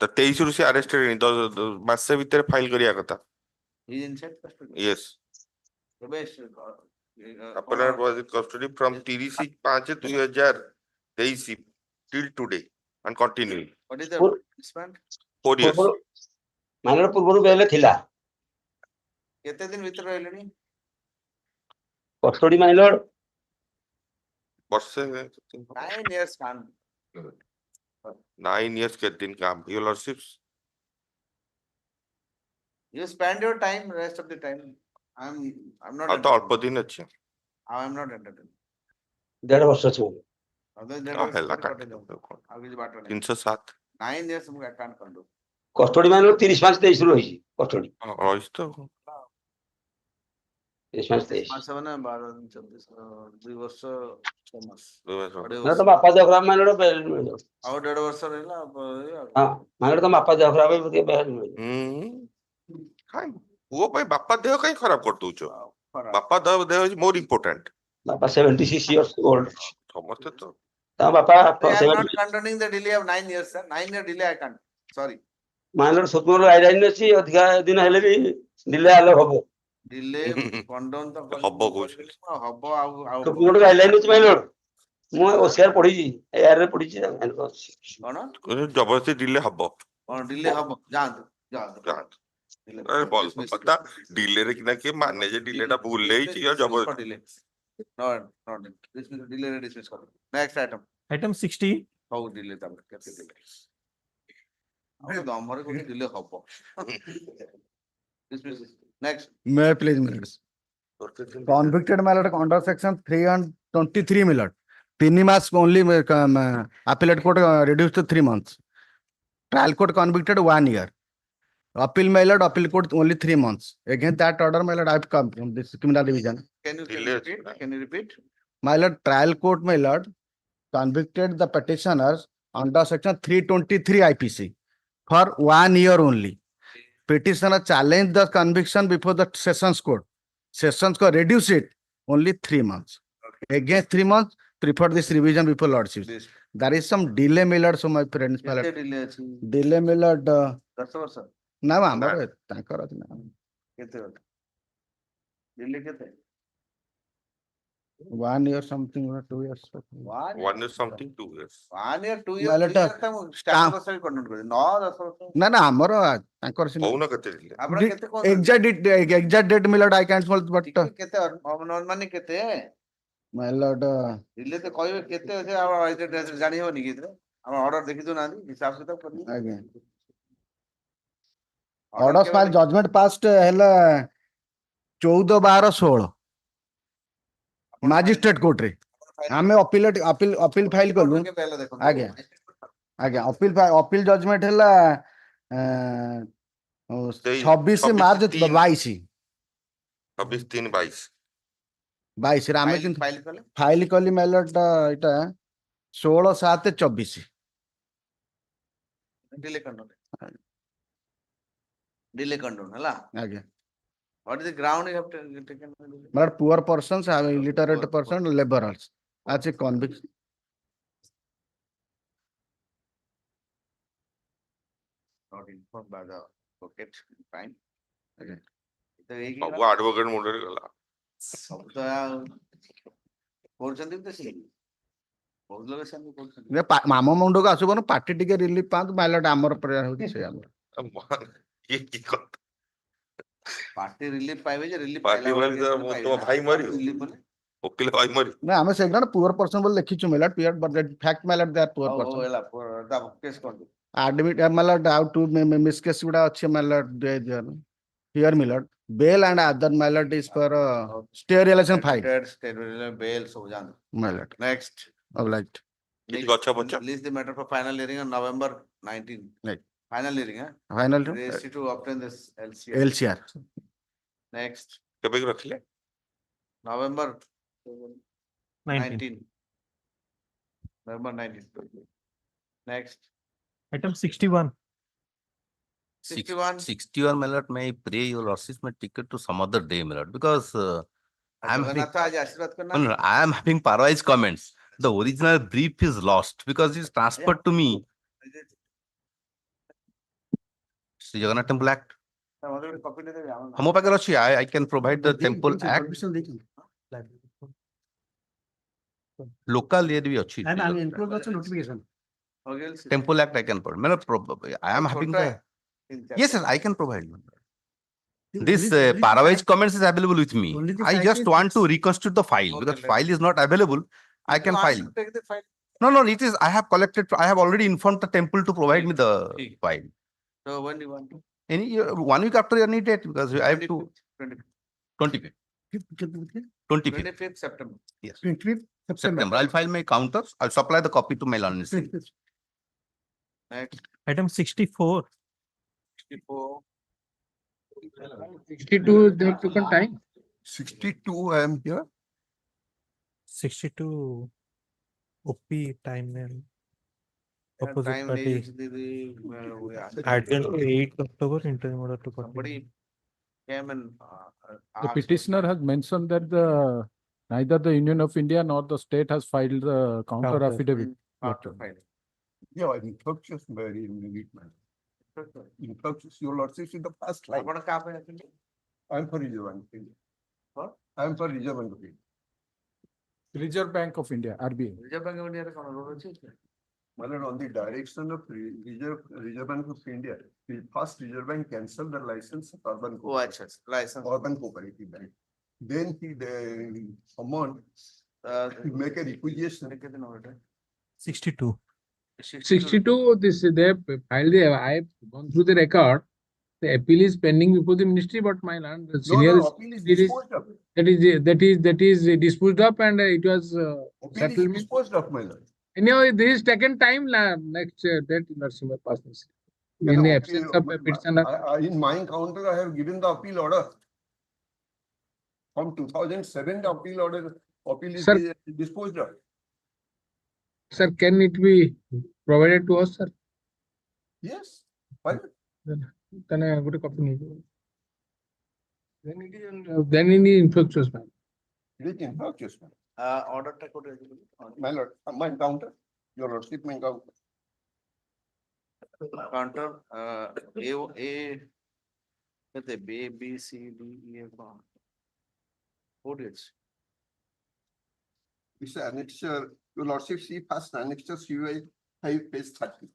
तो 23 रु से अरेस्ट हेनी 10 मास से भीतर फाइल करिया कथा।
he is inside custody
yes
Ramesh
अपना was in custody from 30/5/2023 till today and continuing
what is the punishment
4 years।
my lord पूर्वरु बेले थिला
केते दिन भीतर रहलेनी
कस्टडी my lord
वर्षे
9 years can
9 years के दिन काम your lordships
you spend your time rest of the time I'm not
तो अल्प दिन अछि
I am not entertained
1.5 वर्ष छ
हेला काट
आगे बात नहीं
307
9 years मुझे काट कर दो
कस्टडी my lord 30/5/23 रु होई कस्टडी
रहिस तो
30/5/23
मास बना 12 24 2 वर्ष 6 मास
ना तो बापा देख रहा मैं लड़ो बेल में
और 1.5 वर्ष रहला
हां मैं तो बापा देख रहा भाई बेल में
काई वो भाई बापा देह काई खराब कर दूचो बापा देह इज मोर इंपोर्टेंट
बापा 76 years old
समझते तो
ता बापा
I am not condoning the delay of 9 years sir 9 year delay I can't sorry
मैं लड़ सुतमर गाइडलाइन अछि अधिका दिन हेले भी डिले आलो हबो
डिले कंडोन तो
हबो को
हबो आउ
सुतमर गाइडलाइन अछि मैं लड़ मु ओसीआर पढी एआर रे पढी छी
कोन
जबरदस्ती डिले हबो
कोन डिले हबो जान
अरे बोल पता डिले रे किना के माने जे डिले टा भूल लेई छी जबरदस्ती
डिले नॉट डिले रे डिसमिस कर next item
Item 60.
how delay ତାପରେ କେତେ delay ଆଉ ଦମରେ ଗୋଟେ delay ହବ next
May I please minutes. Convicted mallet under section 323 millet. 3 months only appellate court reduced to 3 months. Trial court convicted 1 year. Appeal mallet, appeal court only 3 months. Against that order mallet I have come from this criminal division.
can you repeat
Mallet trial court mallet convicted the petitioners under section 323 IPC for 1 year only. Petitioner challenged the conviction before the sessions court. Sessions court reduce it only 3 months. Against 3 months, prefer this revision before lordship.
This.
There is some delay mallet, so my friends
କେତେ delay ଅଛି
delay mallet.
10 ବର୍ଷ
ନା ଆମର ତାଙ୍କର ଅଛି ନା
କେତେ delay କେତେ
1 year something or 2 years.
1
year something, 2 years.
1 year 2 years
Mallet,
stand ବର୍ଷ ବି କଣ୍ଟ୍ରୋଲ କରି 9 10 ବର୍ଷ
ନା ନା ଆମର ତାଙ୍କର ସିନା
କହୁନ କେତେ delay?
ଆପଣ କେତେ କଣ
exact date mallet I can't smell but
କେତେ ଅନୁମାନ କେତେ
mallet
delay ତ କହିବେ କେତେ ଅଛି ଆପଣ ଜାଣି ହବନି କି ଏଥିରେ ଆମ ଅର୍ଡର ଦେଖି ଦଉନାହାନ୍ତି ହିସାବ କିତାବ କରିବେ
ଆଜ୍ଞା Orders file judgment passed ହେଲା 14/12/16 magistrate court ରେ ଆମେ appeal file କଲୁ ଆଜ୍ଞା ଆଜ୍ଞା appeal judgment ହେଲା 26 ମାର୍ଚ୍ଚ 22
26/3/22
22 ରେ ଆମେ କିନ୍ତୁ
ଫାଇଲ କଲେ
ଫାଇଲ କଲି ମାଇଲଟ ଏଇଟା 16/7/24
delay control delay control ହେଲା
ଆଜ୍ଞା
what is the ground you have taken
but poor persons have illiterate person laborers as a convict
not informed by the advocate fine
ଆଜ୍ଞା
ତ ଏଇକି
ସବୁ advocate ମୁଣ୍ଡରେ ଗଲା
ସବୁ ତ କରୁଛନ୍ତି ତ ସେ ବହୁତ ଲୋକ ସେମିତି କରୁଛନ୍ତି
ମାମ ମୁଣ୍ଡକୁ ଆସିବନି ପାର୍ଟି ଟିକେ ରିଲିଫ ପାଆନ୍ତୁ ମାଇଲଟ ଆମର ପ୍ରେୟାର ହଉଛି ସେ ଆମର
କି କଥା
ପାର୍ଟି ରିଲିଫ ପାଇବେ ଯେ ରିଲିଫ
ପାର୍ଟି ମାନେ ତ ତମ ଭାଇ ମରିବ ଓକିଲ ଭାଇ ମରିବ
ନା ଆମେ ସେଗୁଡା ପୁଅର ପର୍ସନ ବୋଲି ଲେଖିଛୁ ମାଇଲଟ ଫ୍ୟାକ୍ଟ ମାଇଲଟ ଦେ ପୁଅର ପର୍ସନ
ହେଲା କେସ୍ କରନ୍ତୁ
admit mallet how to miscase guda achi mallet here mallet bail and other mallet is for sterilization file
bail ସବୁ ଜାଣନ୍ତୁ
mallet
next
obliged
କିଛି ଗଛ ପଛ
release the matter for final hearing on November 19
right
final hearing
final
registered to obtain this
LCR
next
କେବେ ରଖିଲେ
November 19 November 19 next
Item 61.
61 my lord, may I pray your lordship may take it to some other day my lord because I am having parallel comments. The original brief is lost because it's transferred to me. Sri Jagannath Temple Act. Hamo pakhare achi I can provide the Temple Act. Local area bi achi.
notification
Temple Act I can provide. I am having the yes sir I can provide. This Paravage comments is available with me. I just want to reconstitute the file because file is not available. I can file. No, it is. I have collected. I have already informed the temple to provide me the file.
so when do you want to
Any 1 week after any date because I have to 25th
25th September
yes
25th
September. I'll file my counters. I'll supply the copy to my lawyer.
next
Item 64.
64
62 they have taken time 62 I am here
62 OP time and opposite
time
party added 8 October interim order to
somebody came and
The petitioner has mentioned that neither the Union of India nor the state has filed the counter affidavit.
after filing
yeah I think purchase very immediate man in purchase your lordship in the past line
ଆପଣ କାହା ପାଇଁ ଆସିଲେ
I am for Reserve Bank of India
What?
I am for Reserve Bank of India
Reserve Bank of India, RBI.
Reserve bank of ଇଣ୍ଡିଆରେ କଣ roll ଅଛି
Malad on the direction of Reserve Bank of India, the first Reserve Bank cancelled the license of urban
ଓ ଆଚ୍ଛା licence
urban cooperative bank. Then he summoned to make a requisition.
କେତେ number
62.
62, this, they have filed the, I have gone through the record. The appeal is pending before the ministry, but my land, the senior is,
appeal is
it is,
disposed of.
that is disposed of, and it was
Appeal is
settlement.
disposed of, my lord.
Anyhow, this is taken time, next, that Narasimha passes.
You
In the
know,
absence of a petitioner.
in my encounter, I have given the appeal order. From 2007, the appeal order, appeal is
Sir.
disposed of.
Sir, can it be provided to us, sir?
Yes, why not?
Then I got a copy. Then it is, then it is infectious, man.
It is infectious, man.
Order ta kote
My lord, my encounter, your lordship, my encounter.
counter, B, B, C, D, E, F. 4 days.
It's annexure, your lordship, see first annexure CY 5 page 30.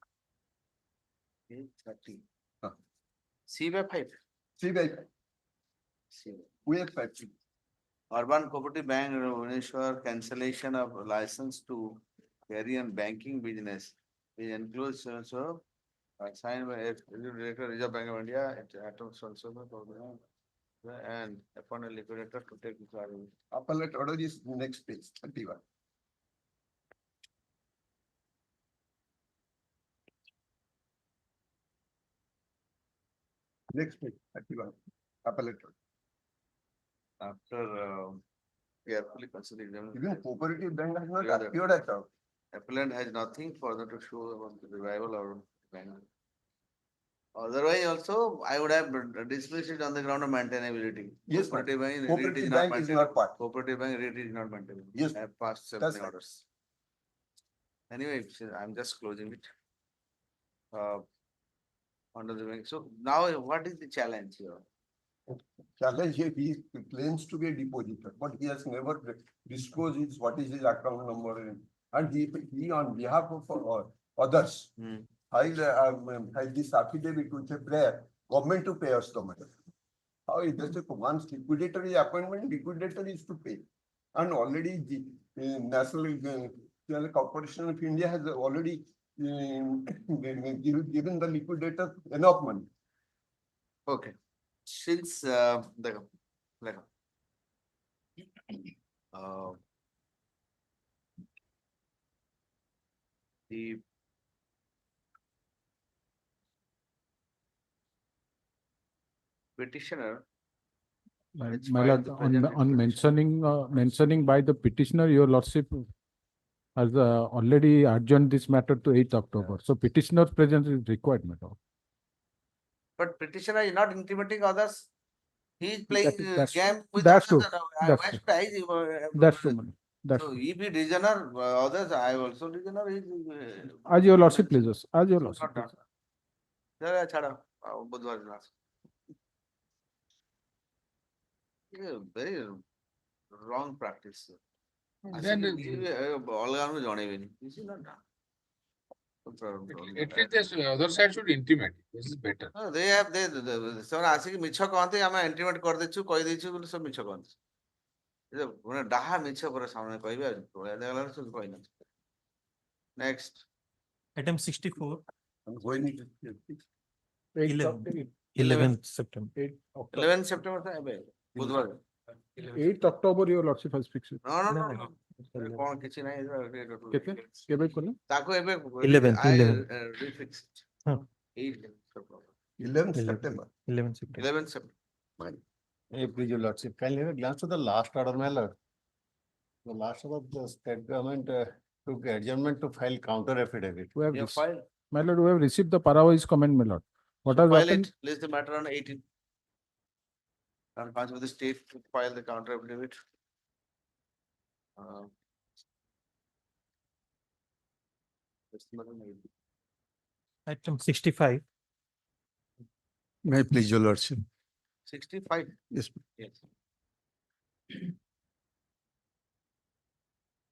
Page 30.
Huh.
C by 5.
CY 5.
C.
We have 5.
Urban Cooperative Bank ensure cancellation of license to carry on banking business. It includes also signed by Director Reserve Bank of India, and upon a liquidator to take charge.
Appellate order is next page 31. Next page 31. Appellate order.
After carefully considering.
Even cooperative bank has not
Yeah,
appeared at all.
Appellant has nothing further to show about the revival or bank. Otherwise, also, I would have dismissed it on the ground of maintainability.
Yes,
Cooperative bank,
cooperative bank is not part.
Cooperative bank rate is not maintainable.
Yes,
I have passed so
that's
many
right.
orders. Anyway, I'm just closing it. Under the bank. So now what is the challenge here?
Challenge here, he claims to be a depositor, but he has never disclosed his, what is his account number, and he on behalf of others, filed this affidavit with a prayer, government to pay us the money. How is that? Once liquidator is appointment, liquidator is to pay. And already the National Corporation of India has already given the liquidator enough money.
Okay. Since the petitioner has
My
filed
lord,
the
on,
present
on
petition.
mentioning by the petitioner, your lordship has already adjourned this matter to 8th October. So petitioner's presence is required, madam.
But petitioner is not intimating others. He is playing
That's
game with
that's
others.
true.
And
That's
West
That's true, madam. That's
so
true.
if he dishonor others, I also dishonor his.
As your lordship pleases, as your lordship
Not done.
pleases.
चलो छाड़ो बुधवार दिन ये very wrong practice.
Then
अलगा में जाने भी नहीं. This is not done.
at least this other side should intimate. This is better.
They have ସେମାନେ ଆସିକି ମିଛ କହନ୍ତି ଆମେ intimate କରିଦେଇଛୁ କହିଦେଇଛୁ ବୋଲି ସବୁ ମିଛ କହନ୍ତି. ମାନେ ଡାହା ମିଛ ପୁରା ସାମନେ କହିବେ ଦେଗଲାରେ ସବୁ କହିନାହାନ୍ତି. Next.
Item 64.
I'm going to
11th September.
11 September था ଏବେ ବୁଧବାର.
8th October, your lordship has fixed it.
No. କଣ କିଛି ନାହିଁ
କେତେ କେବେ କଲେ?
ତାକୁ ଏବେ
11th.
refix.
11th September.
11th September.
11 September.
Please, your lordship, kindly have a glance to the last order, my lord. The last order of the state government took adjournment to file counter affidavit.
We have
You file.
My lord, we have received the Parawai's comment, my lord. What has
File
happened?
it. List the matter on 18. And pass with the state to file the counter affidavit. List the matter on 18.
Item 65.
May I please, your lordship?
65.
Yes.
Yes.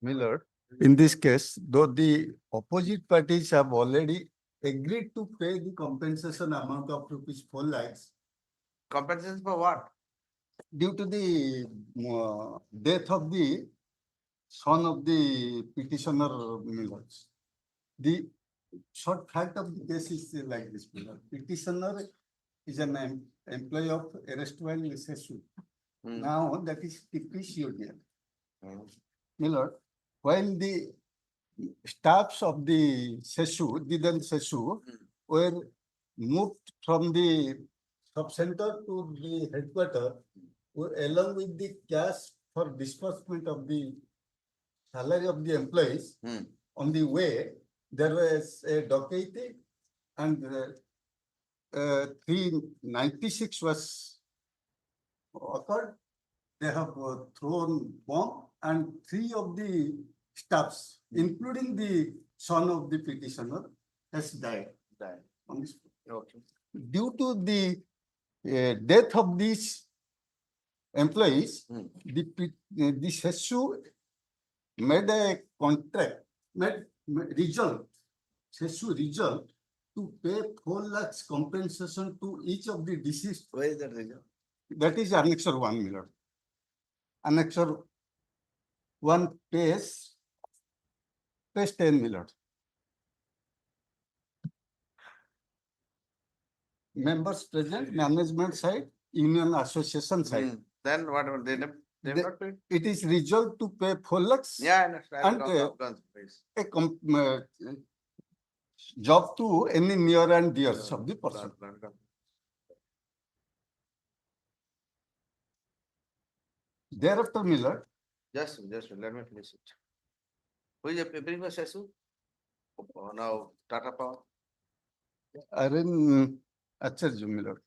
My lord, in this case, though the opposite parties have already agreed to pay the compensation amount of rupees 4 lakhs
Compensation for what?
due to the death of the son of the petitioner, my lords. The short fact of the case is like this, my lord. Petitioner is an employee of erstwhile SSU. Now that is TPCODL. My lord, while the staffs of the SESU, Didan SESU, were moved from the sub-center to the headquarters, along with the cash for disbursement of the salary of the employees. On the way, there was a docaity and 396 was occurred. They have thrown bomb and 3 of the staffs, including the son of the petitioner, has died. On this.
Okay.
Due to the death of these employees, the SESU made a contract, SESU resolved to pay 4 lakhs compensation to each of the deceased.
Where is that result?
That is Annexure 1, my lord. Annexure 1 page 10, my lord. Members present, management side, union association side.
Then what about they not paid?
It is resolved to pay 4 lakhs.
Yeah, I understand.
And a job to any near and dears of the person. Thereafter, my lord,
Just let me finish it. Who is the previous SESU? Now Tata Power.
Arun Acharya, my lord.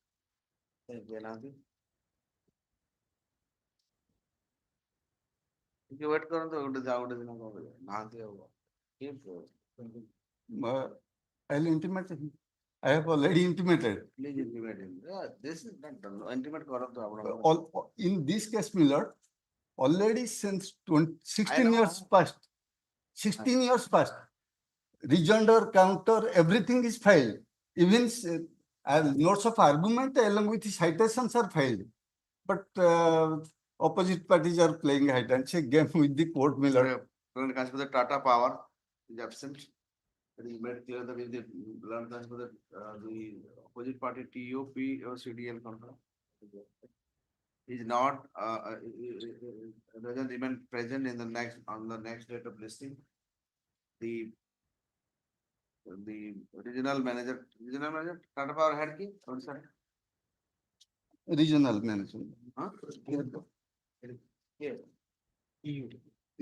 Wait करो तो उड़ जाओ नहाते हो
I'll intimate him. I have already intimated.
Please intimate him. Yeah, this is not done. Intimate करो तो आप
All, in this case, my lord, already since 16
know.
years past, 16 years past, rejoinder, counter, everything is filed. Even notes of argument along with the citations are filed. But opposite parties are playing hide and seek game with the court, my lord.
When it comes to the Tata Power is absent. It is made clear that the opposite party TOP or CDL contract is not doesn't even present in the next date of listing. The regional manager Tata Power head ki or sir?
Regional manager.
Huh? Here.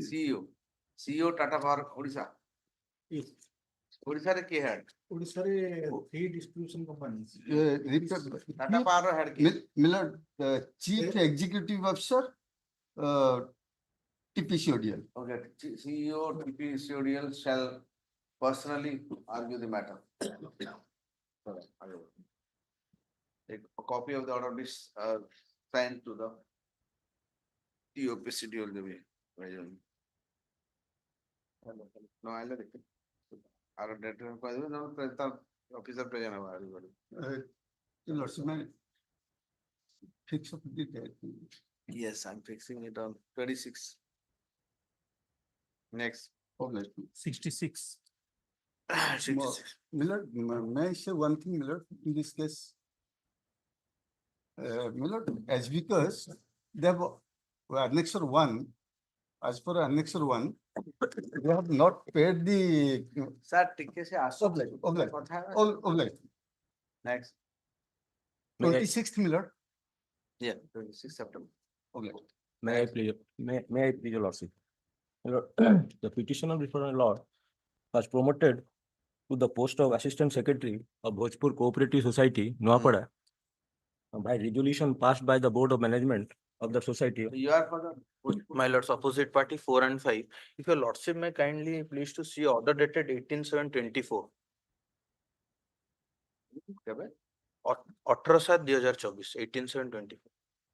CEO Tata Power Orissa. Orissa ke head?
Odisha re 3 distribution companies.
Tata Power head ki?
Millard, Chief Executive Officer, TPCODL.
Okay, CEO TPCODL shall personally argue the matter. A copy of the order be signed to the TOPCODL the way. No, I'll let it. Our data officer present everybody.
Fix up the date.
Yes, I'm fixing it on 26. Next.
66.
66.
Millard, may I say one thing, Millard, in this case? Millard, as because they have Annexure 1, as per Annexure 1, they have not paid the
Sir, ticket se aso. Next.
26th, Millard.
Yeah, 26 September.
Okay.
May I please, your lordship? Your Lord, the petitioner before my lord was promoted to the post of Assistant Secretary of Bhojpur Cooperative Society, Noapada, by resolution passed by the Board of Management of the society.
You are for the
My lords, opposite party 4 and 5. If your lordship may kindly please to see order dated 18/7/24. 18/7/2024. 18/7/24.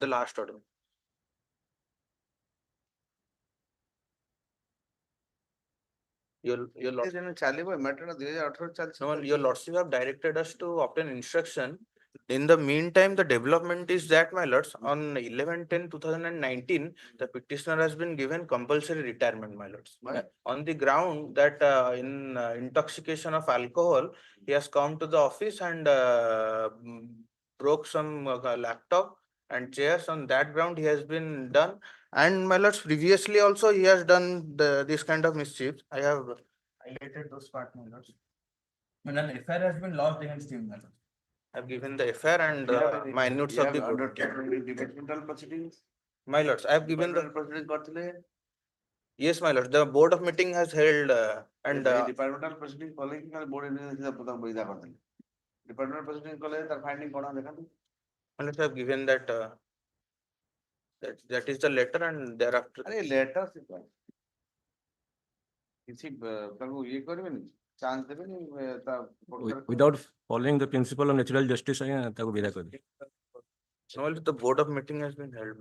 The last order. Your lordship,
matter
your lordship have directed us to obtain instruction In the meantime, the development is that, my lords, on 11/10/2019, the petitioner has been given compulsory retirement, my lords.
Why?
On the ground that in intoxication of alcohol, he has come to the office and broke some laptop and chairs. On that ground, he has been done. And my lords, previously also he has done this kind of mischief. I have highlighted those parts, my lords.
And an FIR has been lodged against him.
I've given the FIR and minutes of the board.
Departmental proceedings.
My lords, I have given the,
Proceedings କରିଥିଲେ
yes, my lords, the board of meeting has held and
departmental proceedings କଲେ କି board ବିଦା କରିଥିଲେ departmental proceedings କଲେ ତାର finding କଣ ଦେଖନ୍ତୁ
my lords, I have given that that is the letter and thereafter.
अरे letter से क्या किसी ताको ये କରିବେନି chance देବେନି
Without following the principle of natural justice, ତାକୁ ବିଦା କରିବେ।
No, the board of meeting has been held.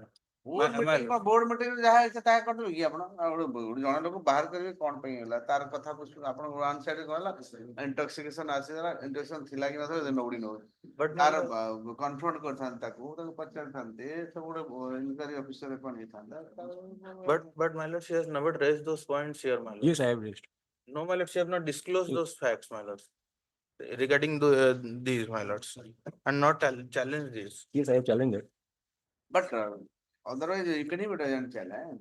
board meeting ଯାହା ଇଚ୍ଛା ତାହା କରିଦେବେ କି ଆପଣ ଜଣେ ଲୋକ ବାହାର କରିବେ କଣ ପାଇଁ ହେଲା ତାର କଥା ଆପଣ one side କହିଲା intoxication ଆସିଲା intoxication ଥିଲା କି ନଥିଲା nobody knows but ତାର confront କରିଥାନ୍ତି ତାକୁ ପଚାରିଥାନ୍ତି ସବୁ ଗୋଟେ inquiry officer କଣ ହେଇଥାନ୍ତା
But my lord, she has never raised those points here, my lord.
Yes, I have raised.
No, my lord, she have not disclosed those facts, my lords, regarding these, my lords, and not challenge these.
Yes, I have challenged it.
but otherwise even if it doesn't challenge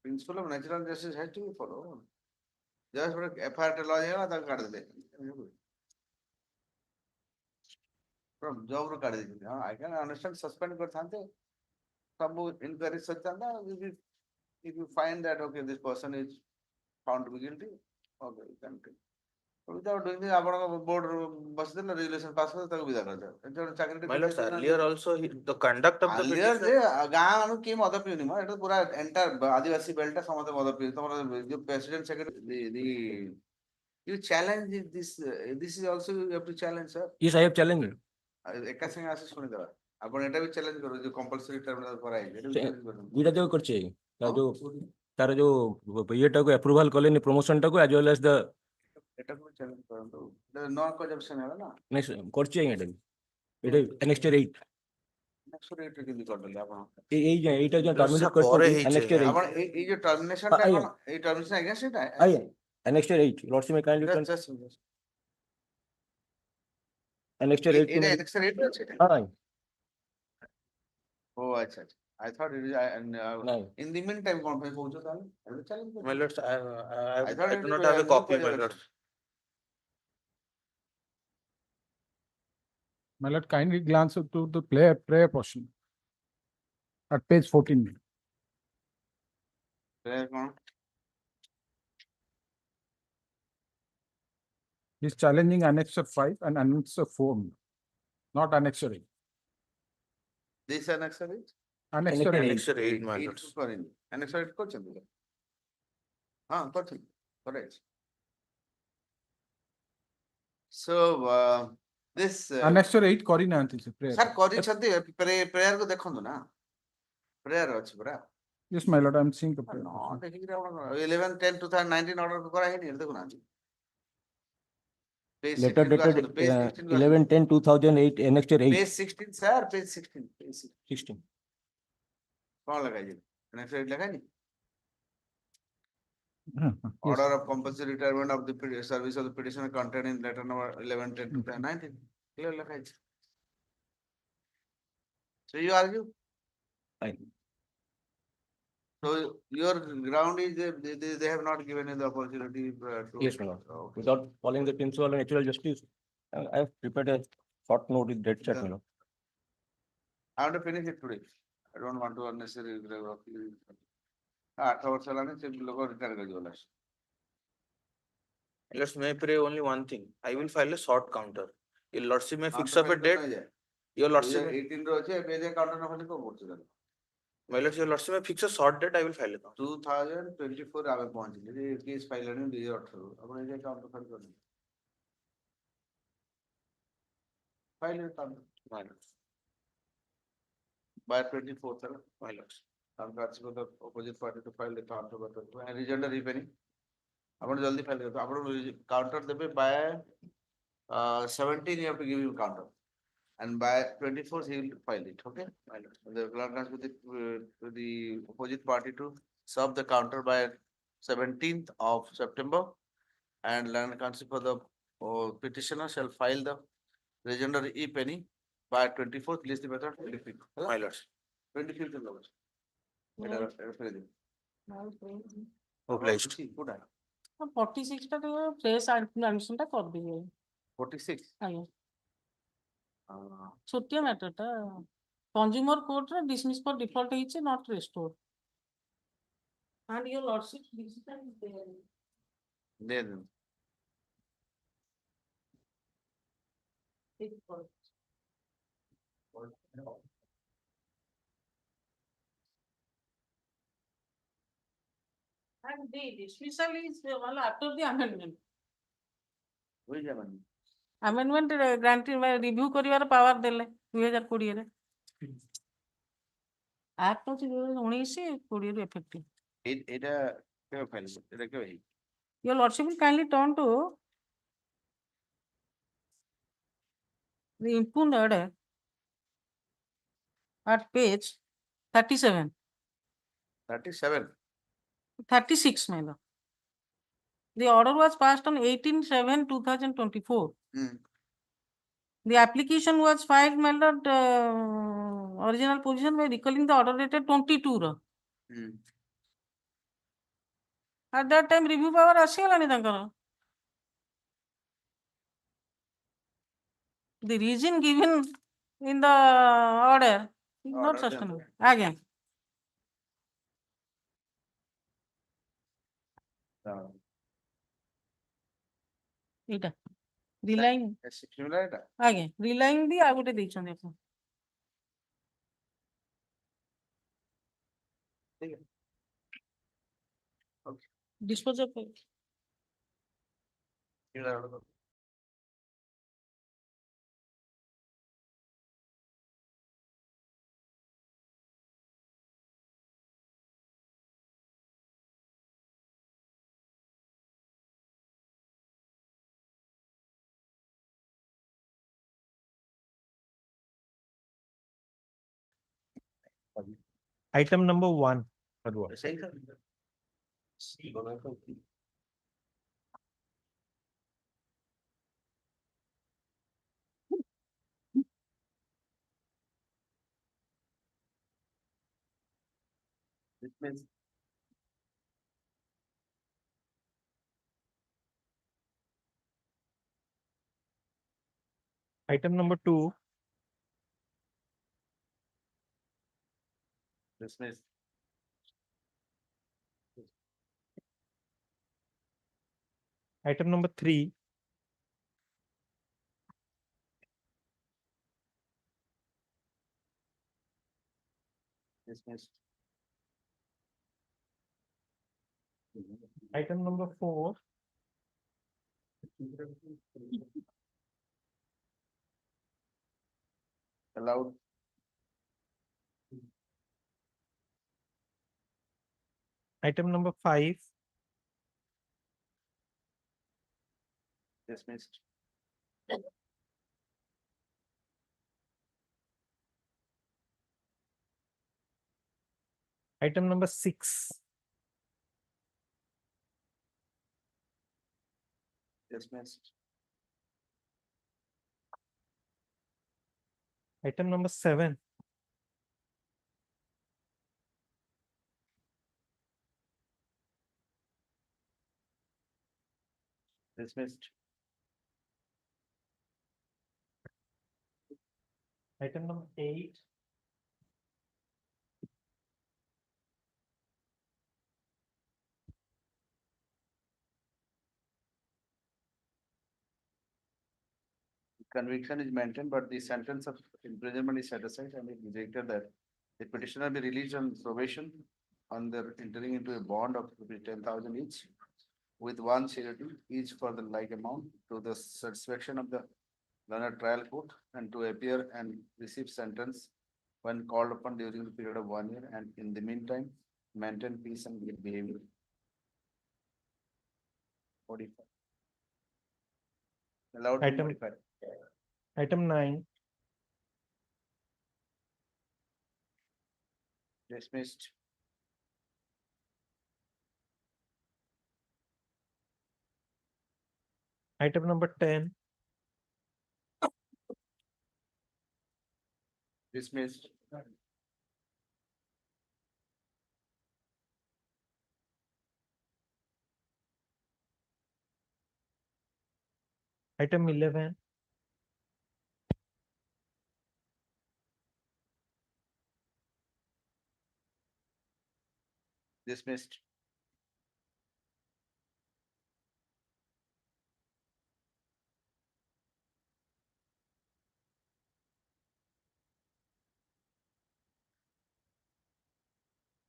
principle of natural justice has to be followed just for FIR law है ना तब काट देते from job रो काट देते हाँ I can understand suspend करते सब inquiry सकता if you find that okay this person is found to be guilty okay you can without doing this आपन board बस देना regulation pass कर तक विदा करते
My lords, earlier also the conduct of the
earlier
petition.
जे गाँव में की मदद पियोनी मार इटा पूरा entire आदिवासी बेल्ट है समाते मदद पियो तुम्हारा जो president secretary the you challenge this this is also you have to challenge sir
Yes, I have challenged it.
एका संग आसे सुनी दवा आपण एटा भी चैलेंज करो जो कंपलसरी टर्मिनल कराई
दुईटा जो करछे तार जो येटा को अप्रूवल कलेनी प्रमोशन टा को एज वेल एज द
एटा को चैलेंज करंतो नो कंजप्शन है ना
नहीं करछे एटा एटा annexure 8
नेक्स्ट रेट के भी कर देले आपण
एटा जो टर्मिनेट करछे annexure 8
आपण ए जो टर्मिनेशन टा कोन ए टर्मिनेशन अगेंस्ट इट है
आई annexure 8 लॉर्डशिप में काइंडली annexure 8
it annexure 8 আছে
हां
ও আচ্ছা I thought it is in the meantime কোন पे পৌঁছো তাহলে challenge
My lords, I do not
it
have a
was
copy,
no
my lords.
My lord, kindly glance to the prayer portion at page 14.
prayer cone
He's challenging annexure 5 and annexure 4, not annexure 8.
this annexure 8
Annexure 8.
Annexure 8, my lords.
करेंगे annexure 8 करछन हां करछन correct so this
Annexure 8 କରିନାହାନ୍ତି ସେ prayer.
sir କରିଛନ୍ତି prayer को देखंतु ना prayer ଅଛି परा
Yes, my lord, I'm seeing the prayer.
no देखि 11/10/2019 order करा है नहीं देखो ना
letter dated 11/10/2008 annexure 8
page 16 sir page
16
कौन लगा जी annexure 8 लगा नहीं
Yes.
order of compulsory retirement of the service of the petitioner contained in letter number 11/10/2019 clear लगा जी so you argue
fine
so your ground is they have not given you the opportunity to
yes my lord without following the principle of natural justice I have prepared a short note with dead set my lord
I want to finish it today I don't want to unnecessarily 8 वर्ष लाने से लोग retire कर दिया
Let's may pray only one thing. I will file a short counter. Your lordship may fix up a date. Your lordship
18 रो আছে পেজে counter না ফলে কো করছে
my lordship, your lordship may fix a short date. I will file it.
2024 आगे पहुंच गए ये case file करने 2018 अपन ये काउंटर फाइल करने file counter
My lords.
by 24 sir
My lords.
हम काच को the opposite party to file the counter करते हैं rejoinder repairing अपन जल्दी फाइल करते हैं अपन काउंटर देबे by 17 you have to give him counter And by 24th, he will file it, okay? The clerk has with the opposite party to serve the counter by 17th of September. And land council for the petitioner shall file the rejoinder e penny by 24th, list the method 25th. My lords. 25th of August.
Obliged.
Good.
46 ଟା fresh admission ଟା କରିଦେବି
46.
ଆଜ୍ଞା ଛୋଟିଆ matter ଟା consumer କୋର୍ଟରେ dismiss ଫର default ହେଇଛି not ରେଷ୍ଟୋର and your lordship decision is there.
Then.
Take for it. And the dismissal is after the amendment.
Which amendment?
Amendment granted review କରିବାର power ଦେଲେ 2020 ରେ ଆକ୍ଟ ଅଛି 2019 20 ରୁ effective.
এটা কেউ ফাইল এটা কেউ এই
Your lordship will kindly turn to the impugned order at page 37.
37.
36, my lord. The order was passed on 18/7/2024. The application was filed, my lord, original position by recalling the order dated 22 ର at that time review power ଆସିଗଲାଣି ତାଙ୍କର. The reason given in the order is not sustainable. Again. ଏଇଟା relying ଆଜ୍ଞା relying ବି ଆଉ ଗୋଟେ ଦେଇଛନ୍ତି ଆପଣ. Dispose of
Item number 1.
Dismiss.
Item number 2.
Dismiss.
Item number 3.
Dismiss.
Item number 4.
Allowed.
Item number 5.
Dismissed.
Item number 6.
Dismissed.
Item number 7.
Dismissed.
Item number 8.
Conviction is maintained, but the sentence of imprisonment is set aside and it is directed that the petitioner be released on probation on their entering into a bond of 10,000 each with one surety each for the like amount to the satisfaction of the learned trial court and to appear and receive sentence when called upon during the period of 1 year and in the meantime maintain peace and good behavior. 45. Allowed
Item-
45.
Item 9.
Dismissed.
Item number 10,
Dismissed.
item 11,
Dismissed.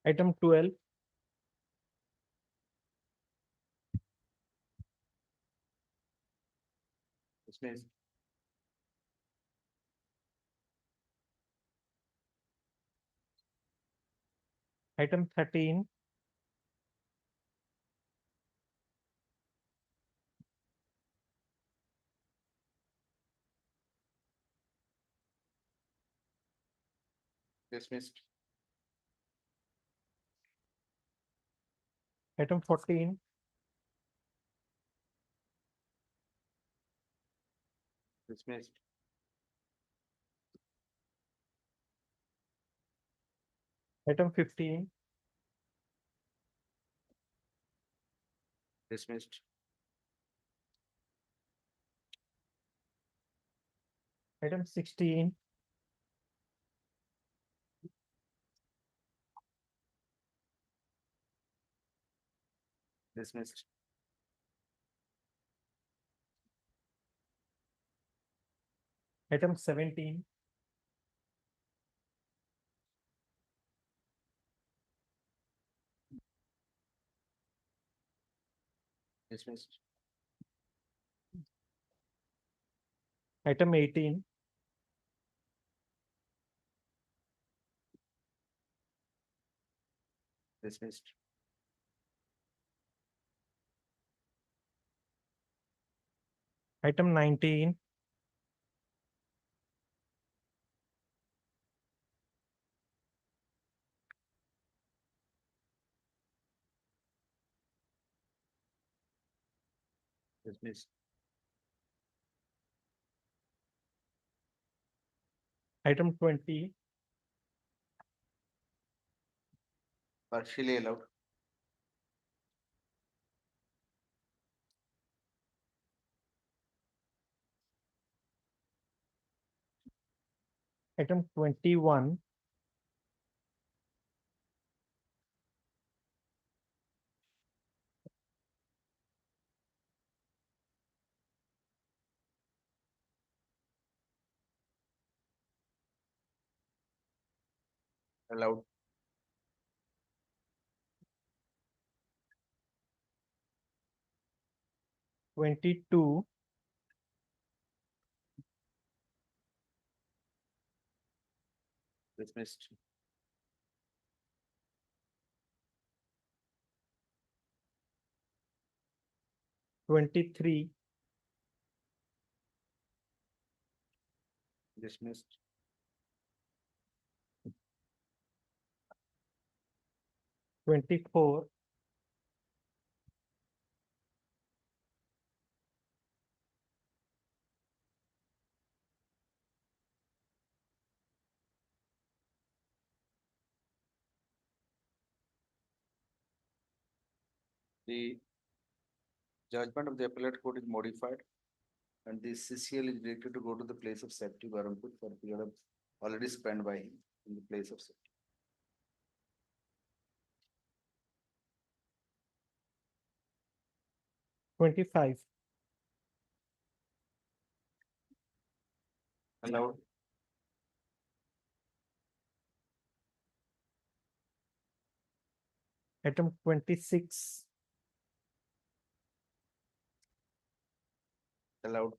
item 12,
Dismissed.
item 13,
Dismissed.
item 14,
Dismissed.
item 15,
Dismissed.
item 16,
Dismissed.
item 17,
Dismissed.
item 18,
Dismissed.
item 19,
Dismissed.
item 20,
Partially allowed.
item 21,
Allowed.
22,
Dismissed.
23,
Dismissed.
24,
The judgment of the appellate court is modified and the CCL is directed to go to the place of safety, Barampur, for a period of already spent by him in the place of safety.
25,
Allowed.
item 26,
Allowed.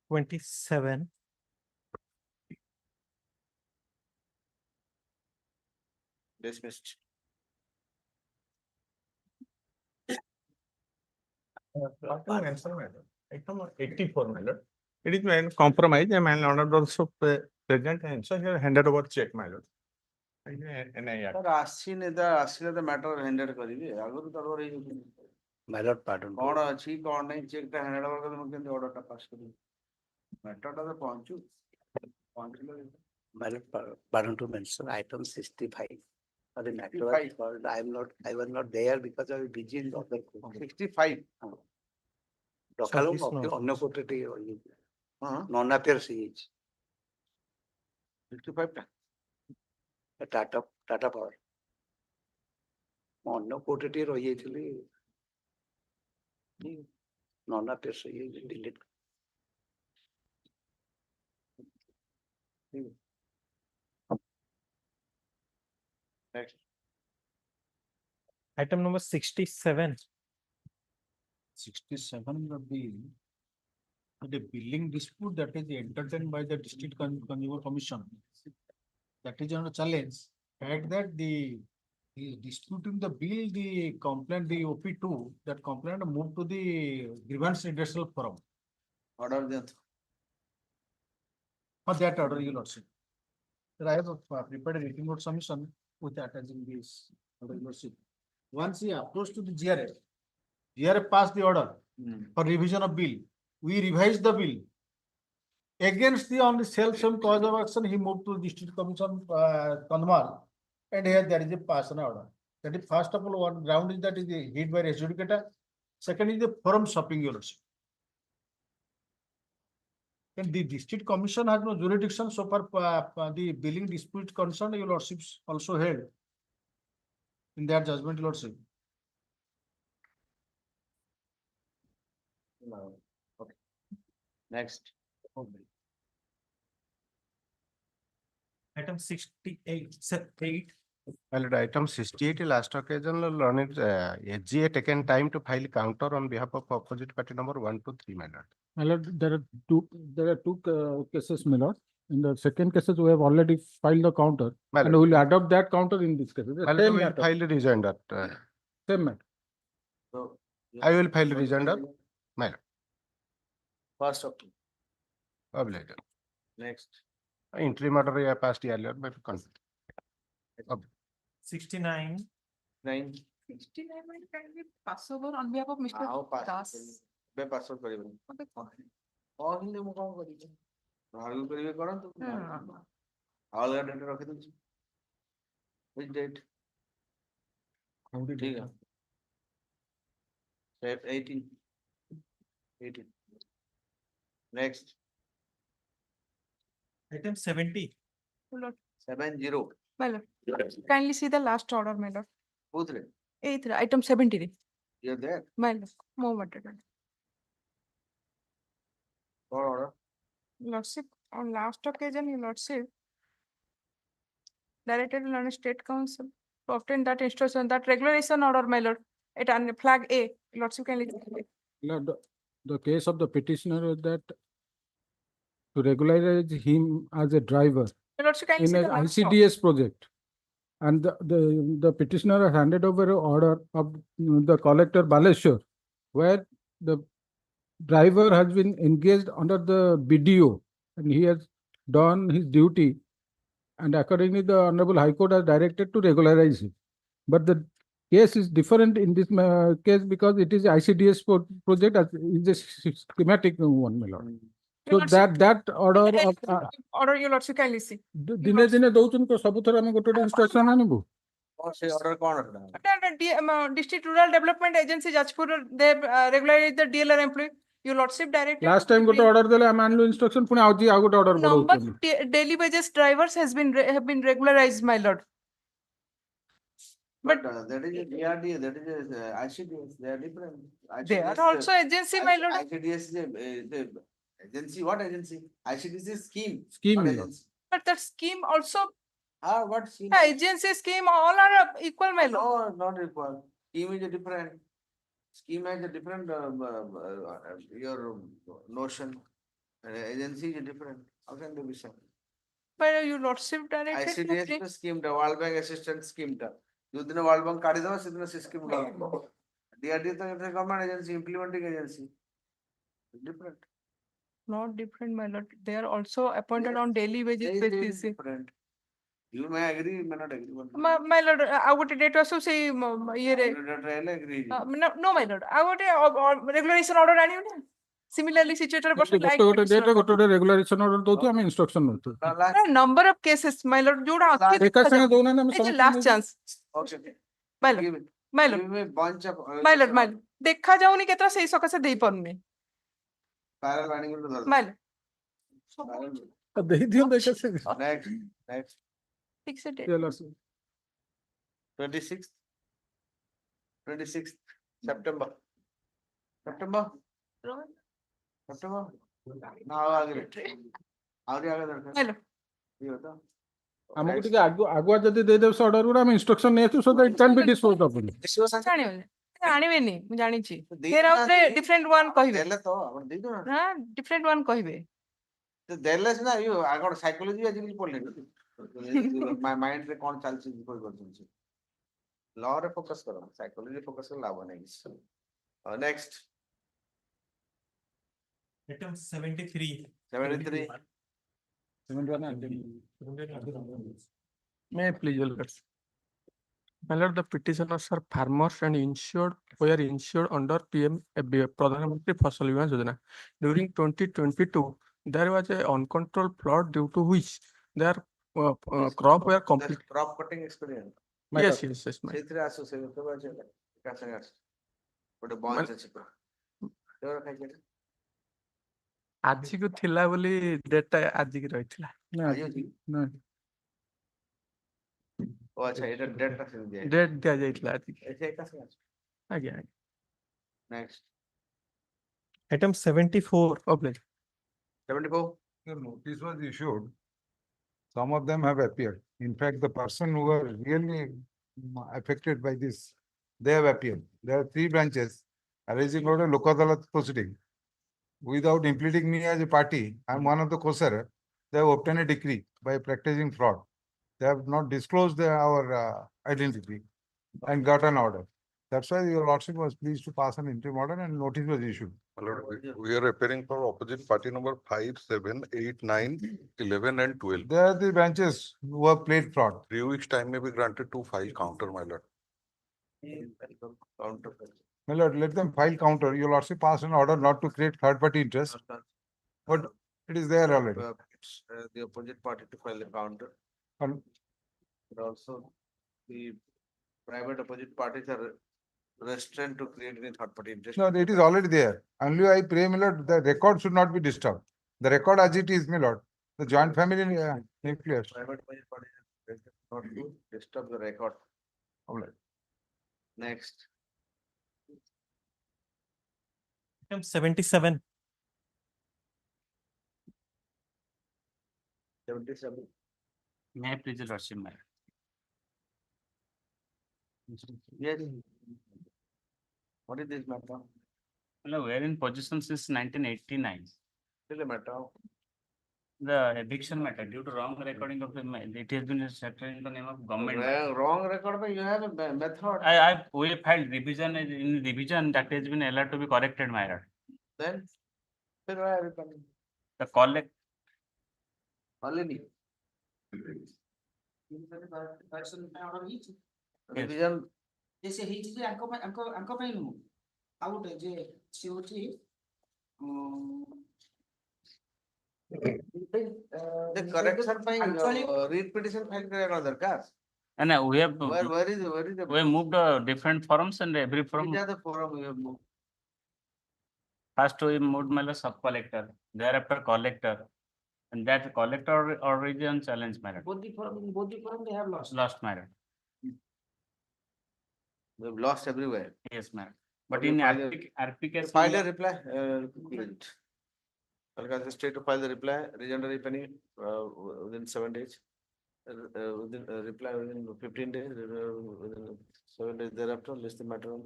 27,
Dismissed.
Item 84, my lord. It is my compromise, and my lord also present, and so he handed over check, my lord. NIR.
Sir, ଆସିଲେ ତ matter handed କରିବି ଆଗରୁ ତରବର ହେଇଯାଉଛି
My lord, pardon.
କଣ ଅଛି କଣ ନାହିଁ check ଟା handed over କଲେ ମୁଁ କେମିତି order ଟା pass କରିବି matter ଟା ତ ପହଞ୍ଚିଲେ
My lord, pardon to mention item 65. For the matter
65.
was, I was not there because I was busy in the other court.
65
Local
this
of the
note.
ଅନ୍ୟ କୋର୍ଟରେ ଟିକେ ରହିଯାଇଛି।
ହଁ
non appearance ହେଇଯାଇଛି।
65 ଟା
Tata Power। ମୁଁ ଅନ୍ୟ କୋର୍ଟରେ ଟିକେ ରହିଯାଇଥିଲି। non appearance ହେଇଯାଇଛି delete।
next
Item number 67.
67 the bill. The billing dispute that is entertained by the District Consumer Commission. That is on a challenge. Fact that the disputing the bill, the complaint, the OP2, that complaint moved to the grievance redressal forum.
order ଦିଅନ୍ତୁ
For that order, you not see. I have prepared a written note submission with attaching this order, you see. Once he approached to the GRF passed the order for revision of bill. We revised the bill. Against the on the same cause of action, he moved to District Commission, Kandhamal. And here there is a pass order. That is first of all, one ground is that is the hit by res judicata. Second is the forum shopping, your lordship. And the District Commission has no jurisdiction so far, the billing dispute concerned, your lordships also held in their judgment, your lordship.
okay next
Item 68, sir, 8.
Well, at item 68, last occasion, learned SGA taken time to file counter on behalf of opposite party number 1 to 3, my lord.
My lord, there are two cases, my lord. In the second cases, we have already filed the counter.
My
And
lord.
we will adopt that counter in this case. The
Well,
same
we will
matter.
file a rejoinder.
Same matter.
so
I will file a rejoinder. My lord.
first of
Obliged.
next
Interim order I passed earlier by consent.
69.
9
69 will can be pass over on behalf of Mr.
ଆଉ pass
Das.
ଏବେ pass out କରିବେନି
Okay,
କହିଲେ ମୁଁ କଣ କରିବି ଆଗକୁ କରିବେ କରନ୍ତୁ
ହଁ।
ଆଉ ଅଲଗା ଡେଟ୍ ରଖିଦଉଛି which date ଠିକ ଅଛି 18 next
Item 70.
My lord,
70
my lord, kindly see the last order, my lord.
କୋଉଥିରେ
Eighth, item 70.
you're there
My lord, move wanted.
what order
Lordship, on last occasion, your lordship directed on state council to obtain that instruction, that regularization order, my lord. It on flag A, lordship can.
Lord, the case of the petitioner is that to regularize him as a driver
My lordship can
in
see
an
the last order.
ICDS project. And the petitioner has handed over an order of the collector Baleshwar, where the driver has been engaged under the BDO and he has done his duty. And accordingly, the Honorable High Court has directed to regularize him. But the case is different in this case because it is ICDS project, is a schematic one, my lord. So
Your lordship,
that order of
order, your lordship kindly see.
ଦିନେ ଦିନେ ଦଉଛନ୍ତି ତ ସବୁଥର ଆମେ ଗୋଟେ instruction ଆଣିବୁ।
କଣ ସେ order କଣ ସେଟା
District Rural Development Agency, Jajpur, they regularized the DLR employee. Your lordship directed.
Last time ଗୋଟେ ଅର୍ଡର ଦେଲେ ଆମେ ଆଣିଲୁ ଇନଷ୍ଟ୍ରକ୍ସନ ପୁଣି ଆଉଛି ଆଉ ଗୋଟେ order
Number
ବଢଉଛନ୍ତି।
daily wages drivers have been regularized, my lord.
but that is a DRDA that is a ICDS they are different
They are also agency, my lord.
ICDS is the agency what agency ICDS is scheme
Scheme,
not
my lord.
agency
But that scheme also,
what scheme
agency scheme, all are equal, my lord.
no not equal scheme is a different scheme has a different your notion and agency is a different how can they be same
But your lordship directed.
ICDS to scheme টা World Bank assistance scheme টা ଯୋଉଦିନ World Bank କାଢି ଦବ ସେଦିନ ସେ scheme DRDA ତ government agency implementing agency different
Not different, my lord. They are also appointed on daily wages basis.
Different. You may agree, you may not agree. but-
My lord, ଆଉ ଗୋଟେ date ଆସୁ ସେଇ ଇଏରେ
You don't really agree.
no my lord, ଆଉ ଗୋଟେ regularization order ଆଣିବ ନା similarly situated person like
ଗୋଟେ
petitioner.
ଡେଟ୍ ଗୋଟେ ରେଗୁଲାରେସନ ଅର୍ଡର ଦଉଛୁ ଆମେ ଇନଷ୍ଟ୍ରକ୍ସନ ନଉଛୁ
Number of cases, my lord, ଯୋଉଟା ଅଛି
ଏକା ସାଙ୍ଗେ ଦଉନାହାନ୍ତି ଆମେ
ଏଇ ଯେ
ସମସ୍ତଙ୍କୁ
last
ନେଇଯିବୁ।
chance,
Okay.
my lord,
Give it.
my lord,
Give me bunch of.
my lord, my lord, ଦେଖା ଯାଉନି କେତେଟା ସେଇ ସକାଶେ ଦେଇପାରୁନି
Parallel running into the.
my lord,
ଦେଇ ଦିଅନ୍ତୁ ଏକା ସାଙ୍ଗେ
Next, next,
fix a date.
26th. 26th September. September. September. Now आगे दरकार.
My lord,
ये होता.
ଆମକୁ ଟିକେ ଆଗୁଆ ଯଦି ଦେଇଦେବେ ସେ ଅର୍ଡର ଗୁଡା ଆମେ ଇନଷ୍ଟ୍ରକ୍ସନ ନେଇ ଆସିବୁ so that it can be dispose of.
ଜାଣିବନି ଆଣିବେନି ମୁଁ ଜାଣିଛି ଫେର ଆଉଥରେ different one କହିବେ
ଦେଲେ ତ ଆପଣ ଦେଇଦો ନା.
ନା different one କହିବେ
ତ ଦେଲେ ସିନା ଇଏ ଆଗର ସାଇକୋଲୋଜି ଆଜିକାଲି ପଢିଲେନି ମାଇଣ୍ଡ ରେ କଣ ଚାଲିଛି କହିପାରୁଛନ୍ତି ଲ ରେ ଫୋକସ କର ସାଇକୋଲୋଜି ଫୋକସ କଲେ ଲାଭ ନାହିଁ କିଛି next
Item 73.
73
May I please, your lords? My lord, the petitioners are farmers and insured, were insured under PM Pradhan Mantri Fasal Bima Yojana. During 2022, there was a uncontrolled flood due to which their crop were complete.
crop cutting experience
Yes, yes, yes, my
ସେଇଥିରେ ଆସୁ ସେ କେବେ ଅଛି ଏକା ସାଙ୍ଗେ ଆସୁ ଗୋଟେ ବଞ୍ଚ ଅଛି ପୁରା କେବେ ଖାଇଛ
ଆଜିକୁ ଥିଲା ବୋଲି ଡେଟଟା ଆଜିକି ରହିଥିଲା।
ଆଜି ଅଛି ଓ ଆଚ୍ଛା ଏଇଟା ଡେଟ୍ ଟା ସେମିତି ଦିଆ
ଡେଟ୍ ଦିଆଯାଇଥିଲା ଆଜି।
ଏଇଟା ଏକା ସାଙ୍ଗେ ଆସୁ
ଆଜ୍ଞା ଆଜ୍ଞା।
Next
Item 74.
Obliged.
74
The notice was issued. Some of them have appeared. In fact, the person who were really affected by this, they have appeared. There are 3 branches arising out of Lok Adalat proceeding. Without implementing me as a party, I am one of the co-signers. They have obtained a decree by practicing fraud. They have not disclosed our identity and got an order. That's why your lordship was pleased to pass an interim order and notice was issued.
My lord, we are appearing for opposite party number 5, 7, 8, 9, 11 and 12.
They are the branches who have played fraud.
3 weeks time may be granted to file counter, my lord.
counter
My lord, let them file counter. Your lordship passed an order not to create third party interest, but it is there already.
the opposite party to file the counter
And
but also the private opposite parties are restrained to create any third party interest.
no, it is already there. Only I pray, my lord, the record should not be disturbed. The record as it is, my lord, the joint family nucleus.
Private opposite parties are restrained not to disturb the record.
Alright.
Next,
Item 77.
77
May I please, your lordship, my lord?
yes. What is this matter?
Well, we are in possession since 1989.
Still a matter.
The eviction matter due to wrong recording of the, it has been settled in the name of government.
Wrong record, but you have a method.
We filed revision, in revision that has been allowed to be corrected, my lord.
Then, why are you coming?
The collect,
Already.
Revision.
ସେ ହେଇଛି ଯେ ଆଙ୍କ ପାଇଁ ନୁହଁ ଆଉ ଗୋଟେ ଯେ ସେ ହଉଛି
The correction ପାଇଁ read petition file କରିବା କଣ ଦରକାର?
And we have,
Where is the?
we moved different forums and every forum.
Which are the forum we have moved?
First we moved my lord sub collector, thereafter collector. And that collector origin challenge, my lord.
both the forum they have lost.
Lost, my lord.
We have lost everywhere.
Yes, my lord. But
you
in
file
RPK.
File a reply. I'll state to file the reply, legendary penny, within 7 days. Within reply within 15 days, within 7 days thereafter, list the matter on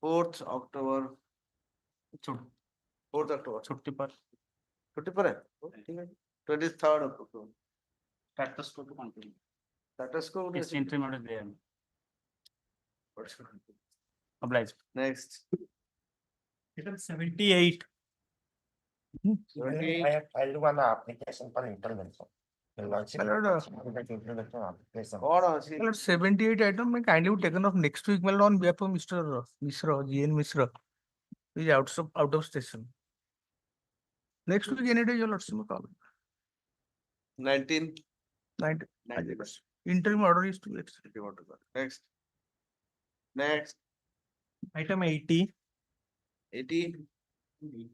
4th October. 4th October.
छुट्टी पर
23rd October.
status quo to continue.
Status quo.
It's interim order there. Obliged.
Next.
Item 78.
20.
I have filed one application for intervention.
Hold on, see.
78 item may kindly be taken off next week, my lord, on behalf of Mr. Misra, GN Misra. He is out of station. Next week, any day, your lordship may call.
19.
90.
90.
Interim order is to be executed.
If you want to go. Next. Next.
Item 80.
80.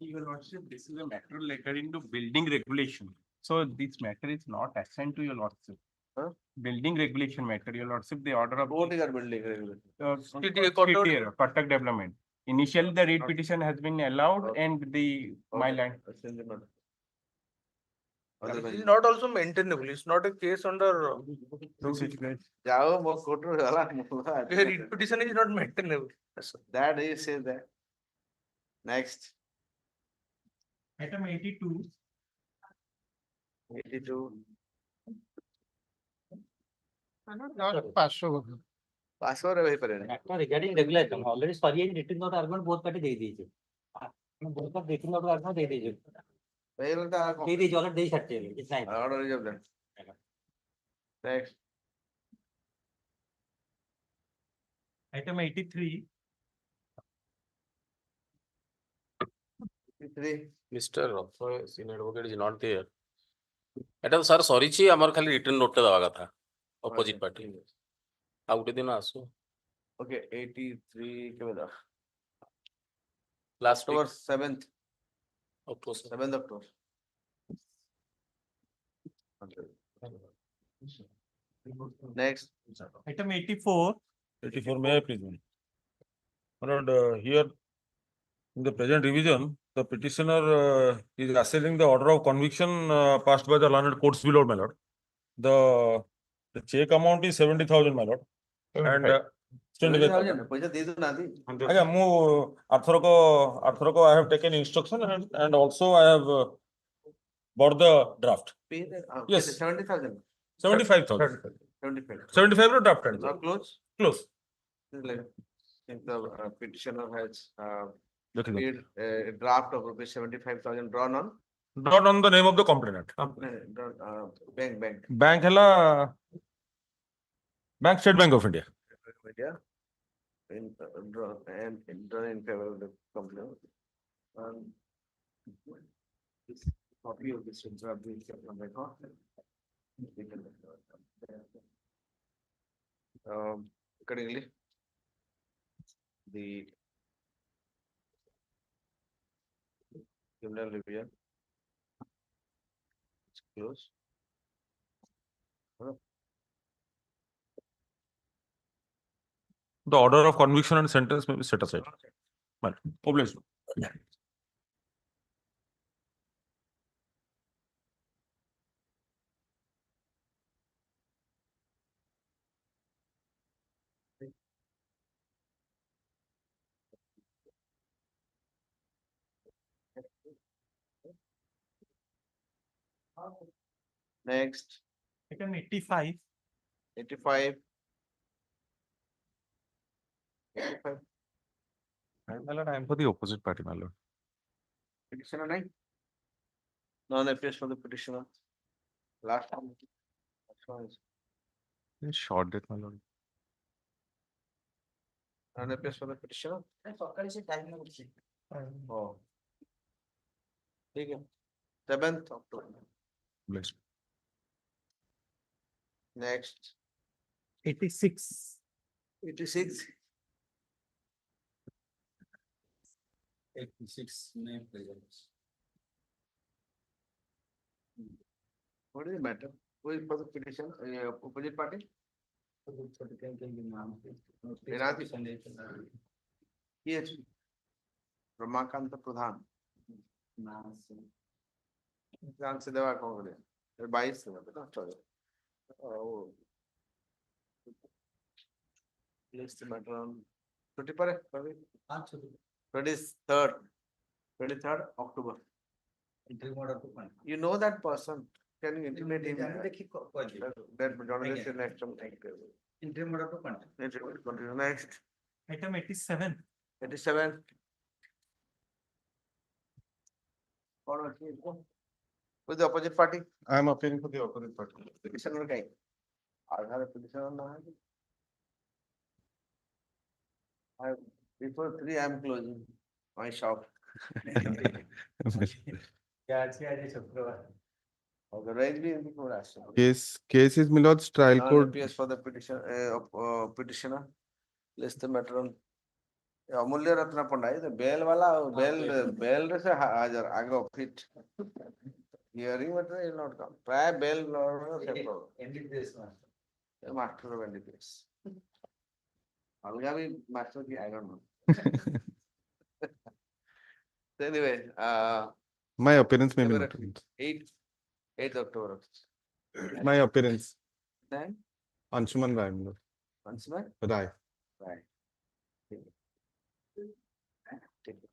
Your lordship, this is a matter relating to building regulation. So this matter is not assigned to your lordship.
Huh?
Building regulation matter, your lordship, the order of.
Both are building regulation.
TTA, Kotak development. Initially, the read petition has been allowed and the, my land.
It is not also maintainable. It's not a case under.
Jao mo kotu gala.
Read petition is not maintainable.
That is say that. Next.
Item 82.
82.
Password
regarding regulation, already sorry and written out argument both party दे दीजिए. both of written out argument दे दीजिए. दे दीजिए already दे सकते हैं इतना ही.
Order is of them. Next.
Item 83.
83.
Mr. Senior Advocate is not there. Madam, sir, sorry, chi, amar khali written note dawa ka tha. Opposite party. Out दिन आसो.
Okay, 83 के बाद.
Last
October
week.
7th.
October.
7th October. Next.
Item 84.
84, may I please? Lord, here in the present revision, the petitioner is asserting the order of conviction passed by the learned courts below, my lord. The check amount is 70,000, my lord. And
70,000. पैसा दे दो ना दी.
ଆଜ୍ଞା ମୁଁ ଆରଥରକ I have taken instruction and also I have bought the draft.
Pay that.
Yes.
70,000.
75,000.
75.
75 ro draft and
Now close.
close.
Like, if the petitioner has
Look at
paid a draft of rupees 75,000 drawn on.
Drawn on the name of the complainant.
Bank.
Bank hela Bank State Bank of India.
India. Drawn in favor of the complainant. Copy of this draft being kept on record. Accordingly, the criminal revision is closed.
The order of conviction and sentence may be set aside. Well, obliged.
Next.
Item 85.
85.
My lord, I am for the opposite party, my lord.
Petitioner 9. None appears for the petitioner. Last one.
Short date, my lord.
None appears for the petitioner. Oh. ठीक है. 7th October.
Blessed.
Next.
86.
86.
86 name presents.
What is the matter? Who is for the petition? Opposite party? Yes. Ramakant Pradhan. ध्यान से दवा कौन करे? 22 से बता चलो. Oh. List matter on 20 पर है? 23rd October. You know that person? Can you intimate him? That journalist next time. Next.
Item 87.
87. With the opposite party,
I am appearing for the opposite party.
petitioner guy. Aadhar petitioner na hai. Before 3 I am closing my shop. Otherwise we in the court action.
Case is Milord's trial
Now
court.
appears for the petitioner. List the matter on. Amulya Ratna Pandai, the bail wala, bail रे से हाजर आगे fit. Hearing matter will not come. Try bail or NDPS master of NDPS. अलगा भी master की I don't know. So anyway,
My appearance may be
February
noted.
8th October.
My appearance.
Then
Anshuman Rai, Milord.
Anshuman
Rai.
Right. Take it.